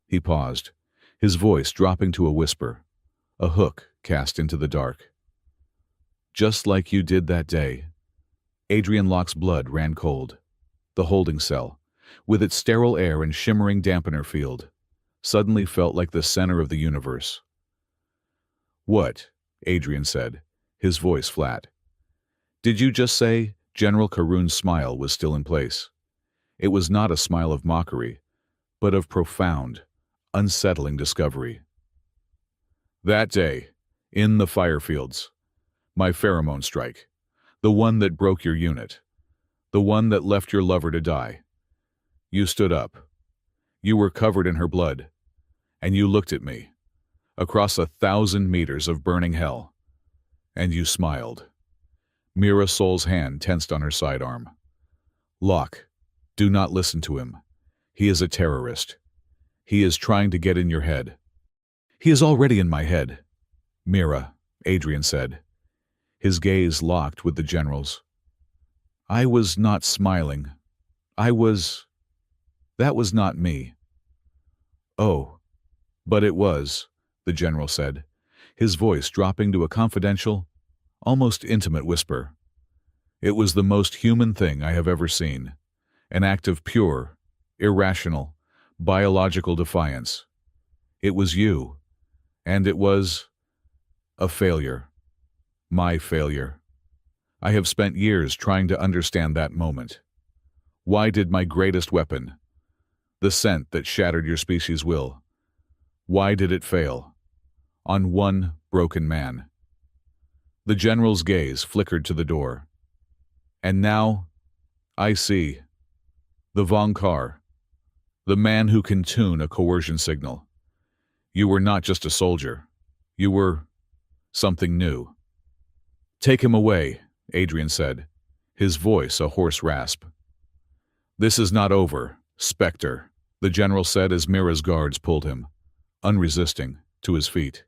He paused, his voice dropping to a whisper, a hook cast into the dark. Just like you did that day. Adrian Locke's blood ran cold. The holding cell, with its sterile air and shimmering dampener field, suddenly felt like the center of the universe. What? Adrian said, his voice flat. Did you just say? General Karoon's smile was still in place. It was not a smile of mockery, but of profound, unsettling discovery. That day, in the firefields, my pheromone strike, the one that broke your unit, the one that left your lover to die. You stood up. You were covered in her blood, and you looked at me, across 1,000 meters of burning hell, and you smiled. Mira Sol's hand tensed on her sidearm. Locke, do not listen to him. He is a terrorist. He is trying to get in your head. He is already in my head. Mira, Adrian said. His gaze locked with the general's. I was not smiling. That was not me. Oh, but it was, the general said, his voice dropping to a confidential, almost intimate whisper. It was the most human thing I have ever seen, an act of pure, irrational, biological defiance. It was you, and it was a failure. My failure. I have spent years trying to understand that moment. Why did my greatest weapon, the scent that shattered your species' will, why did it fail? On one broken man. The general's gaze flickered to the door. And now, I see. The Vonkar. The man who can tune a coercion signal. You were not just a soldier. You were something new. Take him away, Adrian said, his voice a hoarse rasp. This is not over, Spectre, the general said as Mira's guards pulled him, unresisting, to his feet.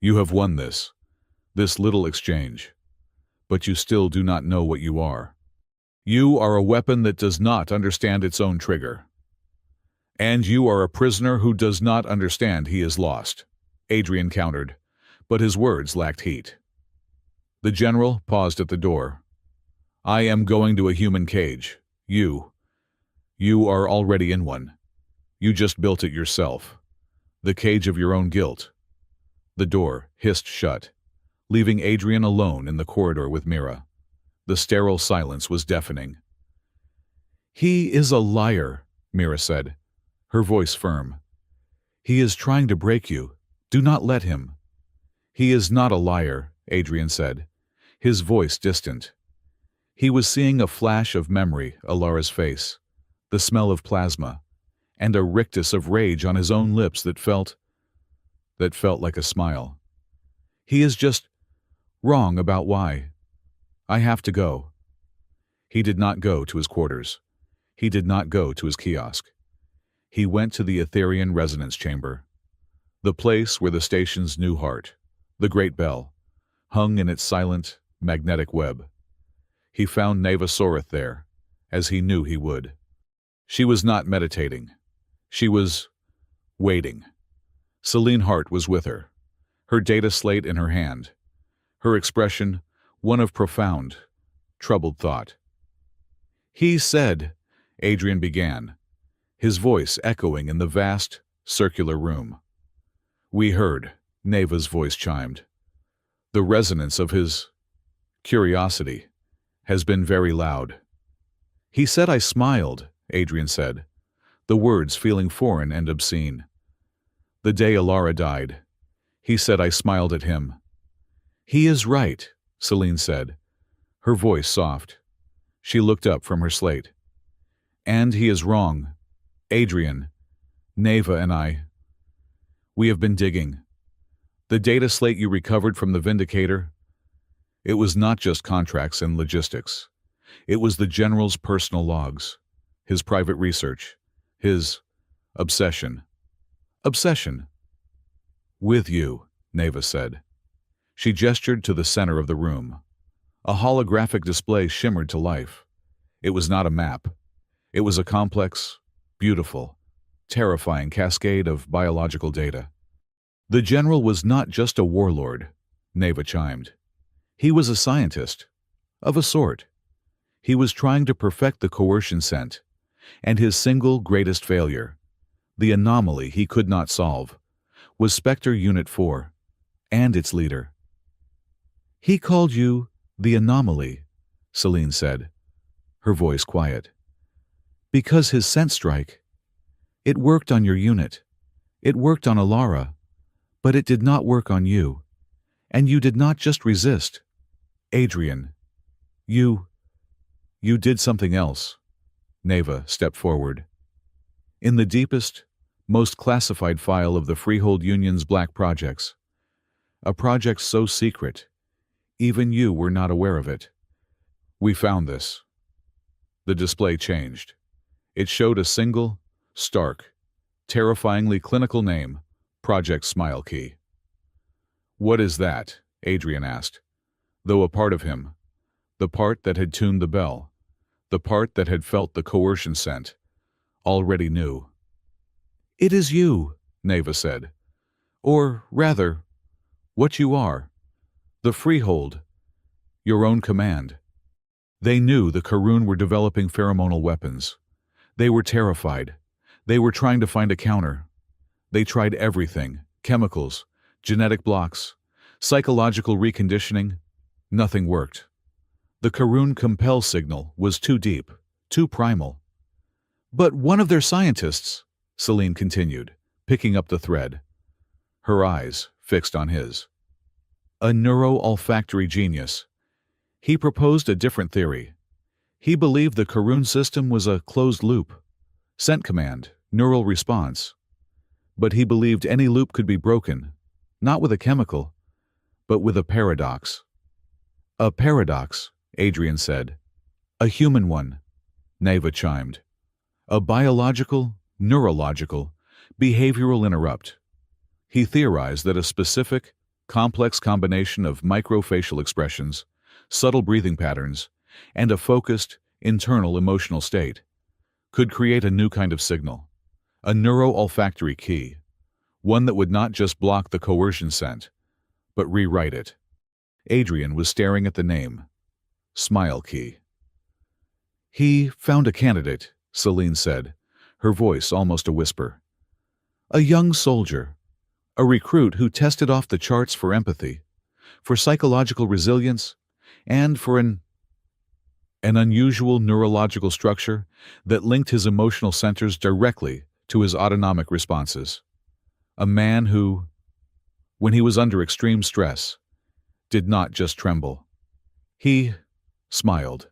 You have won this little exchange, but you still do not know what you are. You are a weapon that does not understand its own trigger. And you are a prisoner who does not understand he is lost, Adrian countered, but his words lacked heat. The general paused at the door. I am going to a human cage. You are already in one. You just built it yourself. The cage of your own guilt. The door hissed shut, leaving Adrian alone in the corridor with Mira. The sterile silence was deafening. "He is a liar," Mira said, her voice firm. "He is trying to break you. Do not let him." "He is not a liar," Adrian said, his voice distant. He was seeing a flash of memory Alara's face, the smell of plasma, and a rictus of rage on his own lips that felt like a smile. "He is just wrong about why. I have to go." He did not go to his quarters. He did not go to his kiosk. He went to the Etherian resonance chamber, the place where the station's new heart, the great bell, hung in its silent, magnetic web. He found Neva Soreth there, as he knew he would. She was not meditating. She was waiting. Celine Hart was with her, her data slate in her hand, her expression one of profound, troubled thought. "He said," Adrian began, his voice echoing in the vast, circular room. "We heard," Neva's voice chimed. "The resonance of his curiosity has been very loud." "He said I smiled," Adrian said, the words feeling foreign and obscene. "The day Alara died, he said I smiled at him." "He is right," Celine said, her voice soft. She looked up from her slate. "And he is wrong. Adrian, Neva and I, we have been digging. The data slate you recovered from the Vindicator, it was not just contracts and logistics. It was the General's personal logs, his private research, his obsession. Obsession. With you," Neva said. She gestured to the center of the room. A holographic display shimmered to life. It was not a map. It was a complex, beautiful, terrifying cascade of biological data. "The General was not just a warlord," Neva chimed. "He was a scientist, of a sort. He was trying to perfect the coercion scent, and his single greatest failure, the anomaly he could not solve, was Spectre Unit 4, and its leader." "He called you the anomaly," Celine said, her voice quiet. "Because his scent strike, it worked on your unit. It worked on Alara, but it did not work on you. And you did not just resist. Adrian, you did something else." Neva stepped forward. "In the deepest, most classified file of the Freehold Union's black projects, a project so secret, even you were not aware of it. We found this." The display changed. It showed a single, stark, terrifyingly clinical name, Project Smile Key. "What is that?" Adrian asked, though a part of him, the part that had tuned the bell, the part that had felt the coercion scent, already knew. "It is you," Neva said. "Or, rather, what you are. The Freehold. Your own command." They knew the Karun were developing pheromonal weapons. They were terrified. They were trying to find a counter. They tried everything: chemicals, genetic blocks, psychological reconditioning. Nothing worked. The Karun compel signal was too deep, too primal. "But one of their scientists," Celine continued, picking up the thread, her eyes fixed on his. "A neuro-olfactory genius. He proposed a different theory. He believed the Karun system was a closed loop. Scent command, neural response. But he believed any loop could be broken, not with a chemical, but with a paradox." "A paradox," Adrian said. "A human one," Neva chimed. "A biological, neurological, behavioral interrupt." He theorized that a specific, complex combination of microfacial expressions, subtle breathing patterns, and a focused, internal emotional state could create a new kind of signal, a neuro-olfactory key, one that would not just block the coercion scent, but rewrite it. Adrian was staring at the name, Smile Key. "He found a candidate," Celine said, her voice almost a whisper. "A young soldier, A recruit who tested off the charts for empathy, for psychological resilience, and for an unusual neurological structure that linked his emotional centers directly to his autonomic responses. A man who, when he was under extreme stress, did not just tremble. He smiled.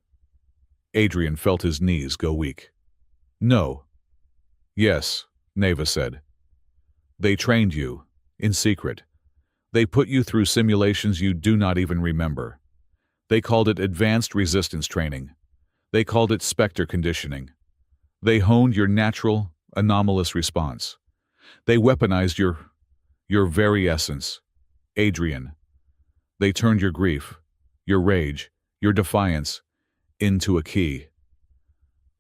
Adrian felt his knees go weak. No. Yes, Neva said. They trained you, in secret. They put you through simulations you do not even remember. They called it advanced resistance training. They called it Spectre conditioning. They honed your natural, anomalous response. They weaponized your very essence. Adrian. They turned your grief, your rage, your defiance, into a key.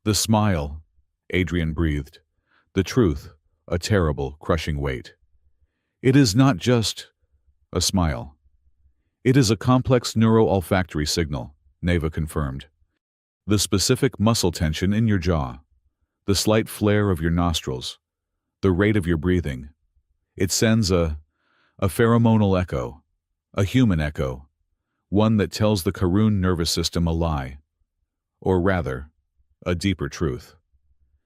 The smile, Adrian breathed. The truth, a terrible, crushing weight. It is not just a smile. It is a complex neuro-olfactory signal, Neva confirmed. The specific muscle tension in your jaw, the slight flare of your nostrils, the rate of your breathing. It sends a pheromonal echo, a human echo, one that tells the Karun nervous system a lie, or rather, a deeper truth.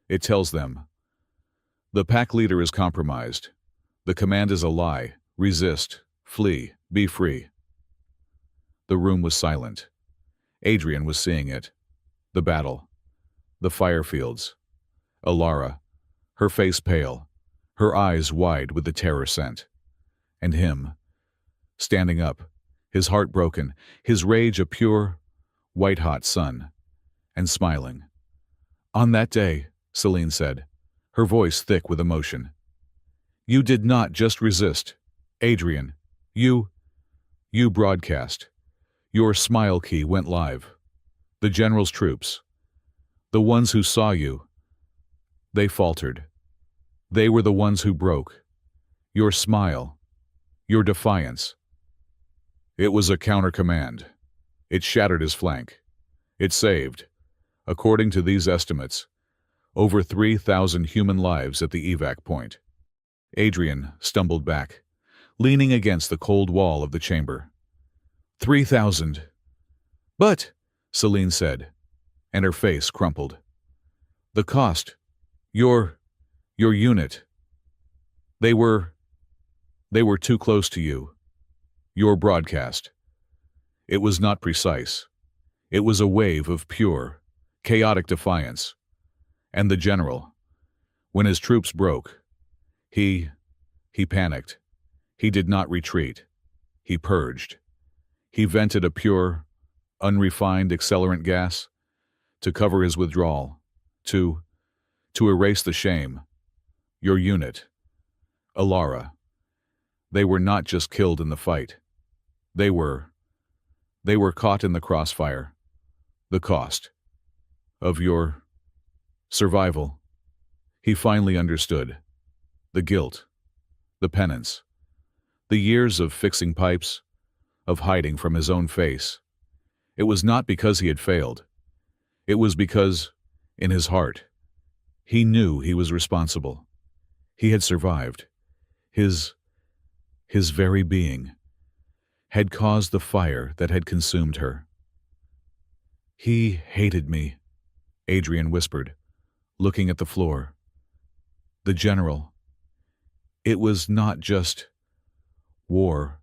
It tells them, the pack leader is compromised. The command is a lie. Resist, flee, be free. The room was silent. Adrian was seeing it. The battle. The fire fields. Alara, her face pale, her eyes wide with the terror scent. And him, standing up, his heart broken, his rage a pure, white-hot sun, and smiling. On that day, Celine said, her voice thick with emotion. You did not just resist, Adrian. You broadcast. Your smile key went live. The general's troops, the ones who saw you, they faltered. They were the ones who broke. Your smile, your defiance. It was a counter-command. It shattered his flank. It saved, according to these estimates, over 3,000 human lives at the evac point. Adrian stumbled back, leaning against the cold wall of the chamber. 3,000. But, Celine said, and her face crumpled. The cost, your unit. They were too close to you. Your broadcast. It was not precise. It was a wave of pure, chaotic defiance. And the general, when his troops broke, he panicked. He did not retreat. He purged. He vented a pure, unrefined accelerant gas to cover his withdrawal, to erase the shame. Your unit, Alara, they were not just killed in the fight. They were caught in the crossfire. The cost of your survival. He finally understood. The guilt, the penance, the years of fixing pipes, of hiding from his own face. It was not because he had failed. It was because, in his heart, he knew he was responsible. He had survived. His very being had caused the fire that had consumed her. He hated me, Adrian whispered, looking at the floor. The general. It was not just war.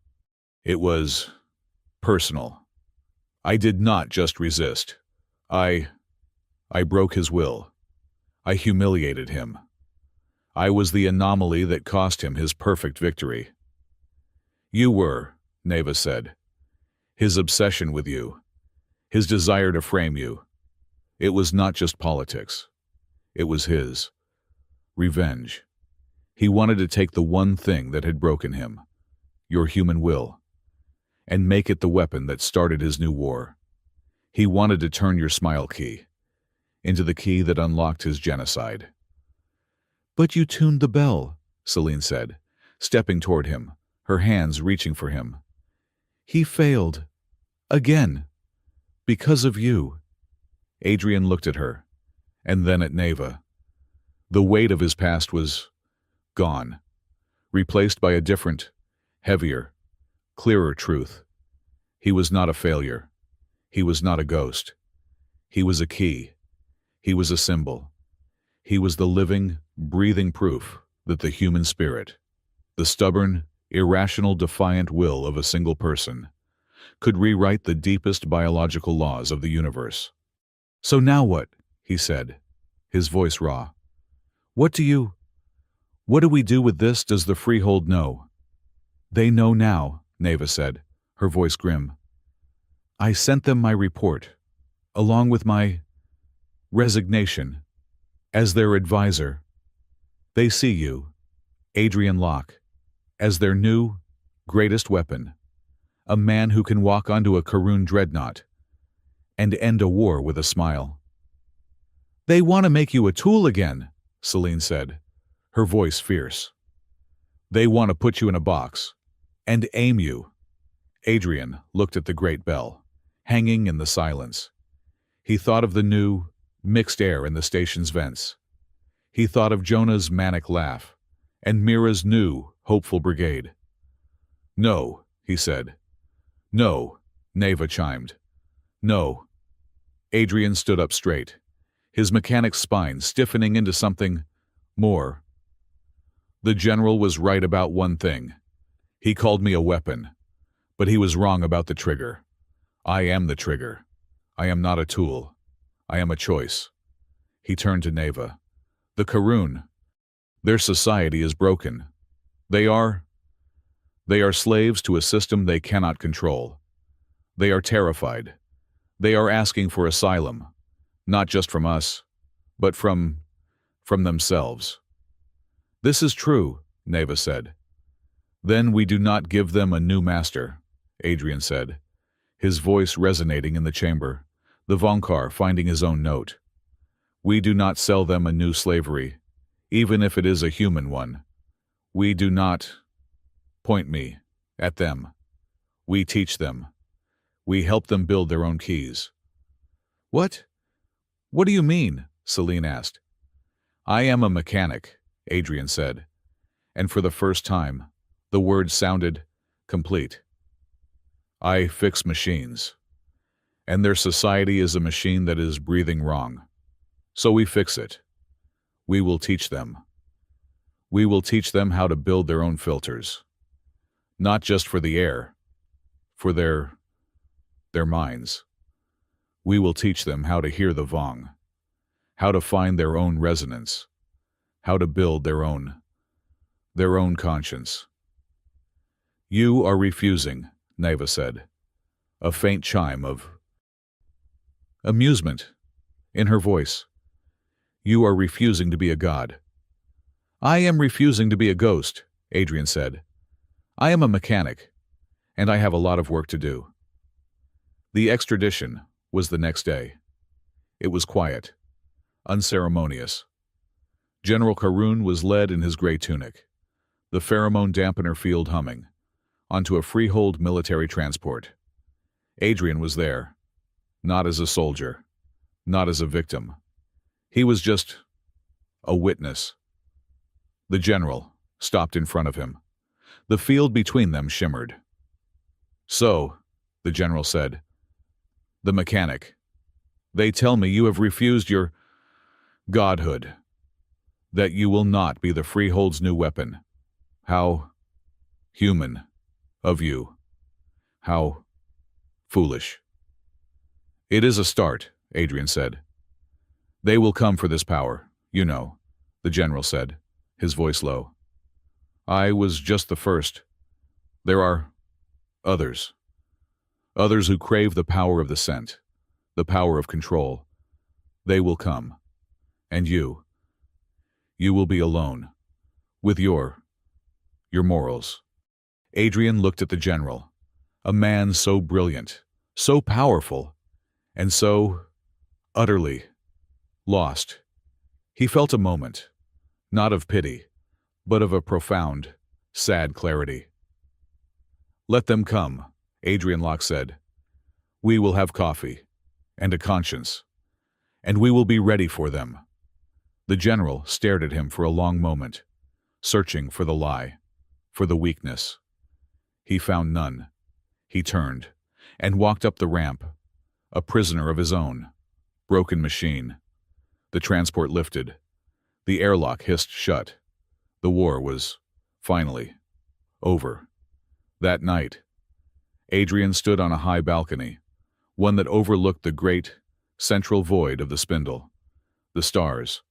It was personal. I did not just resist. I broke his will. I humiliated him. I was the anomaly that cost him his perfect victory. You were, Neva said. His obsession with you. His desire to frame you. It was not just politics. It was his revenge. He wanted to take the one thing that had broken him, your human will, and make it the weapon that started his new war. He wanted to turn your smile key into the key that unlocked his genocide. But you tuned the bell, Celine said, stepping toward him, her hands reaching for him. He failed. Again. Because of you. Adrian looked at her, and then at Neva. The weight of his past was gone. replaced by a different, heavier, clearer truth. He was not a failure. He was not a ghost. He was a key. He was a symbol. He was the living, breathing proof that the human spirit, the stubborn, irrational, defiant will of a single person, could rewrite the deepest biological laws of the universe. "So now what?" he said, his voice raw. What do we do with this? Does the Freehold know?" "They know now," Neva said, her voice grim. "I sent them my report, along with my resignation, as their advisor. They see you, Adrian Locke, as their new, greatest weapon, a man who can walk onto a Karun dreadnought and end a war with a smile." "They want to make you a tool again," Celine said, her voice fierce. "They want to put you in a box and aim you." Adrian looked at the great bell, hanging in the silence. He thought of the new, mixed air in the station's vents. He thought of Jonah's manic laugh and Mira's new, hopeful brigade. "No," he said. "No," Neva chimed. "No." Adrian stood up straight, his mechanic's spine stiffening into something more. "The general was right about one thing. He called me a weapon, but he was wrong about the trigger. I am the trigger. I am not a tool. I am a choice." He turned to Neva. "The Karun, their society is broken. They are slaves to a system they cannot control. They are terrified. They are asking for asylum, not just from us, but from themselves." "This is true," Neva said. "Then we do not give them a new master," Adrian said, his voice resonating in the chamber, the Vonkar finding his own note. "We do not sell them a new slavery, even if it is a human one. We do not point me at them. We teach them. We help them build their own keys." What do you mean?" Celine asked. "I am a mechanic," Adrian said, and for the first time, the words sounded complete. "I fix machines, and their society is a machine that is breathing wrong. So we fix it. We will teach them. We will teach them how to build their own filters. Not just for the air, for their minds. We will teach them how to hear the Vong, how to find their own resonance, how to build their own conscience." "You are refusing," Neva said, a faint chime of amusement in her voice. "You are refusing to be a god." "I am refusing to be a ghost," Adrian said. "I am a mechanic, and I have a lot of work to do." The extradition was the next day. It was quiet, unceremonious. General Karun was led in his gray tunic, the pheromone dampener field humming, onto a freehold military transport. Adrian was there, not as a soldier, not as a victim. He was just a witness. The general stopped in front of him. The field between them shimmered. "So," the general said, "the mechanic. They tell me you have refused your godhood, that you will not be the Freehold's new weapon. How human of you. How foolish." "It is a start," Adrian said. "They will come for this power, you know," the general said, his voice low. "I was just the first. There are others. Others who crave the power of the scent, the power of control. They will come. And you will be alone, with your morals." Adrian looked at the general, a man so brilliant, so powerful, and so utterly lost. He felt a moment, not of pity, but of a profound, sad clarity. "Let them come," Adrian Locke said. "We will have coffee, and a conscience, and we will be ready for them." The general stared at him for a long moment, searching for the lie. for the weakness. He found none. He turned and walked up the ramp, a prisoner of his own. Broken machine. The transport lifted. The airlock hissed shut. The war was, finally, over. That night, Adrian stood on a high balcony, one that overlooked the great, central void of the spindle. The stars,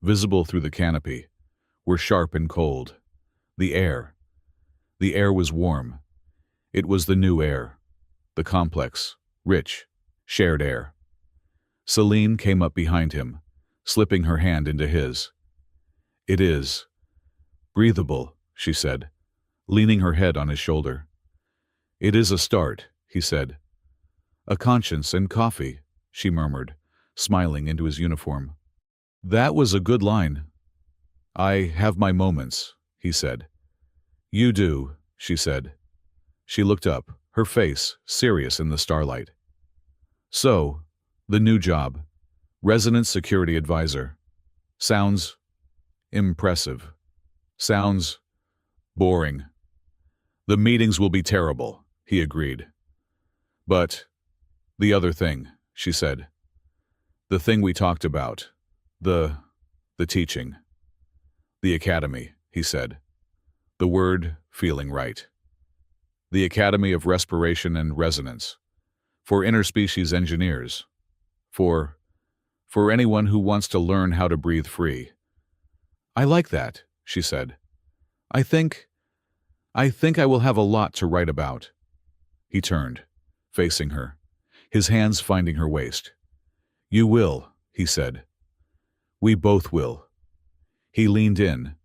visible through the canopy, were sharp and cold. The air was warm. It was the new air, the complex, rich, shared air. Celine came up behind him, slipping her hand into his. "It is breathable," she said, leaning her head on his shoulder. "It is a start," he said. "A conscience and coffee," she murmured, smiling into his uniform. "That was a good line." "I have my moments," he said. "You do," she said. She looked up, her face serious in the starlight. "So, the new job, resident security advisor. Sounds impressive. Sounds boring." "The meetings will be terrible," he agreed. "But the other thing," she said. "The thing we talked about. The teaching." "The academy," he said. The word feeling right. "The Academy of Respiration and Resonance. For interspecies engineers. For anyone who wants to learn how to breathe free." "I like that," she said. I think I will have a lot to write about." He turned, facing her, his hands finding her waist. "You will," he said. "We both will." He leaned in,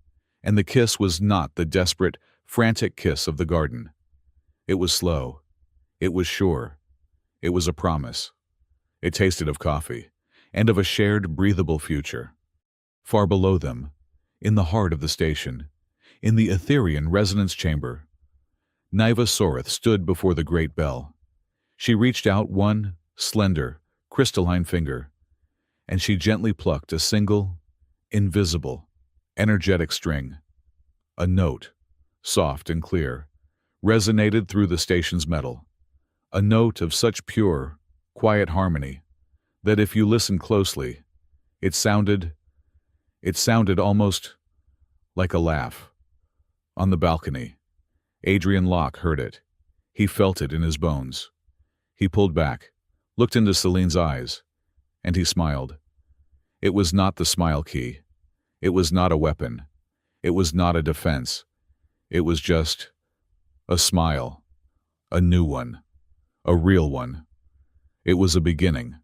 and the kiss was not the desperate, frantic kiss of the garden. It was slow. It was sure. It was a promise. It tasted of coffee, and of a shared, breathable future. Far below them, in the heart of the station, in the Etherian resonance chamber, Niva Soreth stood before the great bell. She reached out one slender, crystalline finger, and she gently plucked a single, invisible, energetic string. A note, soft and clear, resonated through the station's metal. A note of such pure, quiet harmony that if you listened closely, it sounded almost like a laugh. On the balcony, Adrian Locke heard it. He felt it in his bones. He pulled back, looked into Celine's eyes, and he smiled. It was not the smile key. It was not a weapon. It was not a defense. It was just a smile. A new one. A real one. It was a beginning.